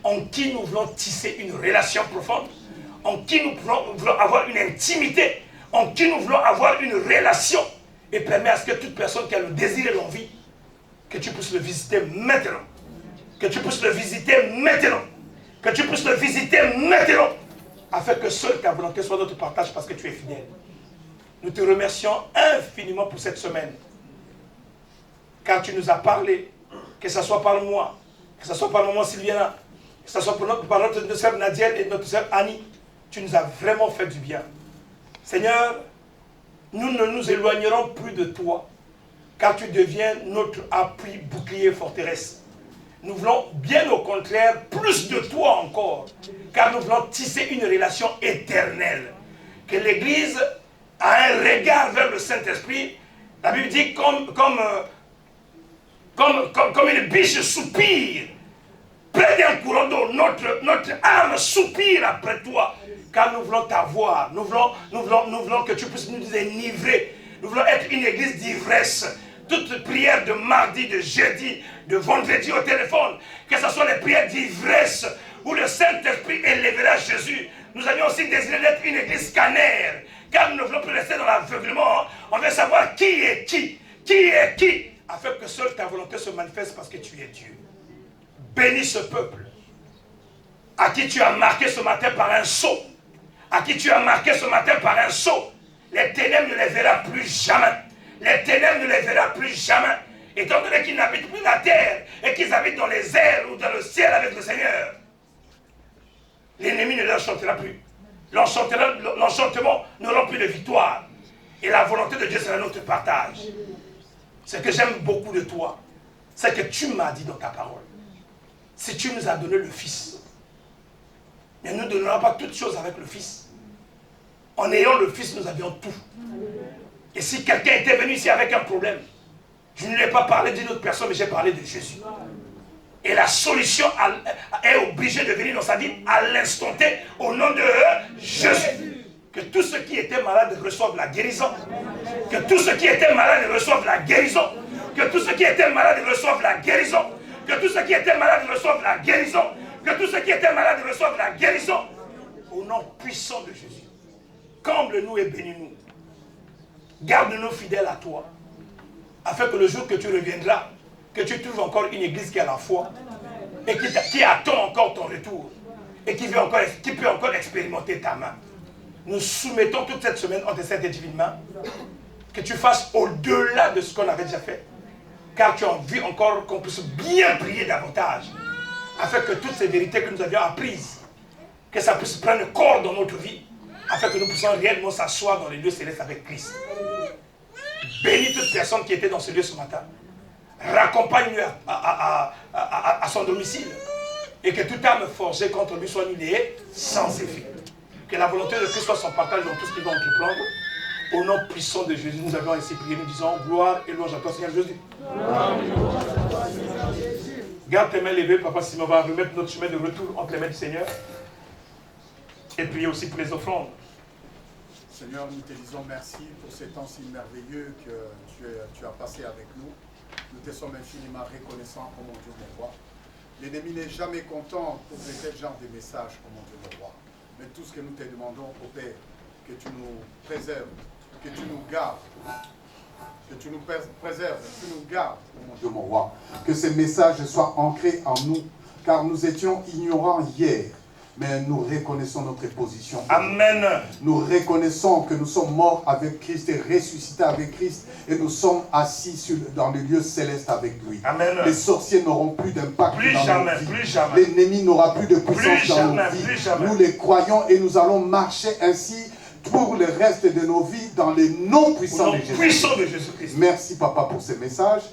en qui nous voulons tisser une relation profonde, en qui nous voulons avoir une intimité, en qui nous voulons avoir une relation, et permet à ce que toute personne qui a le désir et l'envie, que tu puisses le visiter maintenant, que tu puisses le visiter maintenant, que tu puisses le visiter maintenant, afin que seule ta volonté soit notre partage parce que tu es fidèle. Nous te remercions infiniment pour cette semaine, car tu nous as parlé, que ce soit par moi, que ce soit par maman Sylviana, que ce soit par notre sœur Nadiel et notre sœur Annie, tu nous as vraiment fait du bien. Seigneur, nous ne nous éloignerons plus de toi, car tu deviens notre appui, bouclier, forteresse. Nous voulons bien au contraire plus de toi encore, car nous voulons tisser une relation éternelle. Que l'Église a un regard vers le Saint-Esprit. La Bible dit comme une biche soupire près d'un courant d'eau, notre âme soupire après toi, car nous voulons t'avoir, nous voulons que tu puisses nous enivrer, nous voulons être une église d'ivresse. Toute prière de mardi, de jeudi, de vendredi au téléphone, que ce soit les prières d'ivresse où le Saint-Esprit élèvera Jésus. Nous avions aussi désiré d'être une église canaire, car nous ne voulons plus rester dans l'aveuglement. On veut savoir qui est qui est qui, afin que seule ta volonté se manifeste parce que tu es Dieu. Bénis ce peuple, à qui tu as marqué ce matin par un sceau, à qui tu as marqué ce matin par un sceau. Les ténèbres ne les verront plus jamais. Les ténèbres ne les verront plus jamais. Étant donné qu'ils n'habitent plus la terre et qu'ils habitent dans les airs ou dans le ciel avec le Seigneur, l'ennemi ne leur chantera plus. L'enchantement n'aura plus de victoire. Et la volonté de Dieu sera notre partage. Ce que j'aime beaucoup de toi, c'est que tu m'as dit dans ta parole, si tu nous as donné le Fils, mais nous ne donnerons pas toutes choses avec le Fils. En ayant le Fils, nous avions tout. Et si quelqu'un était venu ici avec un problème, je ne lui ai pas parlé d'une autre personne, mais j'ai parlé de Jésus. Et la solution est obligée de venir dans sa vie à l'instant T, au nom de Jésus. Que tous ceux qui étaient malades reçoivent la guérison. Que tous ceux qui étaient malades reçoivent la guérison. Que tous ceux qui étaient malades reçoivent la guérison. Que tous ceux qui étaient malades reçoivent la guérison. Que tous ceux qui étaient malades reçoivent la guérison. Au nom puissant de Jésus. Comble-nous et bénis-nous. Garde-nous fidèles à toi. Afin que le jour que tu reviendras, que tu trouves encore une église qui a la foi. Et qui attend encore ton retour. Et qui peut encore expérimenter ta main. Nous soumettons toute cette semaine entre cette divine main. Que tu fasses au-delà de ce qu'on avait déjà fait. Car tu as envie encore qu'on puisse bien prier davantage. Afin que toutes ces vérités que nous avions apprises, que ça puisse prendre corps dans notre vie. Afin que nous puissions réellement s'asseoir dans les lieux célestes avec Christ. Bénis toute personne qui était dans ce lieu ce matin. Raccompagne-le à son domicile. Et que toute âme forgée contre lui soit annulée sans effet. Que la volonté de Christ soit son partage dans tout ce qu'il va entreprendre. Au nom puissant de Jésus, nous avons ainsi prié. Nous disons gloire et louange à toi, Seigneur Jésus. Garde tes mains levées, Papa Simon va remettre notre chemin de retour entre les mains du Seigneur. Et prier aussi pour les offrandes. Seigneur, nous te disons merci pour ces temps si merveilleux que tu as passé avec nous. Nous te sommes infiniment reconnaissants, oh mon Dieu, mon roi. L'ennemi n'est jamais content pour de tels genres de messages, oh mon Dieu, mon roi. Mais tout ce que nous te demandons, ô Père, que tu nous préserves, que tu nous gardes, que tu nous préserves, que tu nous gardes, oh mon Dieu, mon roi. Que ces messages soient ancrés en nous, car nous étions ignorants hier. Mais nous reconnaissons notre position. Amen. Nous reconnaissons que nous sommes morts avec Christ et ressuscités avec Christ. Et nous sommes assis dans les lieux célestes avec lui. Amen. Les sorciers n'auront plus d'impact dans jamais, nos vies. plus jamais. L'ennemi n'aura plus de puissance dans nos vies. Nous les croyons et nous allons marcher ainsi pour le reste de nos vies dans les noms puissants de Jésus-Christ. Merci Papa pour ces messages.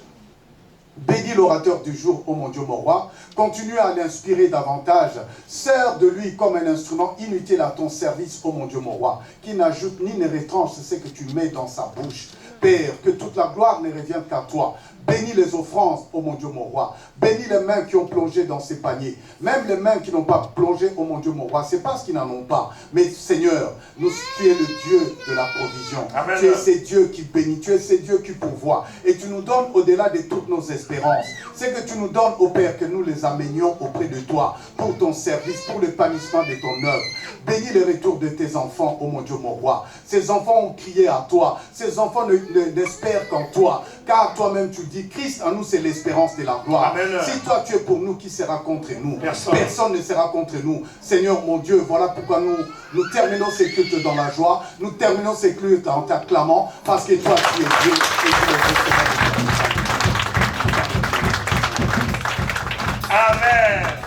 Bénis l'orateur du jour, ô mon Dieu, mon roi. Continue à l'inspirer davantage. Sers de lui comme un instrument inutile à ton service, ô mon Dieu, mon roi. Qui n'ajoute ni ne retranche ce que tu mets dans sa bouche. Père, que toute la gloire ne revienne qu'à toi. Bénis les offrandes, ô mon Dieu, mon roi. Bénis les mains qui ont plongé dans ces paniers. Même les mains qui n'ont pas plongé, ô mon Dieu, mon roi. C'est parce qu'ils n'en ont pas. Mais Seigneur, tu es le Dieu de la provision. Amen. Tu es ce Dieu qui bénit. Tu es ce Dieu qui pourvoit. Et tu nous donnes au-delà de toutes nos espérances. C'est que tu nous donnes, ô Père, que nous les amenions auprès de toi. Pour ton service, pour l'épanouissement de ton œuvre. Bénis le retour de tes enfants, ô mon Dieu, mon roi. Ces enfants ont crié à toi. Ces enfants n'espèrent qu'en toi. Car toi-même tu dis, Christ en nous c'est l'espérance de la gloire. Amen. Si toi tu es pour nous, qui sera contre nous? Personne Ne sera contre nous. Seigneur mon Dieu, voilà pourquoi nous terminons ces cultes dans la joie. Nous terminons ces cultes en t'acclamant. Parce que toi tu es Dieu et tu es Dieu. Amen.